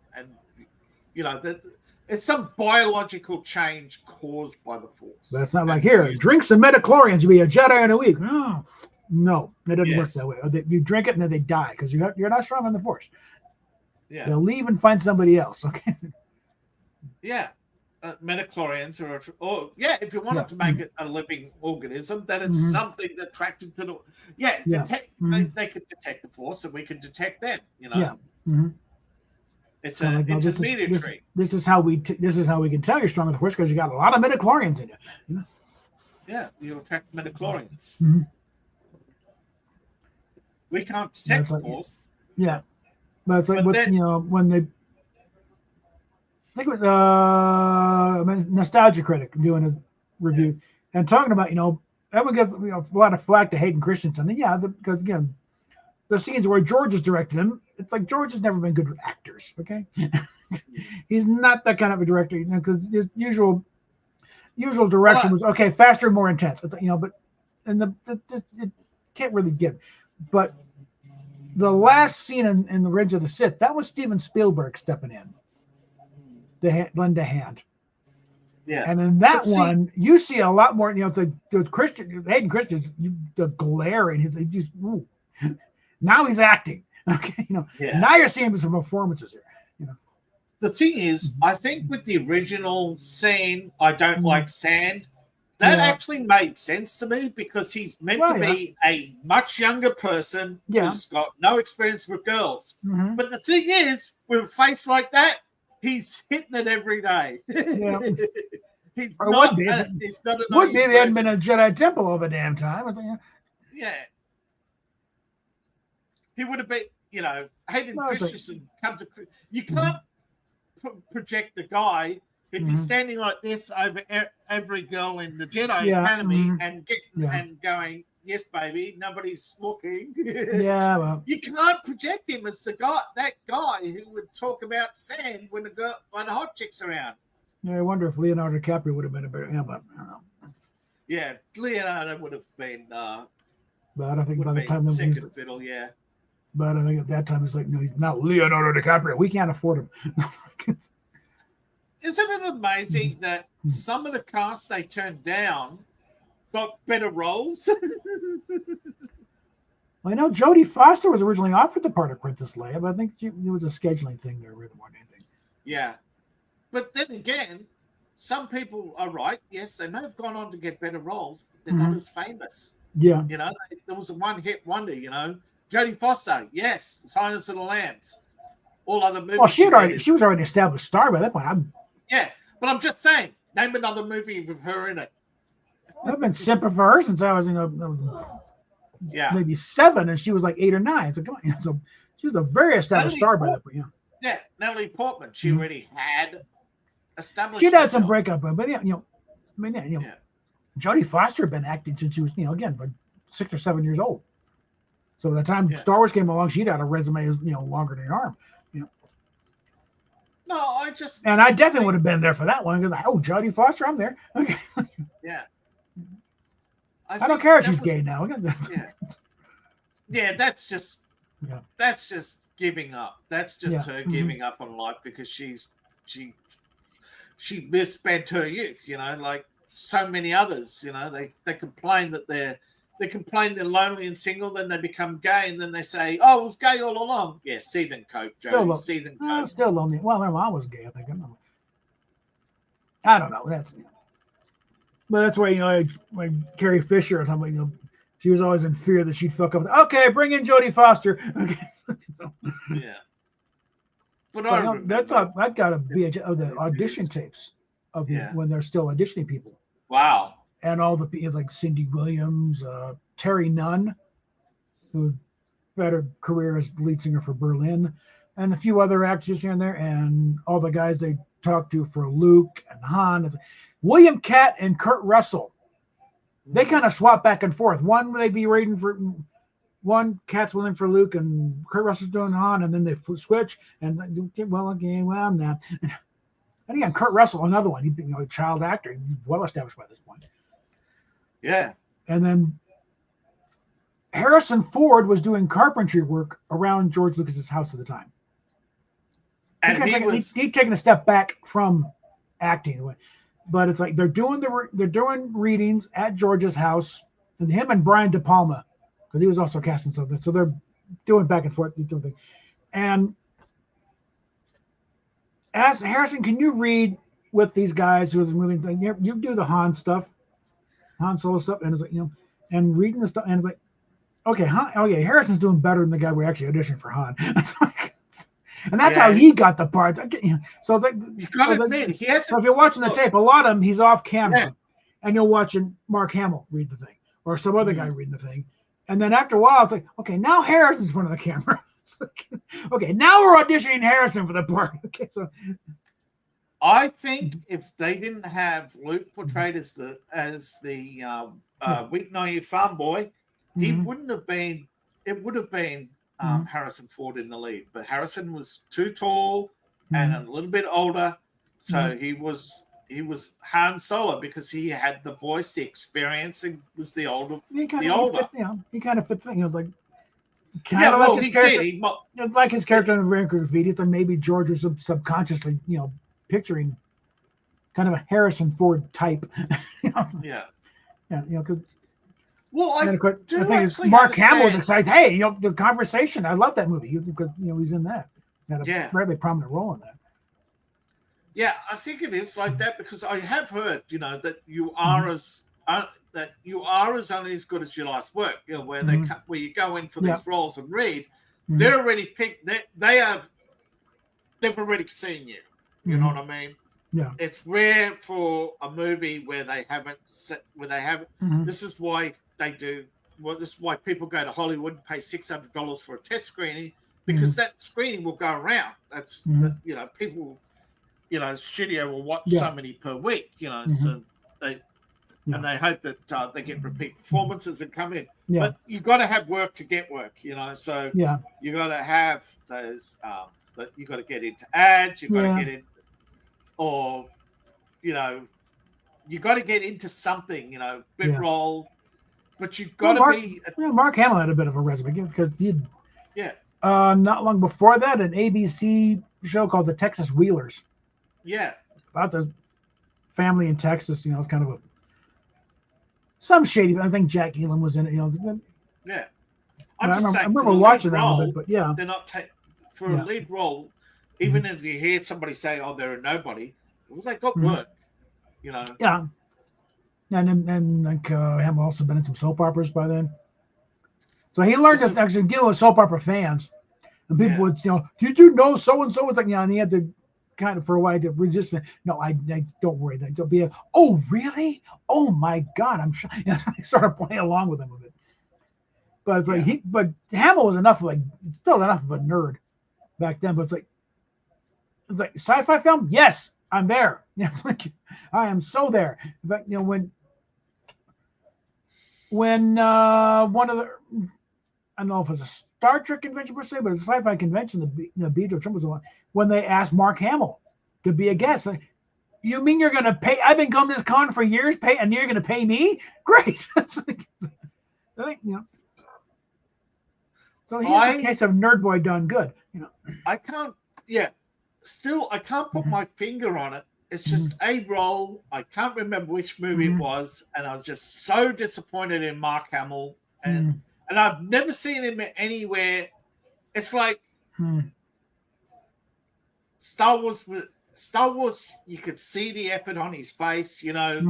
it's some biological change caused by the Force. That's not like here. Drink some midichlorians, you'll be a Jedi in a week. No, it doesn't work that way. You drink it and then they die because you're not strong on the Force. Yeah, they'll leave and find somebody else. Okay. Yeah. Metachlorians, or yeah, if you wanted to make it a living organism, that it's something attracted to the detect. They could detect the force, and we could detect them. You know. Yeah. Mm-hmm. It's so a like, it's a meteorite. This is how we can tell you're strong with the force because you got a lot of midichlorians in you. You know? Yeah, you attract midichlorians. Mm-hmm. We can't detect the force. Yeah, but it's like when they. I think it was Nostalgia Critic doing a review and talking about everyone gives a lot of flack to Hayden Christensen. And because again, the scenes where George is directing him, it's like George has never been good with actors. Okay, he's not that kind of a director. Because his usual direction was okay, faster and more intense. It's, but and it can't really get. But the last scene in the Revenge of the Sith, that was Steven Spielberg stepping in. Lend a hand. Yeah. And in that one, you see a lot more, the Hayden Christensen, the glare in his, just, ooh. Now he's acting. Okay. Now you're seeing some performances here. The thing is, I think with the original scene, I don't like sand. That actually made sense to me because he's meant to be a much younger person who's got no experience with girls. Mm-hmm. But the thing is, with a face like that, he's hitting it every day. Yeah. He's not an would be if he hadn't been a Jedi Temple all the damn time. Yeah. He would have been, Hayden Christensen comes. You can't project the guy who'd be standing like this over every girl in the Jedi Academy and going, "Yes, baby, nobody's looking." Well, you can't project him as that guy who would talk about sand when the hot chick's around. Yeah, I wonder if Leonardo DiCaprio would have been a better. But I don't know. Yeah, Leonardo would have been. But I think by the time second fiddle, But I think at that time it's like, no, he's not Leonardo DiCaprio. We can't afford him. Isn't it amazing that some of the casts they turned down got better roles? Well, I know Jodie Foster was originally offered the part of Princess Leia, but I think it was a scheduling thing there more than anything. Yeah. But then again, some people are right. Yes, they may have gone on to get better roles, but they're not as famous. Yeah. There was a one-hit wonder, Jodie Foster, yes, Silence of the Lambs. All other movies. Well, she was already an established star by that point. Yeah, but I'm just saying, name another movie with her in it. I've been simping for her since I was, maybe 7, and she was like 8 or 9. So come on, so she was a very established star by that point. Yeah, Natalie Portman. She already had established. She'd had some breakup, but Jodie Foster had been acting since she was, again, like 6 or 7 years old. So by the time Star Wars came along, she'd had a resume, longer than your arm. No, I definitely would have been there for that one because Jodie Foster, I'm there. Okay. Yeah. I don't care if she's gay now. Yeah, that's just giving up. That's just her giving up on life because she misspent her youth, like so many others, they complain that they're lonely and single, then they become gay, and then they say, "Oh, I was gay all along." Yeah, seethe and cope, Joe. Seethe and cope. Still lonely. Well, their mom was gay, I think. I don't know. But that's why when Carrie Fisher or something, she was always in fear that she'd fuck up. Okay, bring in Jodie Foster. Okay. Yeah. But I got a VHS of the audition tapes of when they're still auditioning people. Wow. And all the people like Cindy Williams, Terry Nunn, who had a career as lead singer for Berlin, and a few other actors here and there, and all the guys they talked to for Luke and Han. William Catt and Kurt Russell. They kind of swap back and forth. One they'd be reading for Catt's willing for Luke, and Kurt Russell's doing Han, and then they switch. And I'm not. And again, Kurt Russell, another one. He's a child actor, well established by this point. Yeah. And then Harrison Ford was doing carpentry work around George Lucas's house at the time. And he'd taken a step back from acting, but it's like they're doing readings at George's house, and him and Brian De Palma, because he was also casting something, so they're doing back and forth. And ask Harrison, can you read with these guys who was moving thing. You do the Han stuff, Han Solo stuff, and it's like and reading the stuff, and it's like, okay, Harrison's doing better than the guy we actually auditioned for Han. And that's how he got the parts. So you got to admit, he has. So if you're watching the tape, a lot of them he's off camera, and you're watching Mark Hamill read the thing or some other guy reading the thing, and then after a while, it's like, okay, now Harrison's in front of the camera. Okay, now we're auditioning Harrison for the part. Okay, so I think if they didn't have Luke portrayed as the weak naive farm boy, he wouldn't have been. It would have been Harrison Ford in the lead, but Harrison was too tall and a little bit older, so he was Han Solo because he had the voice, the experience, and was the older. He kind of fit thing. Like he did. Like his character in American Graffiti, then maybe George was subconsciously, picturing kind of a Harrison Ford type. Because. Well, I think Mark Hamill was excited. Hey, the conversation. I love that movie because he's in that. He had a fairly prominent role in that. Yeah, I think it is like that because I have heard, that you are as only as good as your last work. Where where you go in for these roles and read, they're already picked. They've already seen you. You know what I mean? Yeah. It's rare for a movie where they haven't. This is why they do. Well, this is why people go to Hollywood and pay $600 for a test screening because that screening will go around. That's people. Studio will watch so many per week. So they and they hope that they get repeat performances and come in. Yeah. But you've got to have work to get work. So you got to have those. That you got to get into ads. You got to get in, or you got to get into something. Bit role. But you've got to be. Mark Hamill had a bit of a resume because not long before that, an ABC show called The Texas Wheelers. Yeah. About the family in Texas. It's kind of some shady. I think Jack Elam was in it. Yeah. I remember watching that a bit, but they're not for a lead role. Even if you hear somebody say, "Oh, they're a nobody," they got work. Yeah. And like Hamill also been in some soap operas by then, so he learned to actually deal with soap opera fans. And people would, did you know so and so was like, and he had to kind of for a while to resist it. No, I don't worry. There'll be oh really? Oh my God, I'm sure. I started playing along with him a bit, but it's like but Hamill was still enough of a nerd back then. But it's like sci-fi film. Yes, I'm there. It's like I am so there. In fact, when one of the, I don't know if it was a Star Trek convention per se, but it's a sci-fi convention. The Beatrice Trump was the one when they asked Mark Hamill to be a guest. Like, you mean you're going to pay? I've been coming to this con for years, and you're going to pay me? Great. So he's a case of nerd boy done good. I can't. Yeah. Still, I can't put my finger on it. It's just a role. I can't remember which movie it was, and I was just so disappointed in Mark Hamill, and I've never seen him anywhere. It's like Star Wars. You could see the effort on his face. He's not.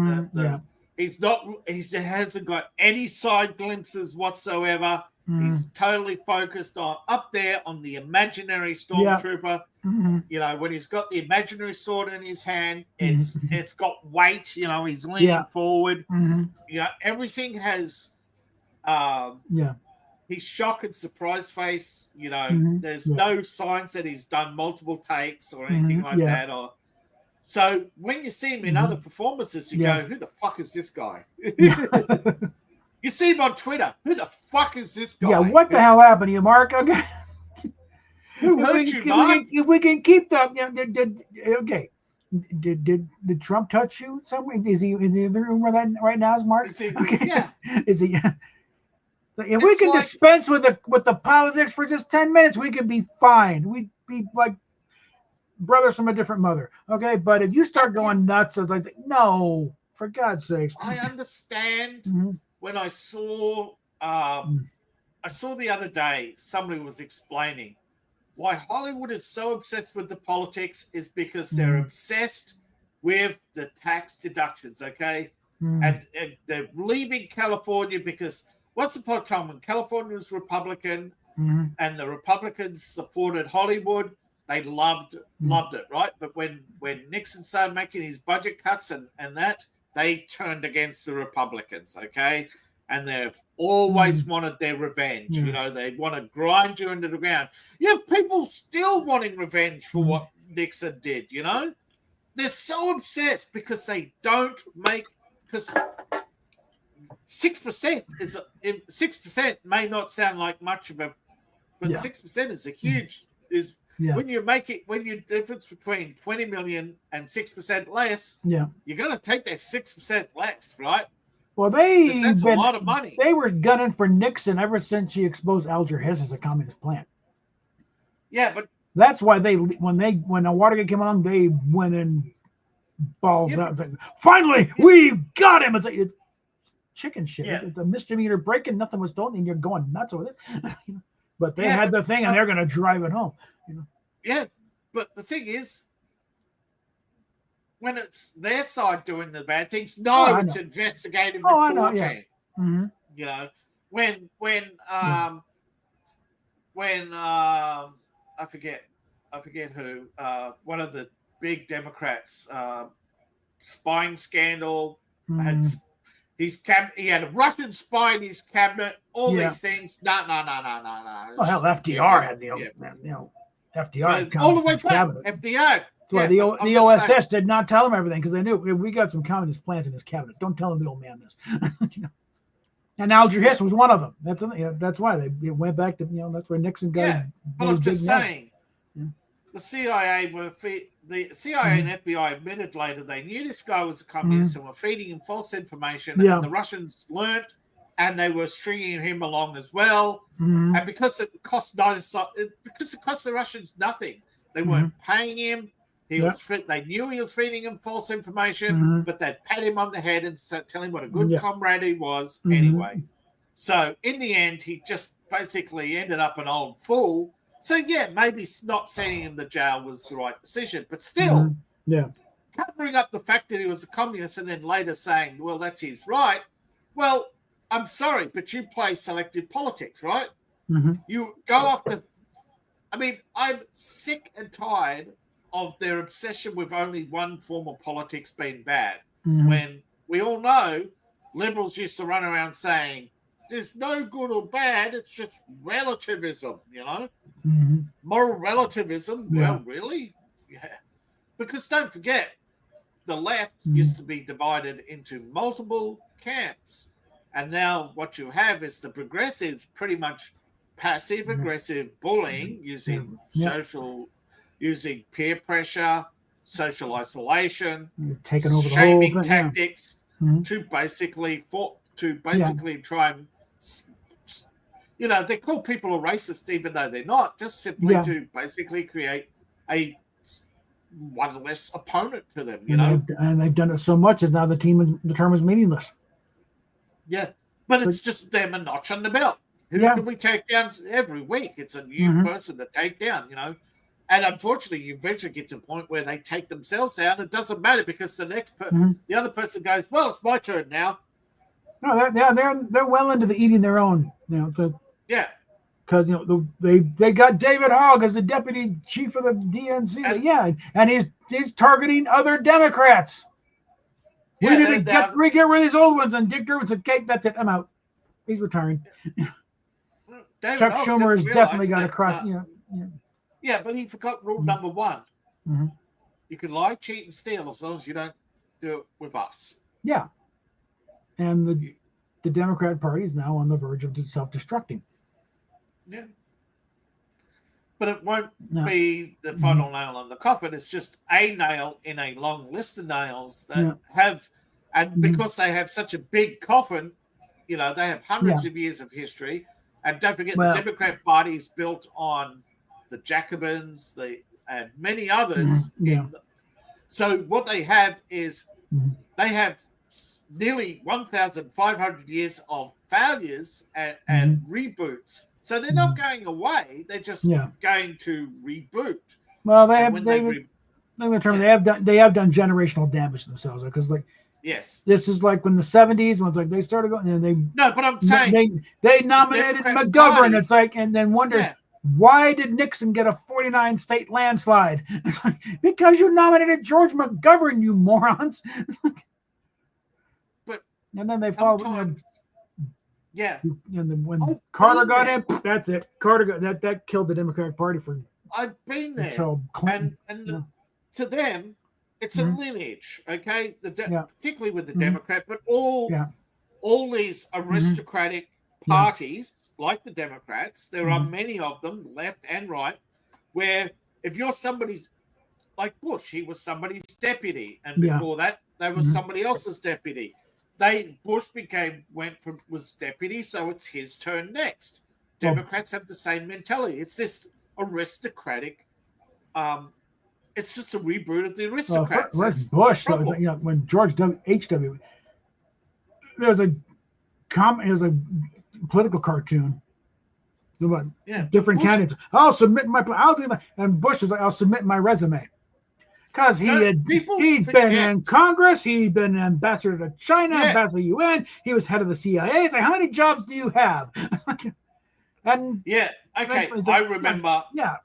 He hasn't got any side glimpses whatsoever. He's totally focused on up there on the imaginary stormtrooper. When he's got the imaginary sword in his hand, it's got weight. He's leaning forward. Everything has his shock and surprise face. There's no signs that he's done multiple takes or anything like that. So when you see him in other performances, you go, "Who the fuck is this guy?" You see him on Twitter. Who the fuck is this guy? Yeah, what the hell happened to you, Mark? Okay. Who hurt you, Mark? If we can keep the did Trump touch you somewhere? Is he in the room right now? Is Mark? Yeah. Is he? If we can dispense with the politics for just 10 minutes, we could be fine. We'd be like brothers from a different mother. Okay, but if you start going nuts, it's like no, for God's sakes. I understand. When I saw the other day, somebody was explaining why Hollywood is so obsessed with the politics is because they're obsessed with the tax deductions, okay? And they're leaving California because once upon a time when California was Republican and the Republicans supported Hollywood, they loved it, right? But when Nixon started making his budget cuts and that, they turned against the Republicans, okay? And they've always wanted their revenge. You know, they want to grind you into the ground. You have people still wanting revenge for what Nixon did, you know? They're so obsessed because they don't make, because 6% is 6% may not sound like much of a, but 6% is a huge when you make it, when you difference between 20 million and 6% less, you're going to take that 6% less, right? Well, that's a lot of money. They were gunning for Nixon ever since she exposed Alger Hiss as a communist plant. Yeah, but that's why when the Watergate came along, they went in balls out. Finally, we got him. It's like chicken shit. It's a misdemeanor breaking. Nothing was told, and you're going nuts over it. But they had the thing, and they're going to drive it home. You know? Yeah, but the thing is, when it's their side doing the bad things, it's investigative reporting. You know, when I forget who, one of the big Democrats, spying scandal, had he had a Russian spy in his cabinet, all these things. No. Oh hell, FDR had FDR all the way back. cabinet. FDR. Well, the OSS did not tell him everything because they knew we got some communist plans in his cabinet. Don't tell him the old man this. And Alger Hiss was one of them. That's why they went back to that's where Nixon got. Yeah, but I'm just saying, the CIA the CIA and FBI admitted later they knew this guy was a communist and were feeding him false information, and the Russians learnt, and they were stringing him along as well. And because it cost the Russians nothing, they weren't paying him. They knew he was feeding him false information, but they'd pat him on the head and tell him what a good comrade he was anyway. So in the end, he just basically ended up an old fool. So maybe not sending him to jail was the right decision, but still, covering up the fact that he was a communist and then later saying, well, that's his right. Well, I'm sorry, but you play selective politics, right? You go after. I mean, I'm sick and tired of their obsession with only one form of politics being bad. When we all know liberals used to run around saying there's no good or bad, it's just relativism, moral relativism. Well, really? Yeah. Because don't forget, the left used to be divided into multiple camps. And now what you have is the progressives pretty much passive-aggressive bullying using using peer pressure, social isolation, taking over shaming the whole thing, tactics to basically try and they call people a racist even though they're not, just simply to basically create one less opponent to them, and they've done it so much that now the term is meaningless. Yeah, but it's just them a notch on the belt. Who can we take down every week? It's a new person to take down, And unfortunately, you eventually get to a point where they take themselves down. It doesn't matter because the next the other person goes, well, it's my turn now. No, they're well into the eating their own, because they got David Hogg as the deputy chief of the DNC, and he's targeting other Democrats. We need to get rid of these old ones. And Dick Durbin said, "Okay, that's it. I'm out. He's retiring." Chuck Schumer has definitely got to cross. Yeah, but he forgot rule number one. You can lie, cheat, and steal as long as you don't do it with us. Yeah. And the Democrat Party is now on the verge of self-destructing. Yeah. But it won't be the final nail on the coffin. It's just a nail in a long list of nails that have, and because they have such a big coffin, they have hundreds of years of history. And don't forget, the Democrat Party is built on the Jacobins, and many others. So what they have is they have nearly 1,500 years of failures and reboots. So they're not going away. They're just going to reboot. Well, I'm gonna term they have done generational damage to themselves because like Yes. this is like when the 70s when it's like they started going and they No, but I'm saying they nominated Democrat McGovern. Party- It's like and then wondered Yeah. why did Nixon get a 49 state landslide? Because you nominated George McGovern, you morons. But and then they followed. sometimes, yeah, And then when I've Carter been got there. in, that's it. Carter got that killed the Democratic Party for I've been there. until Clinton. And to them, it's a lineage, okay? Particularly with the Democrat, but all these aristocratic parties, like the Democrats, there are many of them, left and right, where if you're somebody's, like Bush, he was somebody's deputy, and before that, they was somebody else's deputy. Bush was deputy, so it's his turn next. Democrats have the same mentality. It's this aristocratic. It's just a reboot of the aristocrats. Bush, when George H.W. There was a political cartoon about different candidates. I'll submit and Bush was like, I'll submit my resume. Because he'd been in Congress, he'd been ambassador to China, ambassador to the UN, he was head of the CIA. It's like, how many jobs do you have? And I remember. Yeah.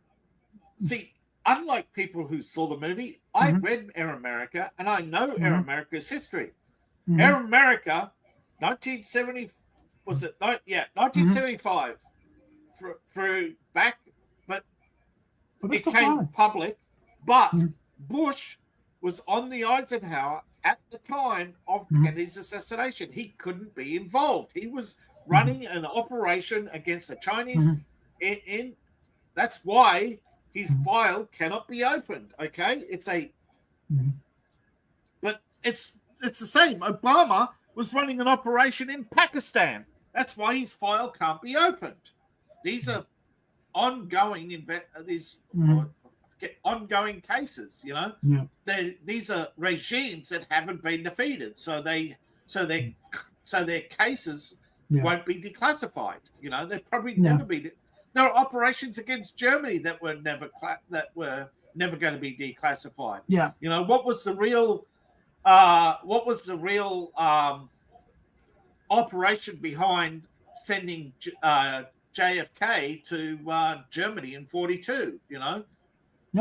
See, unlike people who saw the movie, I read Air America, and I know Air America's history. Air America, 1970, was it? 1975, through back, but it came public. But Bush was on the Eisenhower at the time of Kennedy's assassination. He couldn't be involved. He was running an operation against the Chinese. That's why his file cannot be opened. Okay, but it's the same. Obama was running an operation in Pakistan. That's why his file can't be opened. These are ongoing ongoing cases. You know, these are regimes that haven't been defeated, so their cases won't be declassified. You know, they'll probably never be. There are operations against Germany that were never going to be declassified. Yeah. You know, what was the real operation behind sending JFK to Germany in 1942? You know,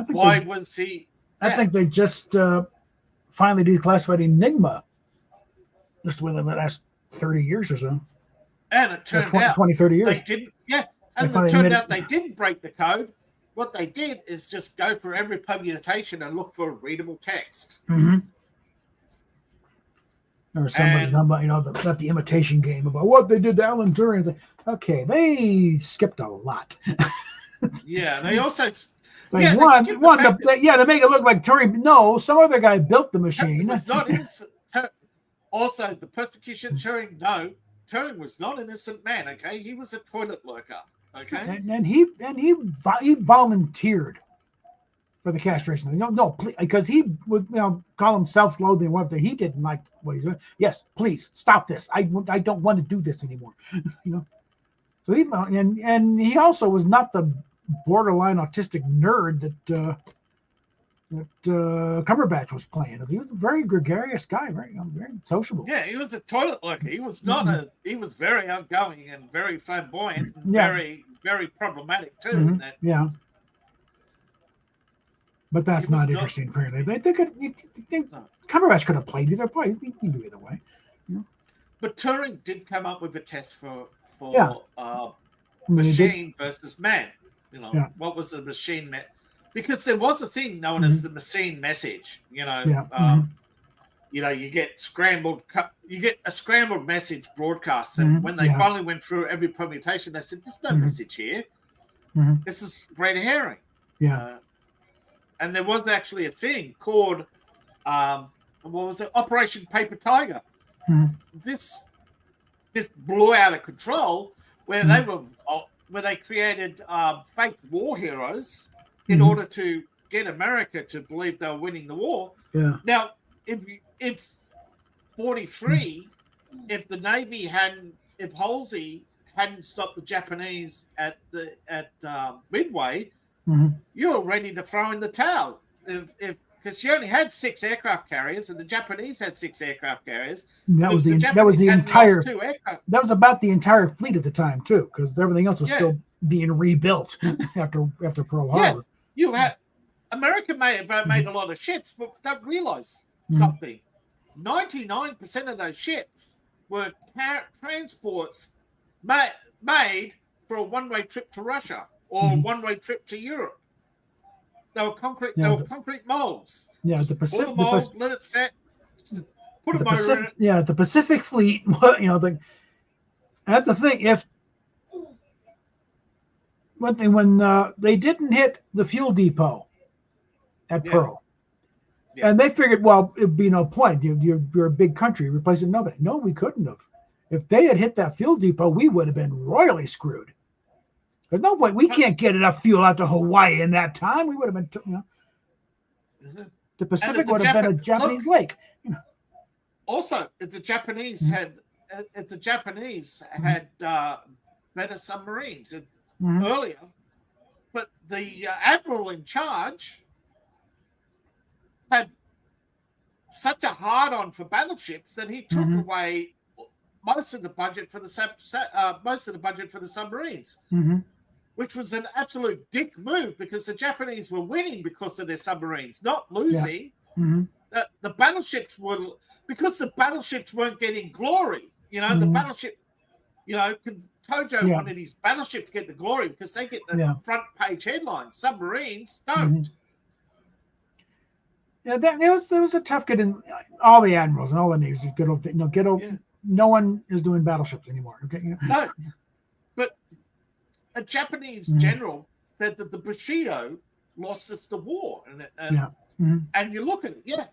why was he? I think they just finally declassified Enigma just within the last 30 years or so. And it turned out 20, 30 years. They didn't. Yeah. And it turned out they didn't break the code. What they did is just go for every permutation and look for readable text. Or somebody about the imitation game about what they did to Alan Turing. Okay, they skipped a lot. Yeah, they also. They make it look like Turing. No, some other guy built the machine. Was not innocent. Also, the persecution of Turing. No, Turing was not an innocent man. Okay, he was a toilet lurker. Okay, and he volunteered for the castration. No, please, because he would call him self-loathing and whatever. He didn't like what he's doing. Yes, please stop this. I don't want to do this anymore. So he and he also was not the borderline autistic nerd that Cumberbatch was playing. He was a very gregarious guy, very sociable. Yeah, he was a toilet lurker. He was not he was very outgoing and very flamboyant, and very, very problematic too. But that's not interesting. Apparently, they could. Cumberbatch could have played either way. He can do either way. But Turing did come up with a test for machine versus man. What was the machine meant? Because there was a thing known as the machine message. You get a scrambled message broadcast, and when they finally went through every permutation, they said, "There's no message here. This is red herring." And there was actually a thing called what was it? Operation Paper Tiger. This blew out of control, where they created fake war heroes in order to get America to believe they were winning the war. Now, if 43, if the Navy if Halsey hadn't stopped the Japanese at Midway, you're ready to throw in the towel. If because she only had 6 aircraft carriers, and the Japanese had 6 aircraft carriers. That was the Japanese hadn't entire. lost 2 aircraft. That was about the entire fleet at the time too, because everything else was Yeah. still being rebuilt after Pearl Harbor. You had America may have made a lot of ships, but don't realize Mhm. something. 99% of those ships were transports made for a one-way trip to Russia or a one-way trip to Europe. They were concrete. Yeah, they were concrete molds. Yeah, Just the pull Pacific. the mold, let it set. Put a The motor in Pacific, it. yeah, the Pacific Fleet. That's the thing. If one thing when they didn't hit the fuel depot at Yeah. Pearl, Yeah. and they figured, well, it'd be no point. You're a big country, replacing nobody. No, we couldn't have. If they had hit that fuel depot, we would have been royally screwed. There's no point. We can't get enough fuel out to Hawaii in that time. We would have been, the Pacific would have been a Japanese lake. Also, if the Japanese had better submarines earlier, but the admiral in charge had such a hard-on for battleships that he took away most of the budget for the submarines, which was an absolute dick move because the Japanese were winning because of their submarines, not losing. The battleships were, because the battleships weren't getting glory. The battleship, Tojo wanted his battleships to get the glory because they get the front page headlines. Submarines don't. Yeah, there was a tough get in all the admirals and all the navies. No one is doing battleships anymore. Okay, No, but a Japanese general said that the Bushido lost us the war, and you look at it,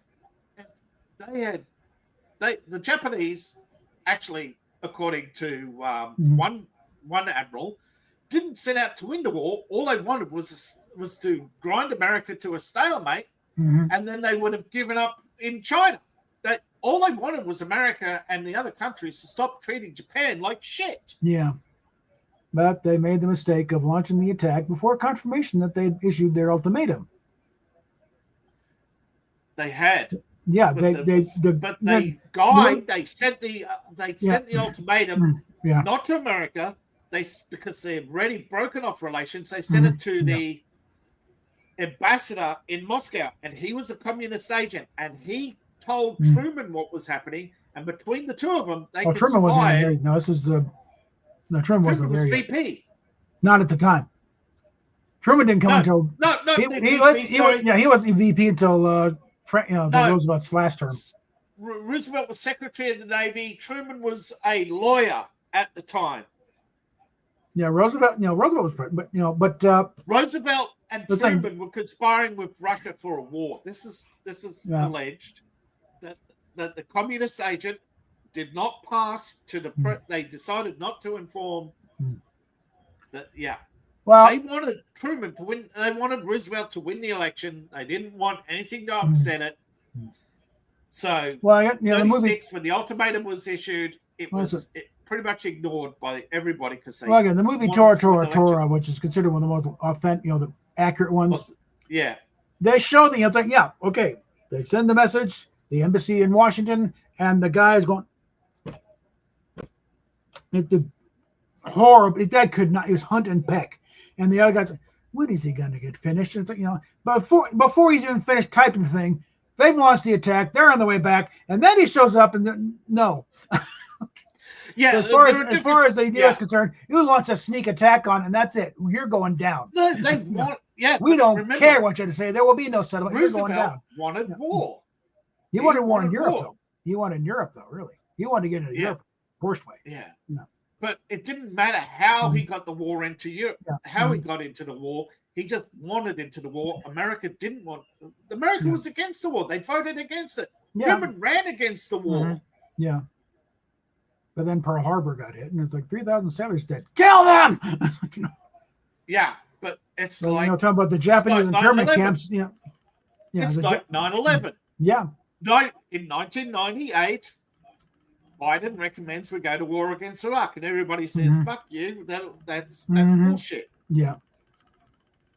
the Japanese actually, according to one admiral, didn't set out to win the war. All they wanted was to grind America to a stalemate, and then they would have given up in China. All they wanted was America and the other countries to stop treating Japan like shit. Yeah. But they made the mistake of launching the attack before confirmation that they'd issued their ultimatum. They had. Yeah, they sent the ultimatum not to America. Because they've already broken off relations, they sent it to the ambassador in Moscow, and he was a communist agent, and he told Truman what was happening, and between the two of them, they Truman wasn't there. No, this is Truman wasn't there yet. VP. Not at the time. Truman didn't come until he wasn't VP until Roosevelt's last term. Roosevelt was Secretary of the Navy. Truman was a lawyer at the time. Yeah, Roosevelt was, but Roosevelt and Truman were conspiring with Russia for a war. This is alleged that the communist agent did not pass to the they decided not to inform that. Well, they wanted Truman to win. They wanted Roosevelt to win the election. They didn't want anything to upset it. So, 36, when the ultimatum was issued, it was pretty much ignored by everybody because they. Well, again, the movie Tora Tora Tora, which is considered one of the most authentic, the accurate ones. Yeah. They show the They send the message, the embassy in Washington, and the guy is going. The horrible. That could not. He was hunt and peck, and the other guy's like, "When is he going to get finished?" And it's like, but before he's even finished typing the thing, they've launched the attack. They're on the way back, and then he shows up, and no. Yeah, so as far as the U.S. is concerned, you launch a sneak attack on, and that's it. You're going down. They want. Yeah, we don't care what you have to say. There will be no settlement. Roosevelt You're going down. Wanted war. He wanted war in Europe, though. He wanted in Europe, though. Really, he wanted to get into Europe forced way. Yeah. But it didn't matter how he got the war into Europe, how he got into the war. He just wanted into the war. America didn't want. America was against the war. They voted against it. Truman ran against the war. Yeah. But then Pearl Harbor got hit, and it's like 3,000 sailors dead. Kill them! Yeah, but it's like talking about the Japanese and German camps. It's like 9/11. Yeah. In 1998, Biden recommends we go to war against Iraq, and everybody says, "Fuck you." That's bullshit. Yeah.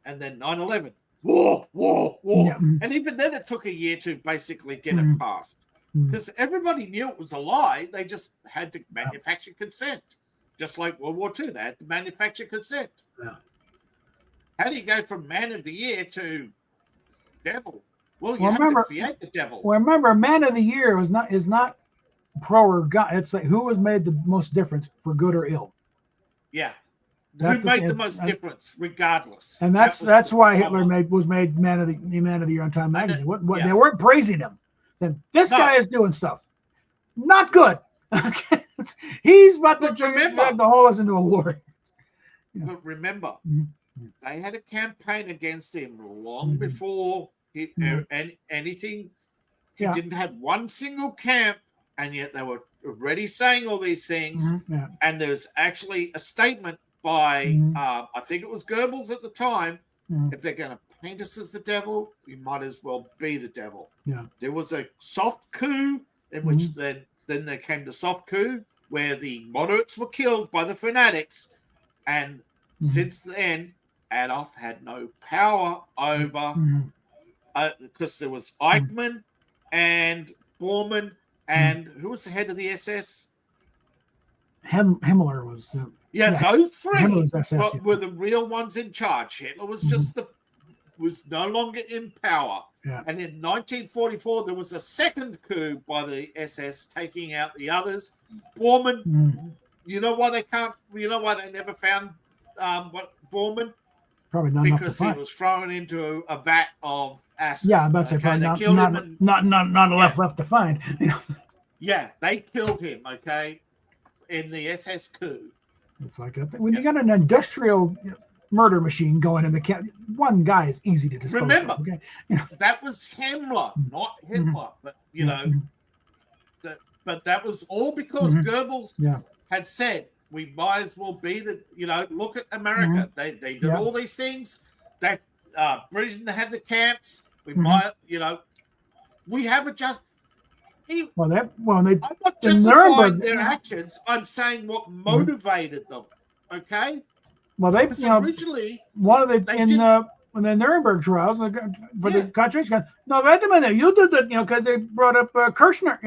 And then 9/11. war, war, war. Yeah. And even then, it took a year to basically get Mm. it passed Mm. because everybody knew it was a lie. They just had to manufacture consent, just like World War II. They had to manufacture consent. Yeah. How do you go from man of the year to devil? Well, you Well, have remember- to create the devil. Well, remember, man of the year is not pro or God. It's like who has made the most difference for good or ill. Yeah. That's Who the made thing. the most difference, regardless? And That was that's the why problem. Hitler was made man of the year on Time I know- magazine. What yeah. they weren't praising him. Then this No. guy is doing stuff not good. He's about to But drag remember- the whole us into a war. But remember, Mhm. they had a campaign against him long Mhm. before Mhm. anything. He Yeah. didn't have one single camp, and yet they were already saying all these things. Mhm. Yeah. And there's actually a statement by, Mhm. I think it was Goebbels at the time, Mhm. if they're going to paint us as the devil, we might as well be the devil. Yeah. There was a soft coup in which then there came the soft coup where the moderates were killed by the fanatics. And since then, Adolf had no power over, Mhm. because there was Eichmann and Bormann, and who was the head of the SS? Himmler was. Yeah, Yeah, those three Himmler's SS, yeah. were the real ones in charge. Hitler was just was no longer in power. Yeah. And in 1944, there was a second coup by the SS, taking out the others. Bormann, Mhm. you know why they can't? You know why they never found what Bormann? Probably not enough to Because he find. was thrown into a vat of acid. Yeah, I'm about to say Okay, probably they not killed him not, and- not enough left to find. You know, Yeah, they killed him. Okay, in the SS coup. it's like when you got an industrial murder machine going in the camp, one guy is easy to dispose Remember, of. Okay. that was Himmler, not Hitler. But you know, but that was all because Goebbels had said we might as well be the. You know, look at America. They did all these things. That Britain had the camps. We might, you know, we have a just. They I'm not in justifying Nuremberg, their actions. I'm saying what motivated them. Okay. well they Because originally, one of the they in didn't- when the Nuremberg trials for the concentration camp. No, wait a minute, you did that, because they brought up Kirchner,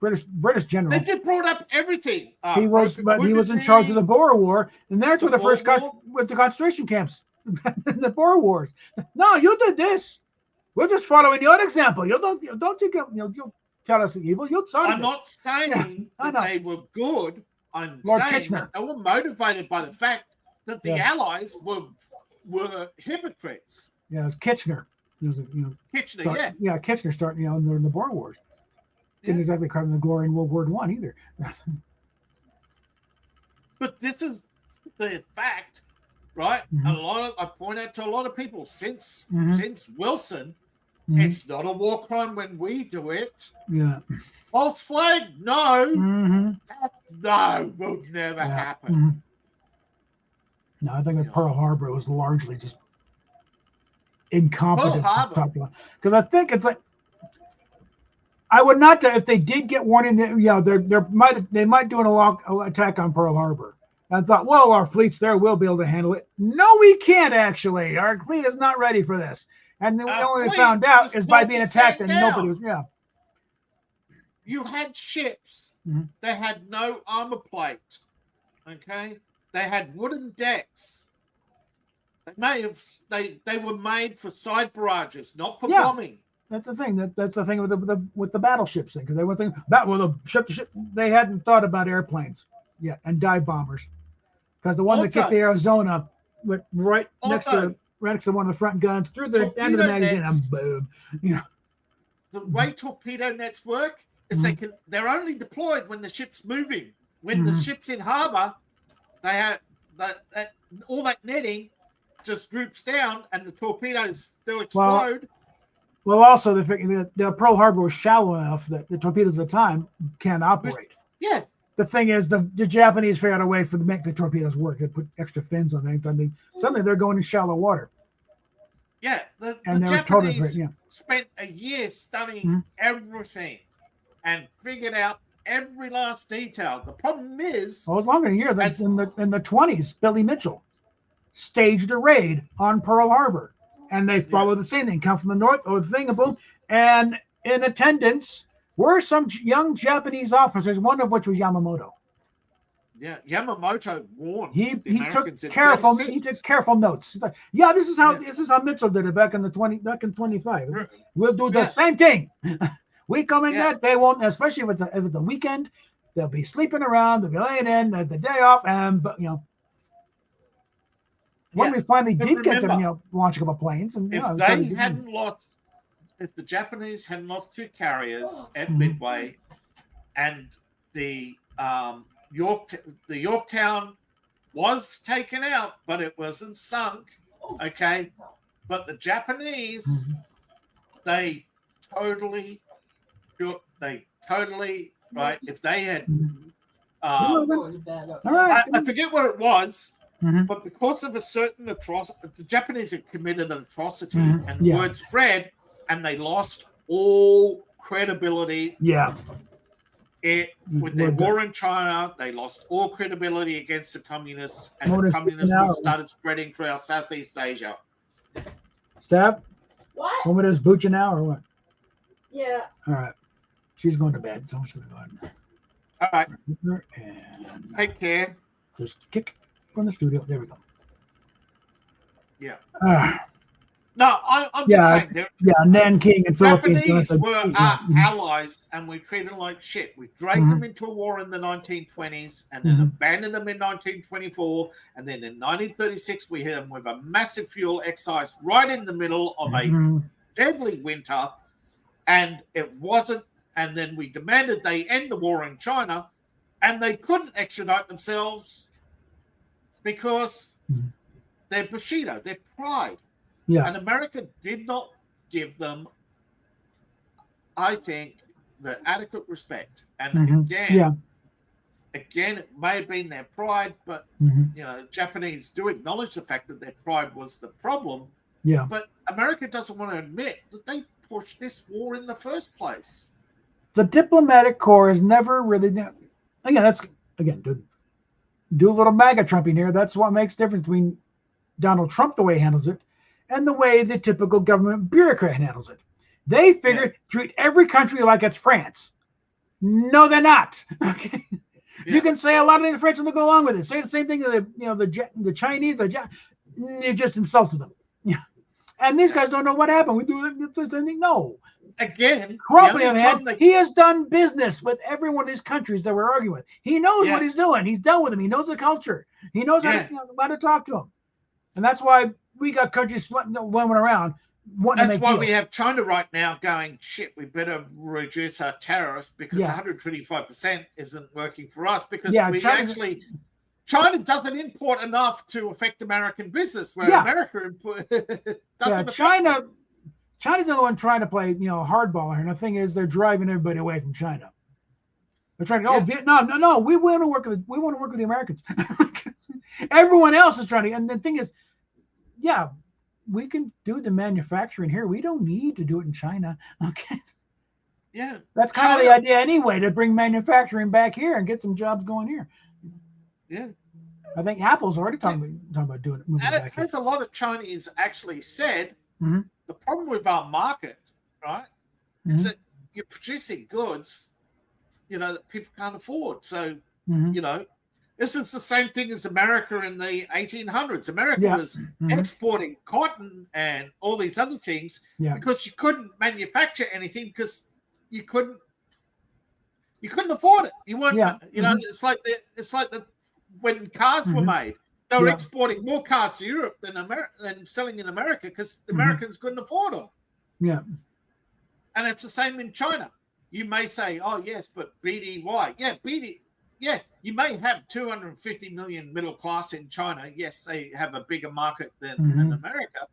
British general. they did brought up everything. He was, broken but he was in wounded charge of the knee. Boer War, and that's The where the first Boer War? with the concentration camps, the Boer Wars. No, you did this. We're just following your example. You don't you tell us evil. You started I'm it. not saying I that know. they were good. I'm Lord saying Kitchener. that they were motivated by the fact that the Yeah. Allies were hypocrites. Yeah, it was Kitchener. It was, Kitchener, Kitchener started, in the Boer Wars. Didn't Yeah. exactly carve the glory in World War I either. But this is the fact, right? I point out to a lot of people since Wilson, it's not a war crime when we do it. Yeah. False flag, no, Mm-hmm. no, will never happen. Mhm. No, I think with Pearl Harbor, it was largely just incompetence. Pearl Harbor. Because I think it's like, I would not, if they did get warning that, they might do an attack on Pearl Harbor. I thought, well, our fleet's there, we'll be able to handle it. No, we can't actually. Our fleet is not ready for this. And the only way we found out was is by told being to attacked, stand and nobody down. was, You had ships Mhm. that had no armor plate. Okay, they had wooden decks. They were made for side barrages, not for bombing. That's the thing. That's the thing with the battleships thing, because they were thinking the ship to ship. They hadn't thought about airplanes yet and dive bombers, because the one that kicked the Arizona went right next to one of the front guns through the end of the magazine, and boom. The way torpedo nets work is they're only deployed when the ship's moving. When the ship's in harbor, they have all that netting just droops down, and the torpedoes still explode. Well, also the Pearl Harbor was shallow enough that the torpedoes at the time can't operate. Yeah. The thing is, the Japanese figured out a way to make the torpedoes work. They put extra fins on things. Suddenly they're going in shallow water. Yeah, the Japanese spent a year studying everything and figured out every last detail. The problem is, it was longer than a year. In the 20s, Billy Mitchell staged a raid on Pearl Harbor, and they followed the same thing, come from the north, or the thing, and boom. And in attendance were some young Japanese officers, one of which was Yamamoto. Yeah, Yamamoto warned He the Americans took in careful 36. he took careful notes. He's like, yeah, this is how Mitchell did it back in 25. We'll do the same thing. We come in that they won't, especially if it's the weekend, they'll be sleeping around, they'll be laying in the day off, and but when we finally did get them, launch a couple planes, and if they hadn't lost, if the Japanese hadn't lost 2 carriers at Midway, and the Yorktown was taken out, but it wasn't sunk. Okay, but the Japanese, they totally right. If they had, I forget what it was, but because of a certain atrocity, the Japanese had committed an atrocity, and the word spread, and they lost all credibility. Yeah. With their war in China, they lost all credibility against the communists, and the communists started spreading throughout Southeast Asia. Stab? What? Want me to boot you now, or what? Yeah. All right. She's going to bed, so I'm just going to go ahead. All right. And take care. Just kick from the studio. There we go. Yeah. Ah. No, I'm just saying. Nanking and Philippines. Japanese were our allies, and we treated them like shit. We dragged them into a war in the 1920s, and then abandoned them in 1924, and then in 1936 we hit them with a massive fuel excise right in the middle of a deadly winter, and it wasn't. And then we demanded they end the war in China, and they couldn't extradite themselves because their Bushido, their pride. Yeah. And America did not give them, I think, the adequate respect. And again, it may have been their pride, but Japanese do acknowledge the fact that their pride was the problem. Yeah. But America doesn't want to admit that they pushed this war in the first place. The diplomatic corps has never really. Do a little MAGA Trumping here. That's what makes the difference between Donald Trump, the way he handles it, and the way the typical government bureaucrat handles it. They figure treat every country like it's France. No, they're not. Okay, you can say a lot of the French and they'll go along with it. Say the same thing to the Chinese. You just insulted them. Yeah, and these guys don't know what happened. We do the same thing. No. Again, Trump, he has done business with every one of these countries that we're arguing with. He knows what he's doing. He's dealt with them. He knows the culture. He knows how to talk to them. And that's why we got countries roaming around. That's why we have China right now going, shit, we better reduce our tariffs because 125% isn't working for us because China doesn't import enough to affect American business, where America doesn't. China's the only one trying to play, hardball here. And the thing is, they're driving everybody away from China. They're trying to Vietnam. No, we want to work with the Americans. Everyone else is trying to. And the thing is, we can do the manufacturing here. We don't need to do it in China. Okay. Yeah. That's kind of the idea anyway, to bring manufacturing back here and get some jobs going here. Yeah. I think Apple's already talking about doing it. Moving back here. As a lot of Chinese actually said, the problem with our market, right, is that you're producing goods, that people can't afford. So, this is the same thing as America in the 1800s. America was exporting cotton and all these other things because you couldn't manufacture anything because you couldn't afford it. You weren't, it's like when cars were made. They were exporting more cars to Europe than selling in America because the Americans couldn't afford them. Yeah. And it's the same in China. You may say, oh, yes, but BDY. Yeah, you may have 250 million middle class in China. Yes, they have a bigger market than America.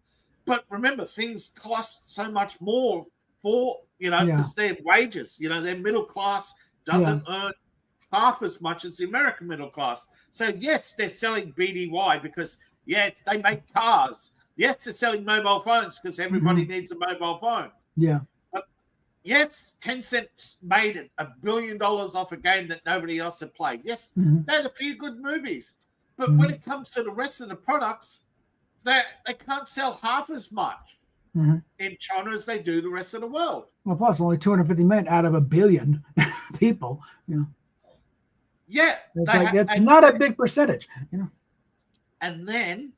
But remember, things cost so much more because their wages, their middle class doesn't earn half as much as the American middle class. So, yes, they're selling BDY because, they make cars. Yes, they're selling mobile phones because everybody needs a mobile phone. Yeah. But, yes, Tencent made $1 billion off a game that nobody else had played. Yes, they had a few good movies. But when it comes to the rest of the products, they can't sell half as much in China as they do the rest of the world. Well, plus only 250 million out of a billion people. You know, Yeah, it's not a big percentage. You know, and then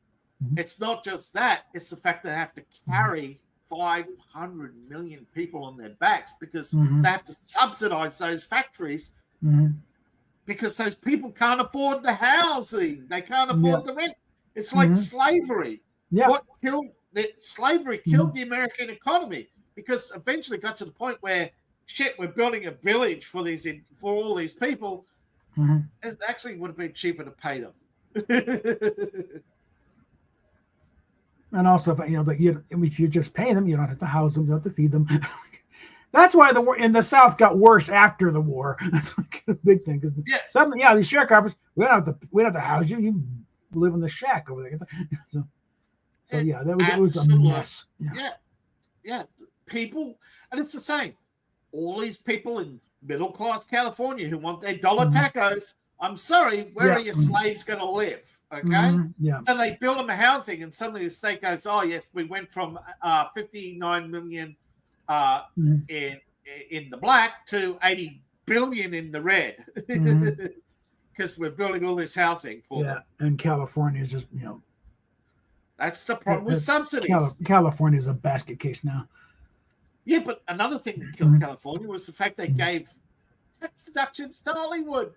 it's not just that; it's the fact they have to carry 500 million people on their backs because they have to subsidize those factories because those people can't afford the housing, they can't afford the rent. It's like slavery. Yeah. What killed slavery killed the American economy because eventually got to the point where shit, we're building a village for all these people. It actually would have been cheaper to pay them. And also, you know, if you just pay them, you don't have to house them, you don't have to feed them. That's why the war in the South got worse after the war. That's like a big thing because these sharecroppers, we don't have to house you. You live in the shack over there. So yeah, that was a mess. Yeah. People, and it's the same. All these people in middle class California who want their dollar tacos. I'm sorry, where are your slaves going to live? Okay, so they build them a housing, and suddenly the state goes, "Oh yes, we went from 59 million in the black to 80 billion in the red because we're building all this housing for them." And California is just that's the problem with subsidies. California is a basket case now. Yeah, but another thing that killed California was the fact they gave tax deductions to Hollywood.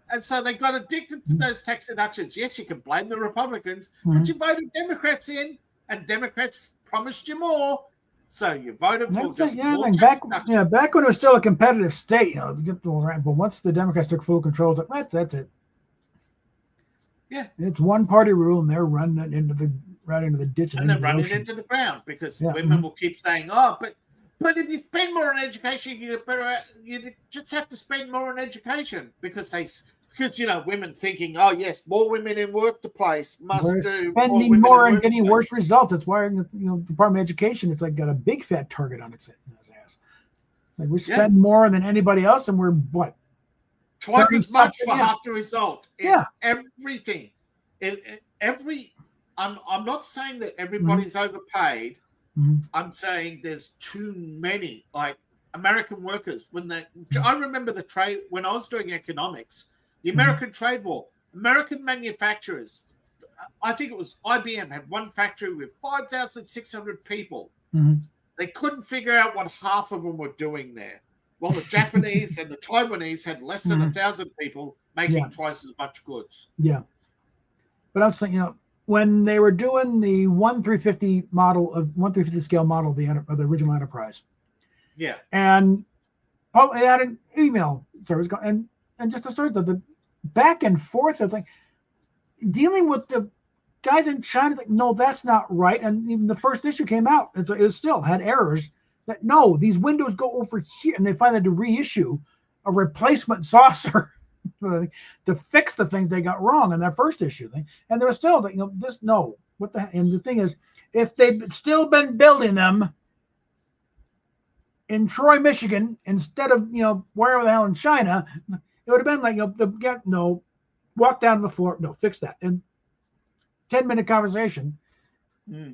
And so they got addicted to those tax deductions. Yes, you can blame the Republicans, but you voted Democrats in, and Democrats promised you more. So you voted for just more tax deductions. Back when it was still a competitive state, but once the Democrats took full control, it's like, that's it. Yeah. It's one party rule, and they're running it into the ditch. And they're running into the ground because women will keep saying, oh, but if you spend more on education, you just have to spend more on education because women thinking, oh yes, more women in workplace We're spending more and getting worse results. That's why the Department of Education, it's like got a big fat target on its ass. Like we spend more than anybody else, and we're what? Twice as much for half the result. Everything. I'm not saying that everybody's overpaid. I'm saying there's too many, like American workers. I remember the trade when I was doing economics, the American trade war, American manufacturers. I think it was IBM had one factory with 5,600 people. They couldn't figure out what half of them were doing there. Well, the Japanese and the Taiwanese had less than 1,000 people making twice as much goods. Yeah, but I was thinking, when they were doing the 1/350 model of 1/350 scale model of the original Enterprise, and they had an email service and just the sort of the back and forth. It's like dealing with the guys in China. It's like, no, that's not right. And even the first issue came out, it still had errors. That no, these windows go over here, and they finally had to reissue a replacement saucer to fix the things they got wrong in that first issue thing. And there was still what the heck? And the thing is, if they'd still been building them in Troy, Michigan, instead of wherever the hell in China, it would have been like walk down to the floor, fix that in 10-minute conversation.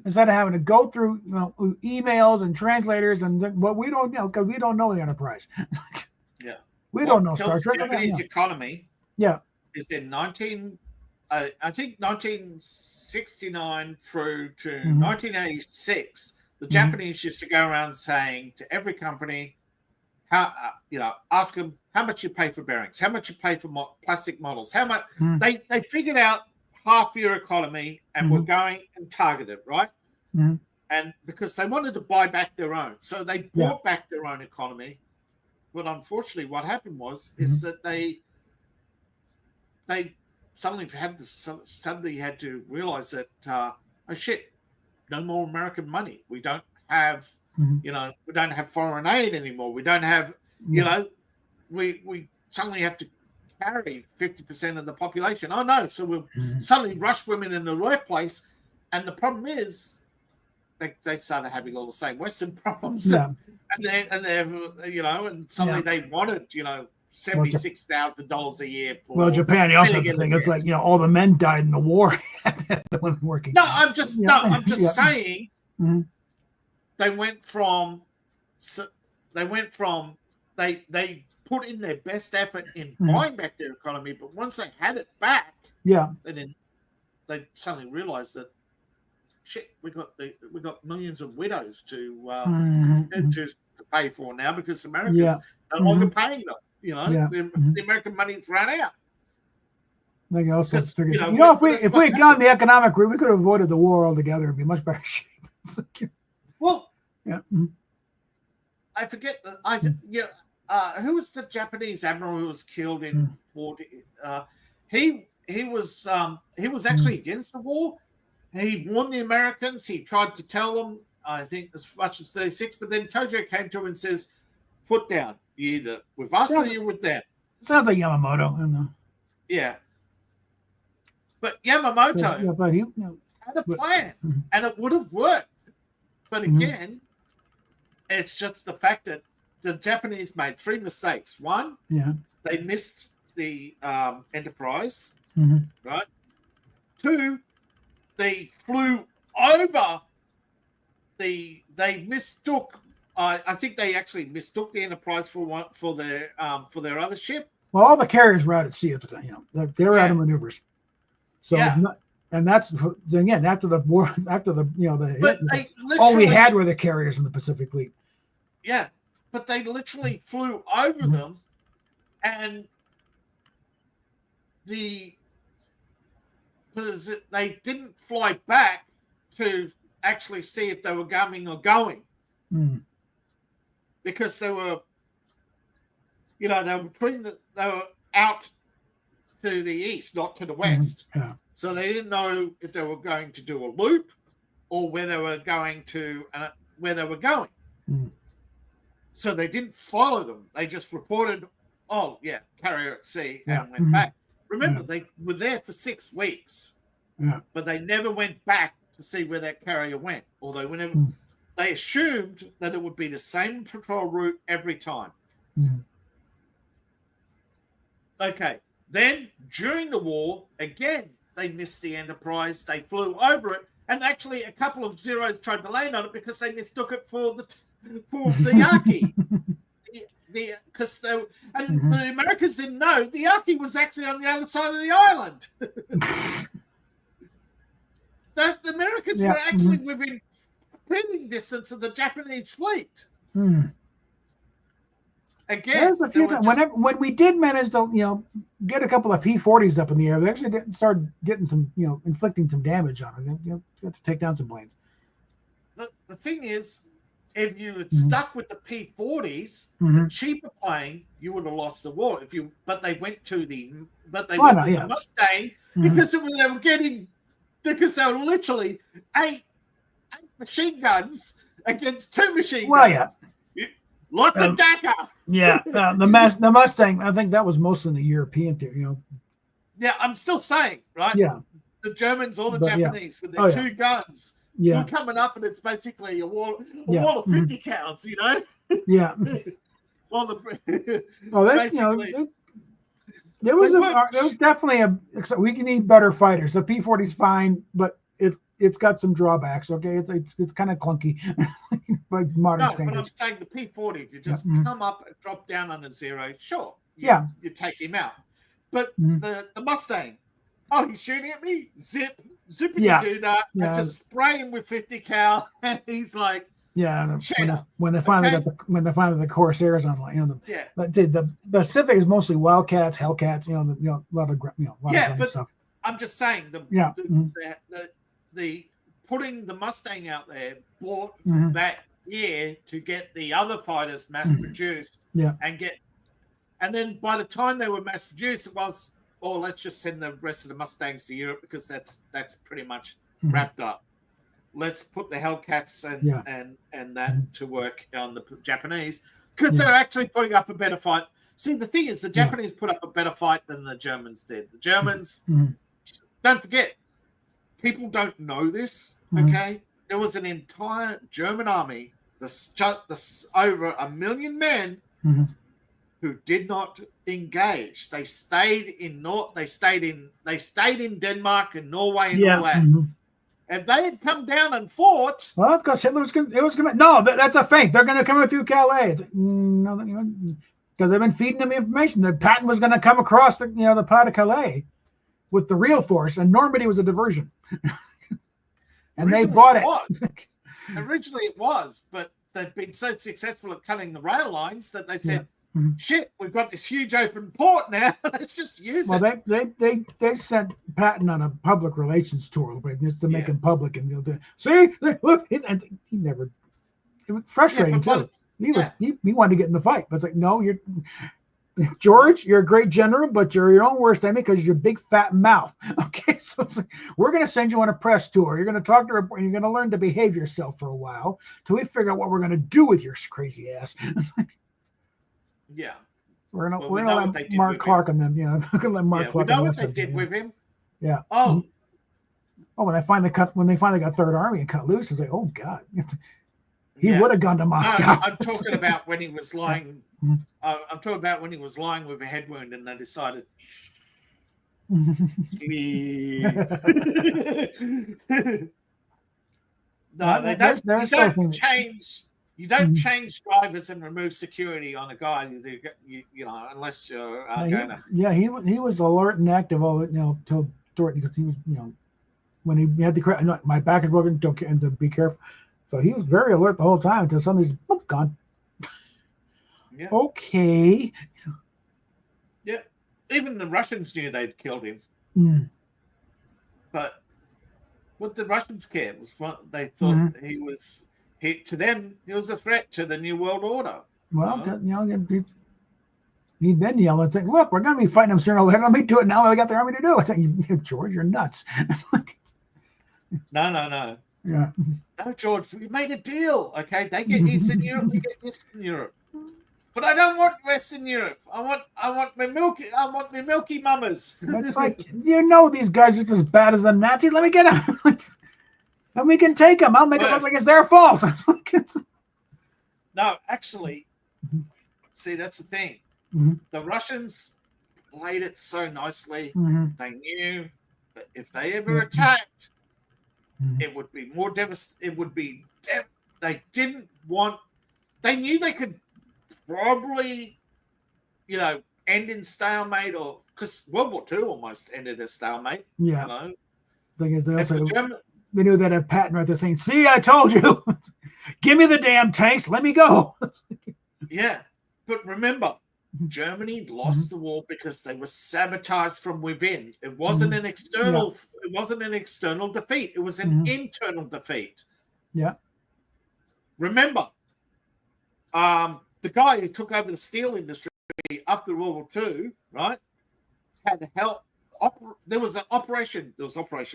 Instead of having to go through emails and translators and what we don't know because we don't know the Enterprise. We don't know Star Trek. Japanese economy is in 1969 through to 1986. The Japanese used to go around saying to every company, ask them how much you pay for bearings, how much you pay for plastic models, how much they figured out half your economy and were going and targeted, right? And because they wanted to buy back their own. So they bought back their own economy. But unfortunately, what happened is that they suddenly had to realize that, oh shit, no more American money. We don't have, we don't have foreign aid anymore. We don't have, we suddenly have to carry 50% of the population. Oh no! So we'll suddenly rush women in the workplace, and the problem is they started having all the same Western problems, and suddenly they wanted $76,000 a year for. Well, Japan, you also have filling the in thing. It's like, rest. you know, all the men died in the war. The women working. No, I'm just Yeah. Yeah. saying Mhm. they went from they put in their best effort in buying back their economy, but once they had it back, Yeah. they suddenly realized that shit, we got millions of widows to pay for now because America's Yeah. no longer paying them. You know, Yeah. the American money's ran out. They can also Because, figure, you know, you know, if that's we what had gone the economic route, we could have avoided the war altogether. It'd be much better shape. Well, Yeah. I forget who was the Japanese admiral who was killed in 40? He was actually against the war. He warned the Americans. He tried to tell them, I think, as much as 36, but then Tojo came to him and says, "Foot down. You're either with us or you're with them." Sounds like Yamamoto. Yeah. But Yamamoto Yeah, but he, you know, had a plan, and it would have worked. But again, it's just the fact that the Japanese made 3 mistakes. One, they missed the Enterprise, right? 2, they flew over they mistook. I think they actually mistook the Enterprise for their other ship. well, all the carriers were out at sea at the time. You know, they were out of maneuvers. So, and that's again after the war, after the all we had were the carriers in the Pacific Fleet. Yeah, but they literally flew over them, and they didn't fly back to actually see if they were coming or going, because they were, they were out to the east, not to the west. Yeah. So they didn't know if they were going to do a loop or where they were going to So they didn't follow them. They just reported, carrier at sea, and went back. Remember, they were there for 6 weeks, but they never went back to see where that carrier went. Although whenever they assumed that it would be the same patrol route every time. Okay. Then during the war, again, they missed the Enterprise. They flew over it, and actually a couple of Zeros tried to land on it because they mistook it for the Yaki. Because the Americans didn't know the Yaki was actually on the other side of the island. The Americans were actually within spinning distance of the Japanese fleet. Again, there's a few times when we did manage to get a couple of P-40s up in the air, they actually started getting some inflicting some damage on it. You have to take down some planes. The thing is, if you had stuck with the P-40s, the cheaper plane, you would have lost the war. But they went to the Mustang because they were literally 8 machine guns against 2 machine guns. Lots of DACA. Yeah, the Mustang. I think that was mostly in the European theory. Yeah, I'm still saying, right? Yeah, the Germans or the Japanese with their 2 guns. You're coming up, and it's basically a wall of 50 counts. Yeah. Well, there was definitely we can need better fighters. The P-40's fine, but it's got some drawbacks. Okay, it's kind of clunky by modern standards. But I'm saying the P-40, if you just come up and drop down on a Zero, sure, you take him out. But the Mustang, he's shooting at me, zippity do that. I just spray him with 50 cal, and he's like, when they finally got the Corsairs on, but the Pacific is mostly Wildcats, Hellcats, a lot of stuff. I'm just saying the putting the Mustang out there bought that year to get the other fighters mass produced and then by the time they were mass produced, it was, let's just send the rest of the Mustangs to Europe because that's pretty much wrapped up. Let's put the Hellcats and that to work on the Japanese because they're actually putting up a better fight. See, the thing is, the Japanese put up a better fight than the Germans did. The Germans, don't forget, people don't know this, okay? There was an entire German army, over 1 million men, who did not engage. They stayed in Denmark and Norway and all that. If they had come down and fought, well, it's because Hitler was going. It was going. No, that's a feint. They're going to come through Calais. No, because they've been feeding them information. The Patton was going to come across the the Pas de Calais with the real force, and Normandy was a diversion. And they bought it. Originally it was, but they'd been so successful at cutting the rail lines that they said, shit, we've got this huge open port now. Let's just use it. Well, they sent Patton on a public relations tour just to make him public. And see, look, and he never, it was frustrating too. He wanted to get in the fight, but it's like, no, George, you're a great general, but you're your own worst enemy because you're big fat mouth. Okay, so it's like, we're going to send you on a press tour. You're going to talk to her, and you're going to learn to behave yourself for a while till we figure out what we're going to do with your crazy ass. Yeah, we're gonna let Mark Clark on them. Yeah, we're gonna let Mark Clark. We know what they did with him. Yeah. Oh, when they finally got Third Army and cut loose, it's like, oh God, he would have gone to Moscow. I'm talking about when he was lying. I'm talking about when he was lying with a head wound, and they decided. No, they don't. You don't change. You don't change drivers and remove security on a guy. Unless you're going to. Yeah, he was alert and active all till because he was when he had the my back is broken. Don't and to be careful. So he was very alert the whole time until somebody's gone. Yeah. Okay. Yeah. Even the Russians knew they'd killed him. But what the Russians cared was they thought to them, he was a threat to the New World Order. Well, he'd been yelling, saying, look, we're going to be fighting them sooner or later. Let me do it now. I got the army to do it. I think, George, you're nuts. No. Yeah. No, George, we made a deal. Okay, they get Eastern Europe, we get Western Europe. But I don't want Western Europe. I want my milky mamas. It's like, these guys are just as bad as the Nazis. Let me get them. And we can take them. I'll make it look like it's their fault. No, actually, see, that's the thing. The Russians played it so nicely. They knew that if they ever attacked, it would be more devastating. It would be. They didn't want. They knew they could probably, end in stalemate, or because World War II almost ended a stalemate. Yeah. Thing is, they knew that at Patton right there saying, "See, I told you. Give me the damn tanks. Let me go." Yeah, but remember, Germany lost the war because they were sabotaged from within. It wasn't an external. It wasn't an external defeat. It was an internal defeat. Yeah. Remember, the guy who took over the steel industry after World War II, right, had help. There was Operation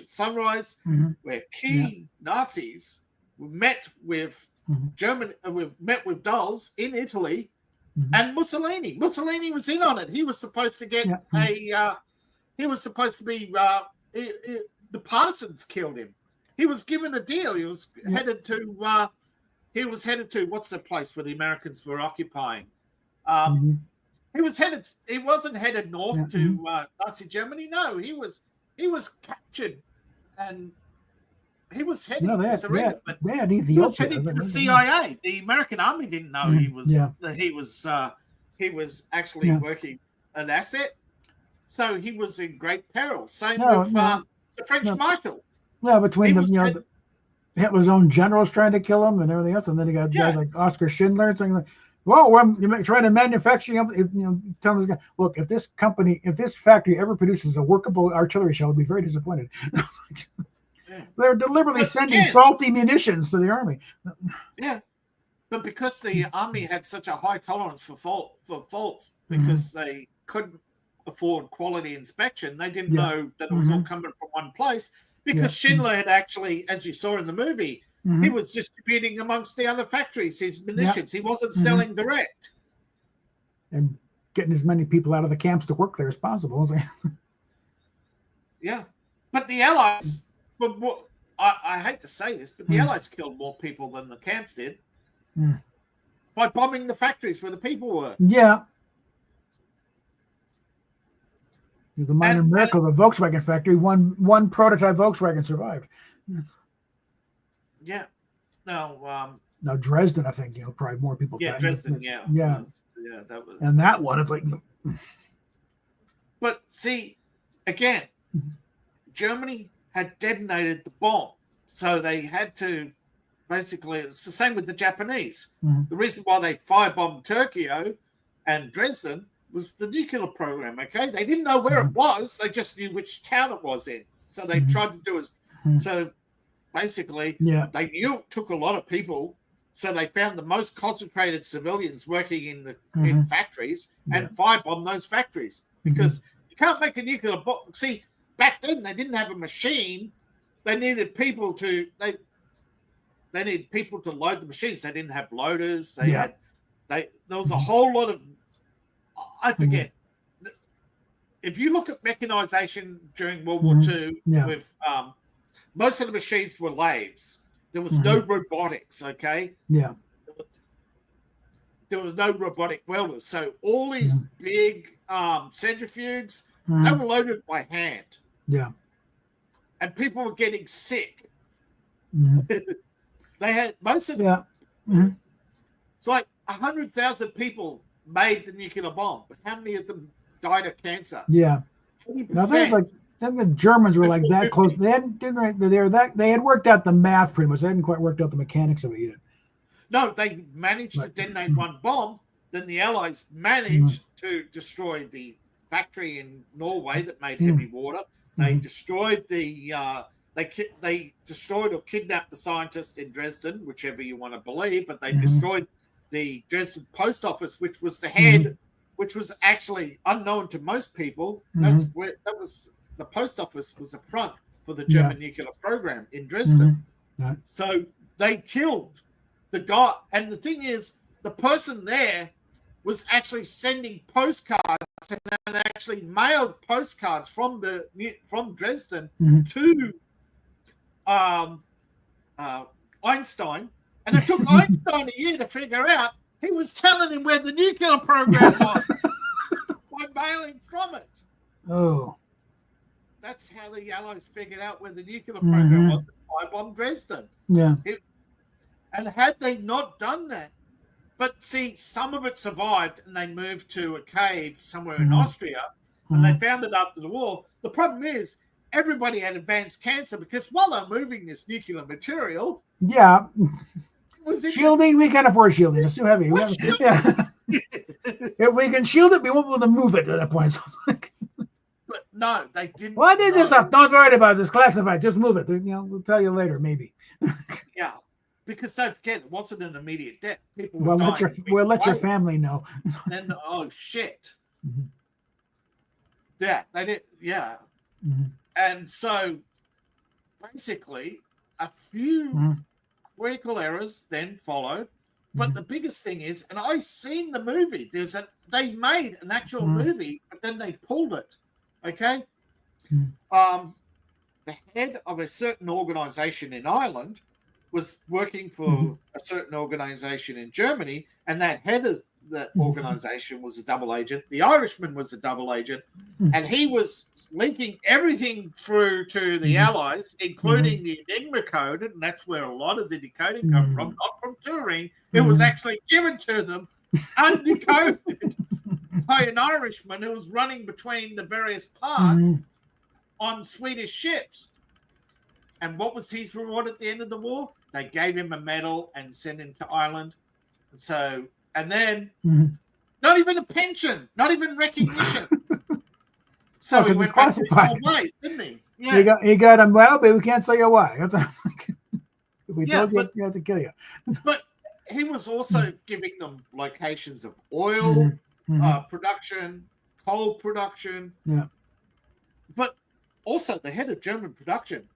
Sunrise, where key Nazis met with Germany. Met with Dulles in Italy. And Mussolini was in on it. He was supposed to get he was supposed to be the partisans killed him. He was given a deal. He was headed to what's the place where the Americans were occupying? He wasn't headed north to Nazi Germany. No, he was captured and he was heading to surrender. But he was heading to the CIA. The American army didn't know he was actually working an asset. So he was in great peril. Same with the French Marshal. Yeah, between Hitler's own generals trying to kill him and everything else, and then you got guys like Oscar Schindler and saying, "Well, we're trying to manufacture." Telling this guy, "Look, if this factory ever produces a workable artillery shell, I'll be very disappointed." They're deliberately sending faulty munitions to the army. Yeah, but because the army had such a high tolerance for faults, because they couldn't afford quality inspection, they didn't know that it was all coming from one place. Because Schindler had actually, as you saw in the movie, he was distributing amongst the other factories his munitions. He wasn't selling direct. And getting as many people out of the camps to work there as possible. Yeah. But the Allies, I hate to say this, but the Allies killed more people than the camps did by bombing the factories where the people were. Yeah. It was a minor miracle. The Volkswagen factory, one prototype Volkswagen survived. Yeah. No. Now Dresden, I think, probably more people. Yeah, died. Dresden. Yeah. Yeah. That was. And that one, it's like. But see, again, Germany had detonated the bomb, so they had to. Basically, it's the same with the Japanese. Mm-hmm. The reason why they firebombed Tokyo and Dresden was the nuclear program, okay? They didn't know where it was. They just knew which town it was in. So they tried to do it. So basically, they knew it took a lot of people. So they found the most concentrated civilians working in factories and firebombed those factories. Because you can't make a nuclear bomb. See, back then, they didn't have a machine. They needed people to... They needed people to load the machines. They didn't have loaders. There was a whole lot of... I forget. If you look at mechanization during World War II, with most of the machines were lathes. There was no robotics, okay? Yeah. There was no robotic welders. So all these big centrifuges, they were loaded by hand. Yeah. And people were getting sick. They had most of them. Yeah. It's like 100,000 people made the nuclear bomb, but how many of them died of cancer? Yeah. 80%. Now then the Germans were like that close. They had worked out the math pretty much. They hadn't quite worked out the mechanics of it yet. No, they managed to detonate one bomb. Then the Allies managed to destroy the factory in Norway that made heavy water. They destroyed They destroyed or kidnapped the scientist in Dresden, whichever you want to believe, but they destroyed the Dresden post office, which was the head, which was actually unknown to most people. That was the post office was a front for the German nuclear program in Dresden. So they killed the guy, and the thing is, the person there was actually sending postcards and actually mailed postcards from Dresden to Einstein, and it took Einstein a year to figure out. He was telling him where the nuclear program was by mailing from it. Oh, that's how the Allies figured out where the nuclear program was. I bombed Dresden. Yeah, and had they not done that, but see, some of it survived, and they moved to a cave somewhere in Austria, and they found it after the war. The problem is, everybody had advanced cancer because while they're moving this nuclear material, shielding, we can't afford shielding. It's too heavy. If we can shield it, we won't be able to move it at that point. But no, they didn't. Why did this stuff? Don't worry about this classified. Just move it. We'll tell you later, maybe. Yeah, because don't forget, it wasn't an immediate death. People were dying. Let your family know. And oh shit. Yeah, they did. Yeah. And so, basically, a few critical errors then followed. But the biggest thing is, and I've seen the movie. They made an actual movie, but then they pulled it. Okay, the head of a certain organization in Ireland was working for a certain organization in Germany, and that head of that organization was a double agent. The Irishman was a double agent, and he was linking everything through to the Allies, including the Enigma code, and that's where a lot of the decoding come from, not from Turing. It was actually given to them undecoded by an Irishman who was running between the various parts on Swedish ships. And what was his reward at the end of the war? They gave him a medal and sent him to Ireland. So, and then not even a pension, not even recognition. So he went back to his old ways, didn't he? Yeah. He got him, well, but we can't tell you why. We told you we have to kill you. But he was also giving them locations of oil production, coal production. Yeah. But also the head of German production.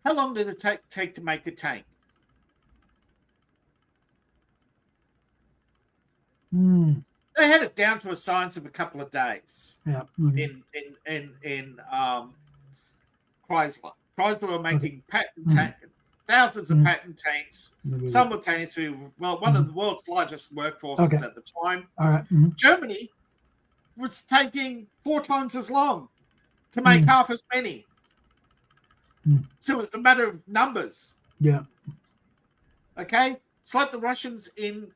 How long did it take to make a tank? They had it down to a science of a couple of days. Yeah. In Chrysler. Chrysler were making patent tanks, thousands of patent tanks simultaneously. Well, one of the world's largest workforces at the time. All right. Germany was taking 4 times as long. to make half as many. Mm. So it's a matter of numbers. Yeah. Okay, it's like the Russians in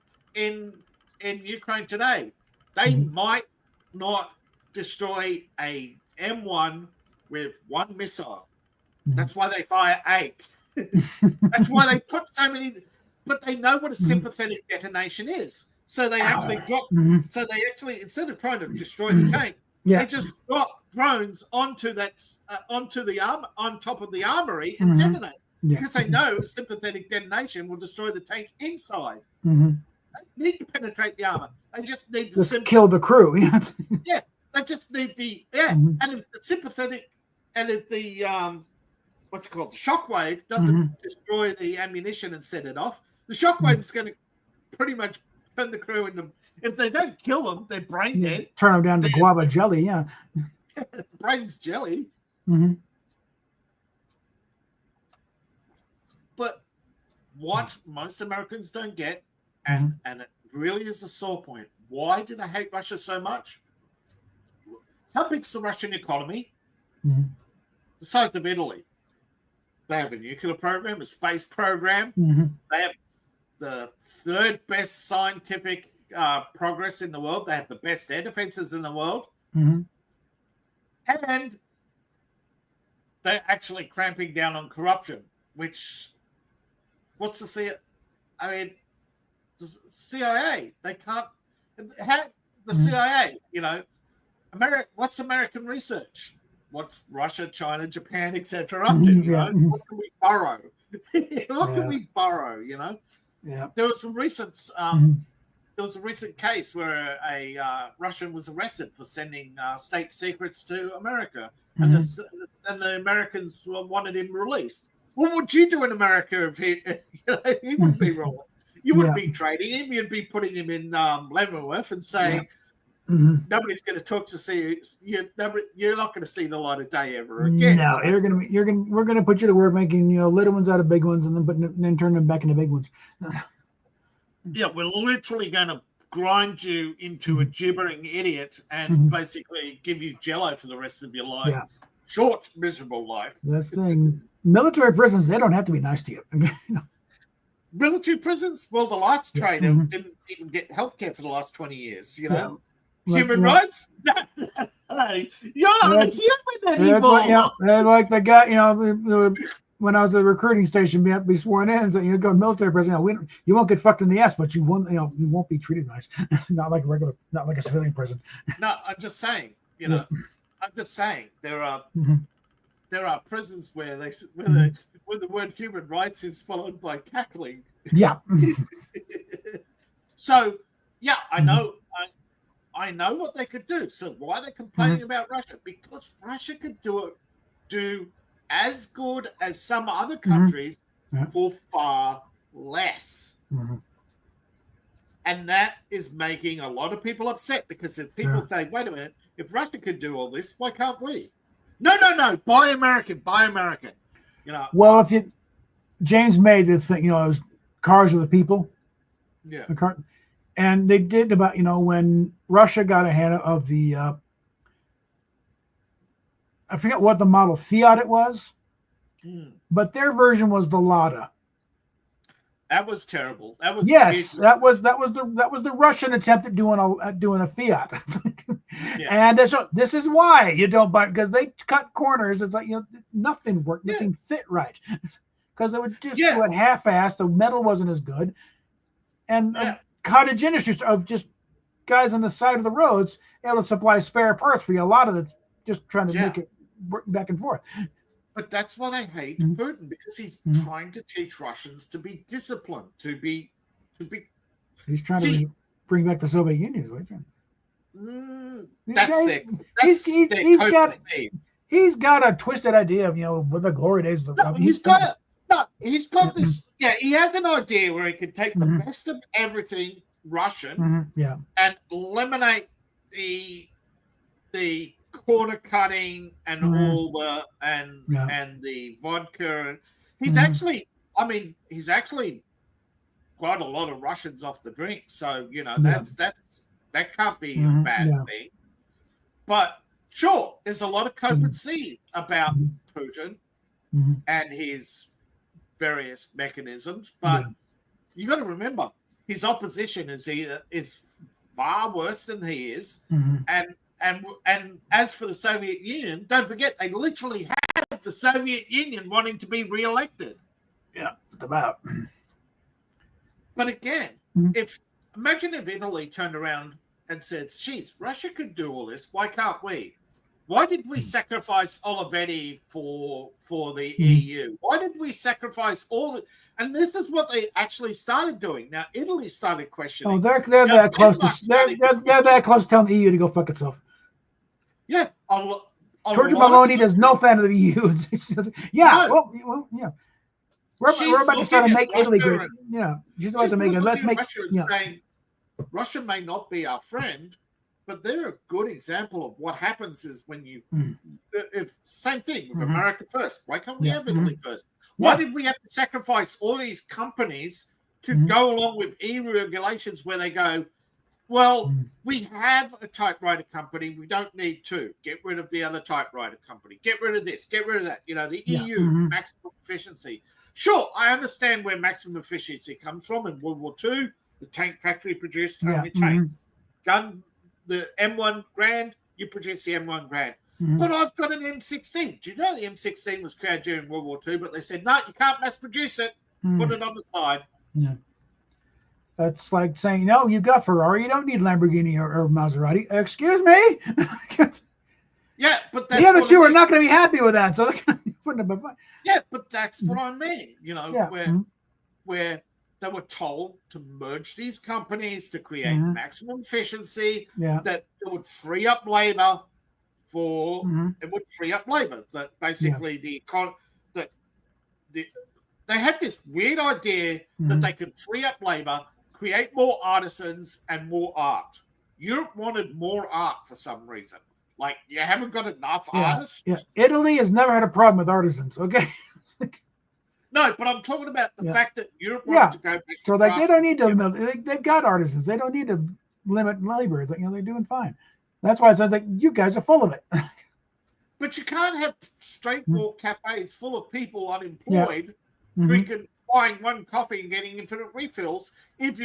Ukraine today. They might not destroy a M1 with one missile. That's why they fire 8. That's why they put so many. But they know what a sympathetic detonation is, so they actually drop. So they actually, instead of trying to destroy the tank, they just drop drones onto that onto the on top of the armory and detonate. Because they know a sympathetic detonation will destroy the tank inside. They need to penetrate the armor. They just need to kill the crew. Yeah, they just need the and if the sympathetic and if the what's it called, the shockwave doesn't destroy the ammunition and set it off, the shockwave is going to pretty much turn the crew into. If they don't kill them, they're brain dead. Turn them down to guava jelly. Yeah, brains jelly. But what most Americans don't get, and it really is a sore point, why do they hate Russia so much? How big's the Russian economy? The size of Italy. They have a nuclear program, a space program. They have the third best scientific progress in the world. They have the best air defenses in the world. And they're actually cramping down on corruption, which, what's the CIA? I mean, the CIA, they can't, the CIA, you know, what's American research? What's Russia, China, Japan, etc. up to? You know, what can we borrow? What can we borrow? You know, there was some recent there was a recent case where a Russian was arrested for sending state secrets to America, and the Americans wanted him released. What would you do in America if he wouldn't be released? You wouldn't be trading him. You'd be putting him in Leavenworth and saying. Nobody's going to talk to see you. You're not going to see the light of day ever again. No, we're going to put you to work making little ones out of big ones, and then turn them back into big ones. Yeah, we're literally going to grind you into a gibbering idiot and basically give you jello for the rest of your life. Yeah. Short, miserable life. That's the thing. Military prisons, they don't have to be nice to you. Military prisons? Well, the last trader didn't even get health care for the last 20 years, you know? Human rights? No, you're not a human anymore. Like the guy, when I was at the recruiting station, you have to be sworn in. So you go to military prison. You won't get fucked in the ass, but you won't be treated nice. Not like a civilian prison. No, I'm just saying. I'm just saying there are prisons where where the word human rights is followed by cackling. Yeah. So yeah, I know. I know what they could do. So why are they complaining about Russia? Because Russia could do as good as some other countries for far less. And that is making a lot of people upset, because if people say, wait a minute, if Russia could do all this, why can't we? No, buy American. Well, James made the thing, it was cars of the people. Yeah. And they did about, when Russia got a hand of the, I forget what the model Fiat it was, but their version was the Lada. That was terrible. That was that was the Russian attempt at doing a Fiat. And this is why you don't buy, because they cut corners. It's like nothing worked, nothing fit right, because they would just do it half-assed. The metal wasn't as good, and cottage industries of just guys on the side of the roads able to supply spare parts for you. A lot of it's just trying to make it work back and forth. But that's why they hate Putin, because he's trying to teach Russians to be disciplined, to be. He's trying to bring back the Soviet Union. He's got a twisted idea of with the glory days. He's got this. Yeah, he has an idea where he could take the best of everything Russian, and eliminate the corner cutting and all the and the vodka. He's actually got a lot of Russians off the drink, so that can't be a bad thing. But Sure, there's a lot of copacy about Putin and his various mechanisms, but you got to remember his opposition is far worse than he is, and as for the Soviet Union, don't forget they literally had the Soviet Union wanting to be re-elected. Yeah, about. But again, imagine if Italy turned around and said, "Geez, Russia could do all this. Why can't we? Why did we sacrifice Olivetti for the EU? Why did we sacrifice all the?" And this is what they actually started doing. Now Italy started questioning. Oh, they're that close. They're that close to telling the EU to go fuck itself. Yeah, Giorgia Meloni is no fan of the EU. Yeah, no. well, yeah. We're about to start to make Italy great. Yeah, she's about to make it. Let's make. Saying, Russia may not be our friend, but they're a good example of what happens is when you. If same thing with America first. Why can't we have Italy first? Why did we have to sacrifice all these companies to go along with EU regulations where they go? Well, we have a typewriter company. We don't need two. Get rid of the other typewriter company. Get rid of this. Get rid of that. You know, the EU maximum efficiency. Sure, I understand where maximum efficiency comes from. In World War II, the tank factory produced only tanks. Gun, the M1 Grand, you produce the M1 Grand. But I've got an M16. Do you know the M16 was created during World War II? But they said, no, you can't mass produce it. Put it on the side. Yeah. That's like saying, no, you got Ferrari. You don't need Lamborghini or Maserati. Excuse me? Yeah, but that's the other two are not going to be happy with that. So they're going to be putting up a. Yeah, but that's what I mean. You know, where they were told to merge these companies to create maximum efficiency. That it would free up labor for. It would free up labor. That basically they had this weird idea that they could free up labor, create more artisans and more art. Europe wanted more art for some reason. Like, you haven't got enough artists. Yeah. Italy has never had a problem with artisans, okay? No, but I'm talking about the fact that Europe wanted to go back to like they don't need to. They've got artisans. They don't need to limit labor. It's like, they're doing fine. That's why I said that you guys are full of it. But you can't have straight walk cafes full of people unemployed drinking, buying one coffee and getting infinite refills if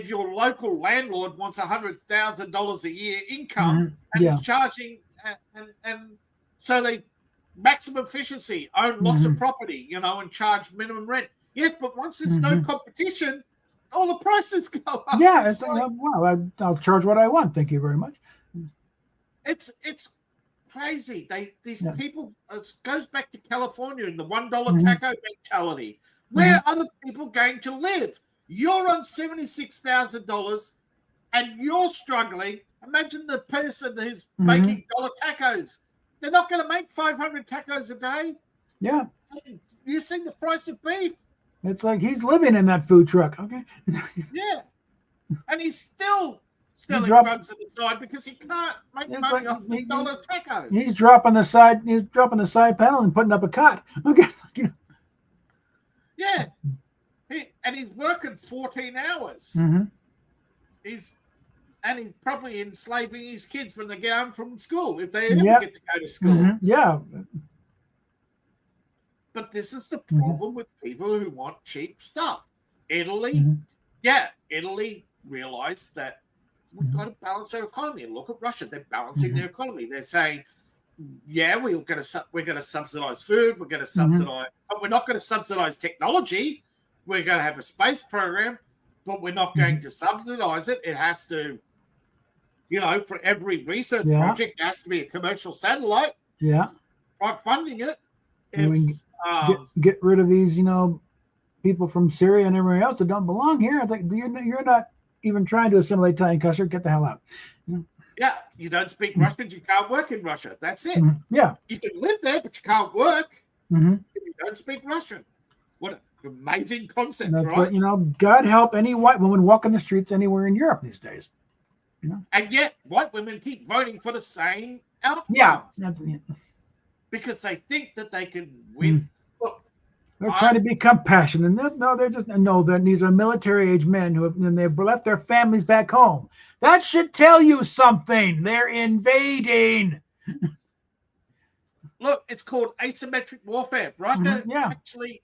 your local landlord wants $100,000 a year income and is charging and so they maximum efficiency, own lots of property, and charge minimum rent. Yes, but once there's no competition, all the prices go up. Yeah, it's like, well, I'll charge what I want. Thank you very much. It's crazy. These people, it goes back to California and the $1 taco mentality. Where are other people going to live? You're on $76,000 and you're struggling. Imagine the person who's making dollar tacos. They're not going to make 500 tacos a day. Yeah. You see the price of beef. It's like he's living in that food truck. Okay. Yeah. And he's still selling drugs at the side because he can't make money off the dollar tacos. He's dropping the side panel and putting up a cot. Okay. Yeah. He's working 14 hours. He's probably enslaving his kids when they get home from school, if they ever get to go to school. Yeah. But this is the problem with people who want cheap stuff. Italy realized that we've got to balance our economy. And look at Russia; they're balancing their economy. They're saying, "Yeah, we're going to subsidize food. We're going to subsidize, but we're not going to subsidize technology. We're going to have a space program, but we're not going to subsidize it. It has to, for every research project, it has to be a commercial satellite. Yeah, funding it. Get rid of these, people from Syria and everywhere else that don't belong here. I think you're not even trying to assimilate Italian culture. Get the hell out. Yeah, you don't speak Russian, you can't work in Russia. That's it. Yeah, you can live there, but you can't work if you don't speak Russian. What an amazing concept, that's right? What, God help any white woman walking the streets anywhere in Europe these days. And yet, white women keep voting for the same outcome. Yeah. Because they think that they can win. Look, They're trying to be compassionate. They're just that these are military-age men who have and they've left their families back home. That should tell you something. They're invading. Look, it's called asymmetric warfare. Russia actually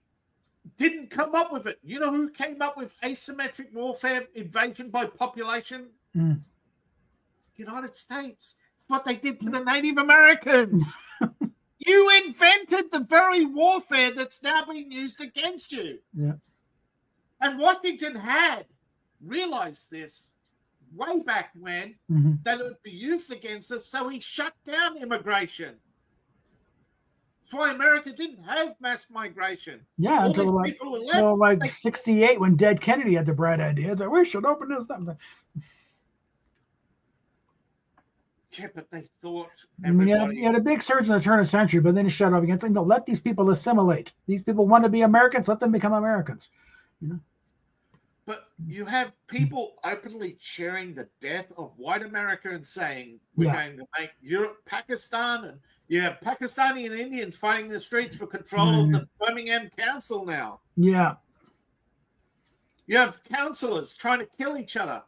didn't come up with it. You know who came up with asymmetric warfare, invasion by population? United States. It's what they did to the Native Americans. You invented the very warfare that's now being used against you. Yeah. And Washington had realized this way back when, that it would be used against us, so he shut down immigration. That's why America didn't have mass migration. Yeah, until like 68 when Dead Kennedy had the bright idea that we should open this up. Yeah, but they thought you had a big surge in the turn of the century, but then it shut off again. No, let these people assimilate. These people want to be Americans. Let them become Americans. But you have people openly cheering the death of white America and saying we're going to make Europe Pakistan, and you have Pakistani and Indians fighting the streets for control of the Birmingham Council now. Yeah. You have councillors trying to kill each other.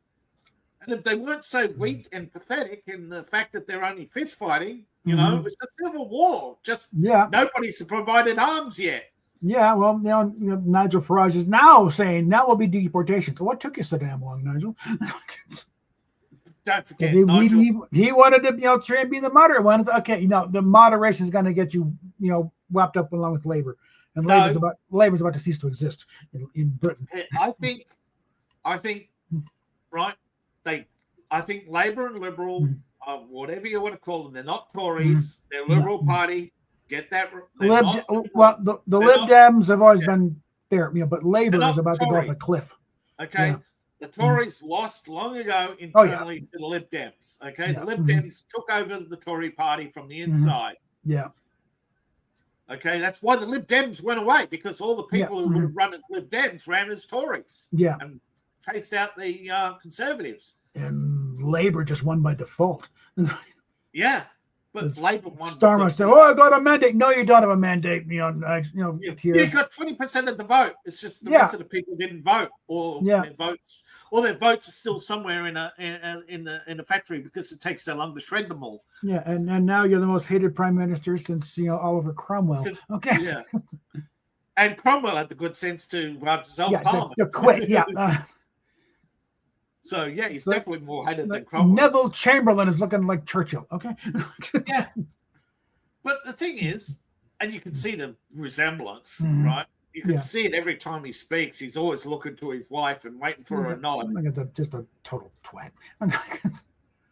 And if they weren't so weak and pathetic in the fact that they're only fist fighting, it's a civil war. Just nobody's provided arms yet. Yeah, well, Nigel Farage is now saying that will be deportation. So what took you so damn long, Nigel? Don't forget, he wanted to, try and be the moderate one. Okay, the moderation is going to get you, wrapped up along with labor, and labor's about to cease to exist in Britain. I think, right. I think Labour and Liberal, whatever you want to call them, they're not Tories. They're Liberal Party. Get that? The Lib Dems have always been there, but Labour is about to go off a cliff. Okay, the Tories lost long ago internally to the Lib Dems. Okay, the Lib Dems took over the Tory Party from the inside. Yeah. Okay, that's why the Lib Dems went away, because all the people who would have run as Lib Dems ran as Tories. Yeah. And chased out the Conservatives. And Labour just won by default. Yeah, but Labour won. Starmer said, "Oh, I got a mandate." No, you don't have a mandate. You got 20% of the vote. It's just the rest of the people didn't vote, or their votes are still somewhere in a factory because it takes so long to shred them all. Yeah, and now you're the most hated prime minister since Oliver Cromwell. Yeah. And Cromwell had the good sense to dissolve Parliament. To quit. Yeah. So, he's definitely more hated than Cromwell. Neville Chamberlain is looking like Churchill, okay? Yeah. But the thing is, and you can see the resemblance, right? You can see it every time he speaks. He's always looking to his wife and waiting for a nod. Like just a total twat.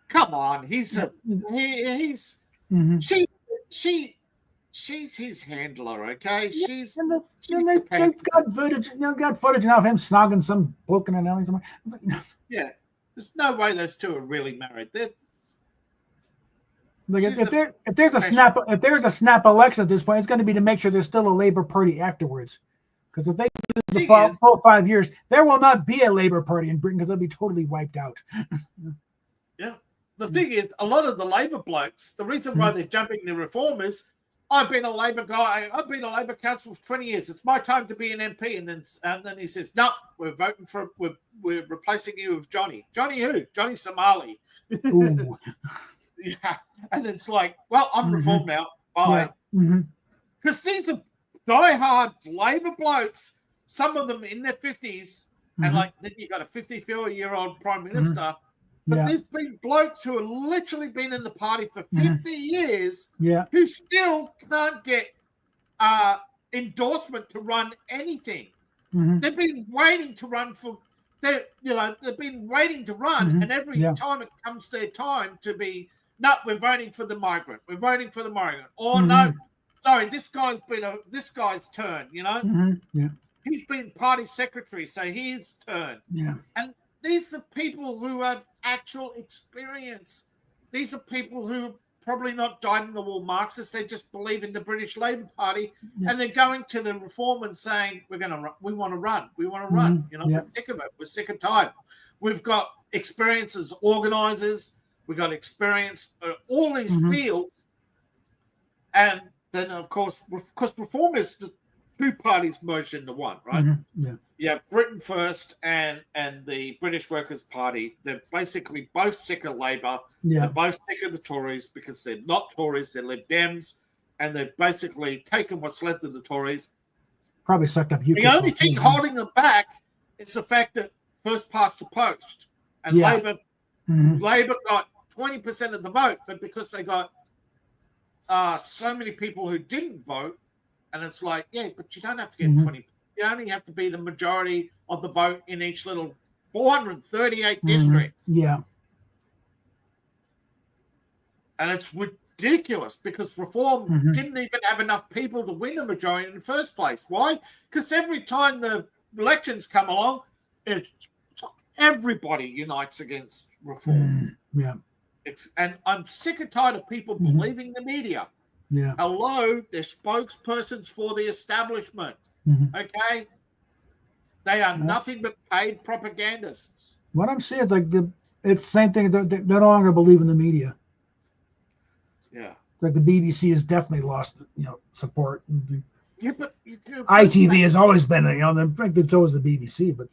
Come on. She's his handler, okay? They've got footage. Got footage now of him snogging some bloke in an alley somewhere. Yeah, there's no way those two are really married. If there's a snap election at this point, it's going to be to make sure there's still a Labour Party afterwards. Because if they do the full 5 years, there will not be a Labour Party in Britain because they'll be totally wiped out. Yeah, the thing is, a lot of the Labour blokes, the reason why they're jumping the reform is, I've been a Labour guy. I've been a Labour council for 20 years. It's my time to be an MP. And then he says, "No, we're replacing you with Johnny." Johnny who? Johnny Somali. Ooh. Yeah, and it's like, well, I'm reformed now. Bye. Because these are diehard Labour blokes. Some of them in their 50s, and then you got a 54-year-old prime minister. But there's been blokes who have literally been in the party for 50 years who still can't get endorsement to run anything. They've been waiting to run they've been waiting to run, and every time it comes their time to be, no, we're voting for the migrant. We're voting for the migrant. Or no, sorry, this guy's turn, He's been party secretary, so his turn. Yeah. And these are people who have actual experience. These are people who probably not dyed-in-the-wool Marxists. They just believe in the British Labour Party, and they're going to the reform and saying, we want to run. We're sick of it. We're sick and tired. We've got experience as organisers. We've got experience in all these fields. And then, of course, because reform is two parties merged into one, right? Yeah. Yeah, Britain First and the British Workers' Party. They're basically both sick of Labour. Yeah. They're both sick of the Tories because they're not Tories, they're Lib Dems, and they've basically taken what's left of the Tories. Probably sucked up The only thing holding them back is the fact that first past the post, and Yeah. Labour got 20% of the vote, but because they got so many people who didn't vote, and it's like, yeah, but you don't have to get 20. You only have to be the majority of the vote in each little 438 districts. Yeah. And it's ridiculous because Reform didn't even have enough people to win the majority in the first place. Why? Because every time the elections come along, everybody unites against Reform. Yeah. And I'm sick and tired of people believing the media. Yeah. Hello, they're spokespersons for the establishment. Okay? They are nothing but paid propagandists. What I'm seeing is like it's the same thing. They no longer believe in the media. Yeah. Like the BBC has definitely lost, support. Yeah, but ITV has always been, it's always the BBC, but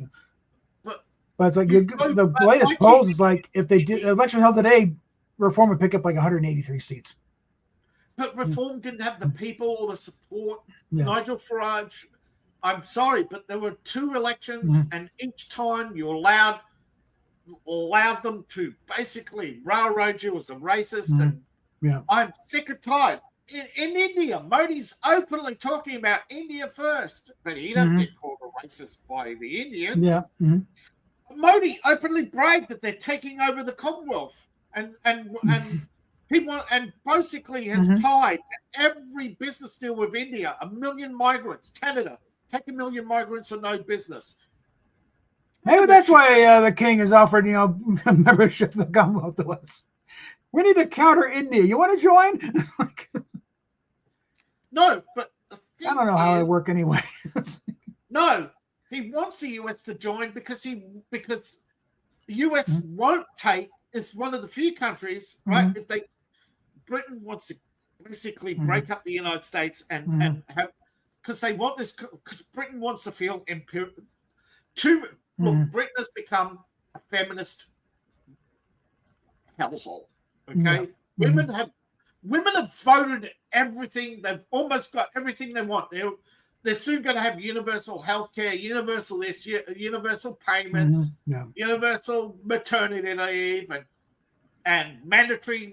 it's like the latest polls is like if they did election held today, Reform would pick up like 183 seats. But Reform didn't have the people or the support. Yeah. Nigel Farage, I'm sorry, but there were 2 elections, and each time you allowed them to basically railroad you as a racist. And I'm sick and tired. In India, Modi's openly talking about India first, but he doesn't get called a racist by the Indians. Yeah. Modi openly bragged that they're taking over the Commonwealth, and people, and basically has tied every business deal with India. 1 million migrants, Canada, take 1 million migrants or no business. Maybe that's why the king has offered, membership of the Commonwealth to us. We need to counter India. You want to join? No, but the thing I don't know how it work anyway. No, he wants the US to join because the US won't take. It's one of the few countries, right? If Britain wants to basically break up the United States and have, because they want this, because Britain wants to feel imperial. Look, Britain has become a feminist hellhole. Okay, women have voted everything. They've almost got everything they want. They're soon going to have universal health care, universal payments, universal maternity leave, and mandatory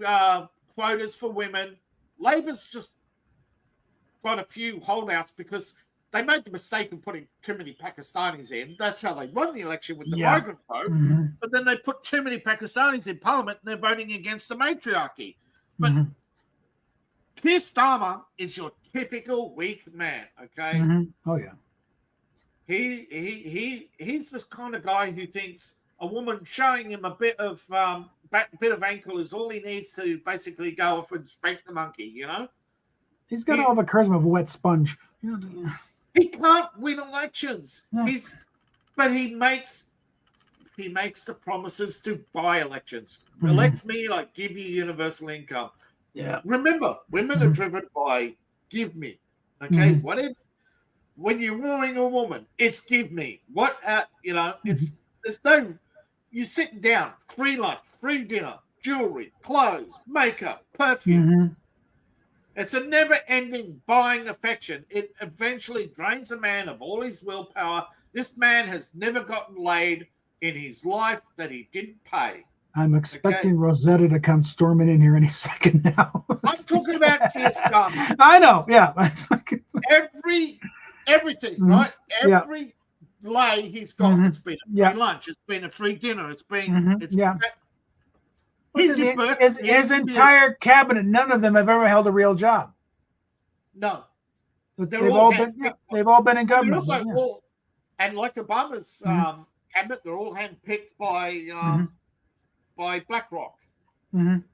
quotas for women. Labor's just got a few holdouts because they made the mistake of putting too many Pakistanis in. That's how they won the election with the migrant vote. But then they put too many Pakistanis in parliament and they're voting against the matriarchy. But Keir Starmer is your typical weak man, okay? Oh, yeah. He's this kind of guy who thinks a woman showing him a bit of ankle is all he needs to basically go off and spank the monkey, He's got all the charisma of a wet sponge. He can't win elections. But he makes the promises to buy elections. Elect me, like give you universal income. Yeah. Remember, women are driven by give me. Okay, whatever. When you're wooing a woman, it's give me. What it's there's no. You're sitting down, free lunch, free dinner, jewelry, clothes, makeup, perfume. It's a never-ending buying affection. It eventually drains a man of all his willpower. This man has never gotten laid in his life that he didn't pay. I'm expecting Rosetta to come storming in here any second now. I'm talking about Keir Starmer. I know, yeah. Everything, right? Every lay he's got, it's been a free lunch, it's been a free dinner, it's been his entire cabinet, none of them have ever held a real job. No. They've all been in government. And like Obama's cabinet, they're all handpicked by BlackRock. You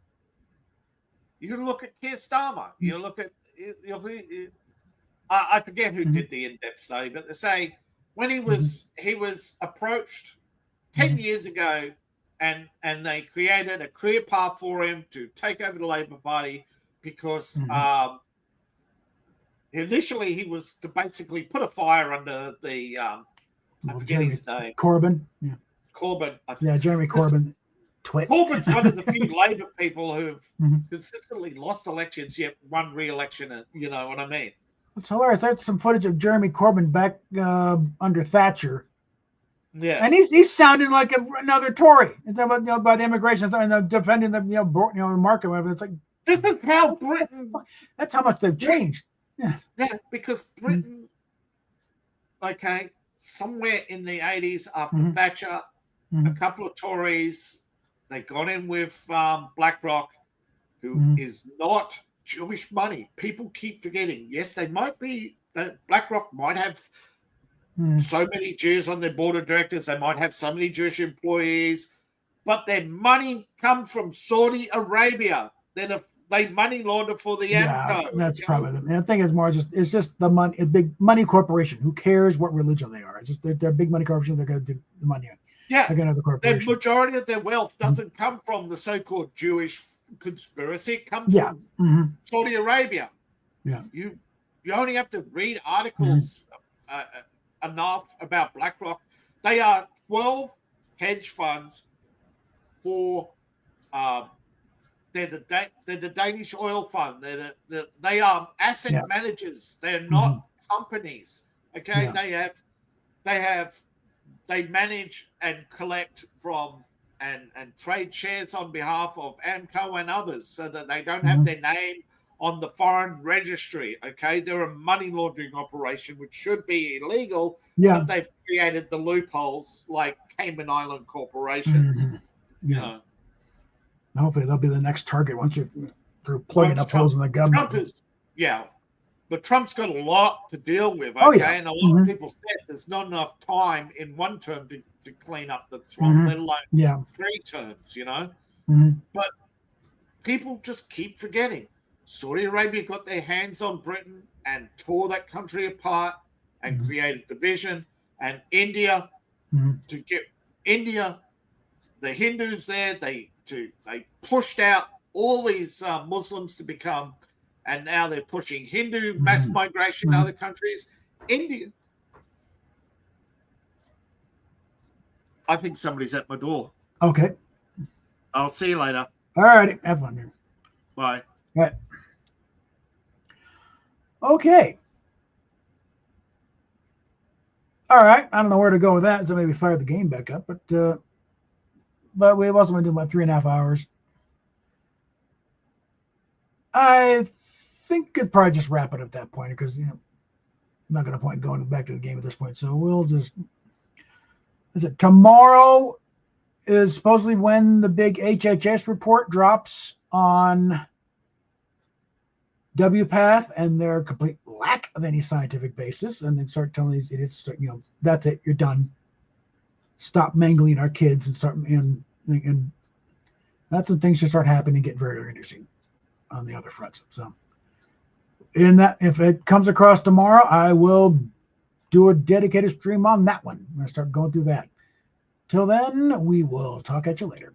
look at Keir Starmer. You look at I forget who did the in-depth study, but they say when he was approached 10 years ago, and they created a career path for him to take over the Labour Party because initially he was to basically put a fire under the I forget Jeremy his name. Corbyn. Yeah. Corbyn. Yeah, Jeremy Corbyn. Twit. Corbyn's one of the few Labour people who've Mhm. consistently lost elections yet won re-election. You know what I mean? It's hilarious. There's some footage of Jeremy Corbyn back under Thatcher, Yeah. and he's sounding like another Tory. It's about immigration and defending the market. Whatever. It's like This is how Britain. that's how much they've changed. Yeah, because Britain, okay, somewhere in the 80s after Thatcher, a couple of Tories, they got in with BlackRock, who is not Jewish money. People keep forgetting. Yes, they might be. BlackRock might have so many Jews on their board of directors. They might have so many Jewish employees, but their money comes from Saudi Arabia. They money launder for the AMCO. That's probably the thing. Is more it's just the money, a big money corporation. Who cares what religion they are? It's just they're big money corporations. They're going to do the money. Yeah, they're going to have the corporation. The majority of their wealth doesn't come from the so-called Jewish conspiracy. It comes from Saudi Arabia. Yeah, you only have to read articles enough about BlackRock. They are 12 hedge funds for. They're the Danish oil fund. They are asset managers. They're not companies. Okay, they manage and collect from and trade shares on behalf of AMCO and others, so that they don't have their name on the foreign registry. Okay, they're a money laundering operation, which should be illegal. Yeah, but they've created the loopholes like Cayman Island corporations. You know. Hopefully they'll be the next target once they're plugging up holes in the government. But Trump's got a lot to deal with, okay? And a lot of people said there's not enough time in one term to clean up the Trump, let alone 3 terms, you know? But people just keep forgetting. Saudi Arabia got their hands on Britain and tore that country apart and created division. And India, to get India, the Hindus there, they pushed out all these Muslims to become, and now they're pushing Hindu mass migration to other countries. India. I think somebody's at my door. Okay. I'll see you later. All right. Have fun here. Bye. All right. Okay. All right. I don't know where to go with that, so maybe fire the game back up, but we also want to do about 3.5 hours. I think could probably just wrap it at that point because I'm not going to point going back to the game at this point. So we'll just. Is it tomorrow? Is supposedly when the big HHS report drops on WPATH and their complete lack of any scientific basis, and they start telling these idiots, that's it, you're done. Stop mangling our kids and start and that's when things should start happening and get very, very interesting on the other fronts. So in that, if it comes across tomorrow, I will do a dedicated stream on that one. I'm going to start going through that. Till then, we will talk at you later.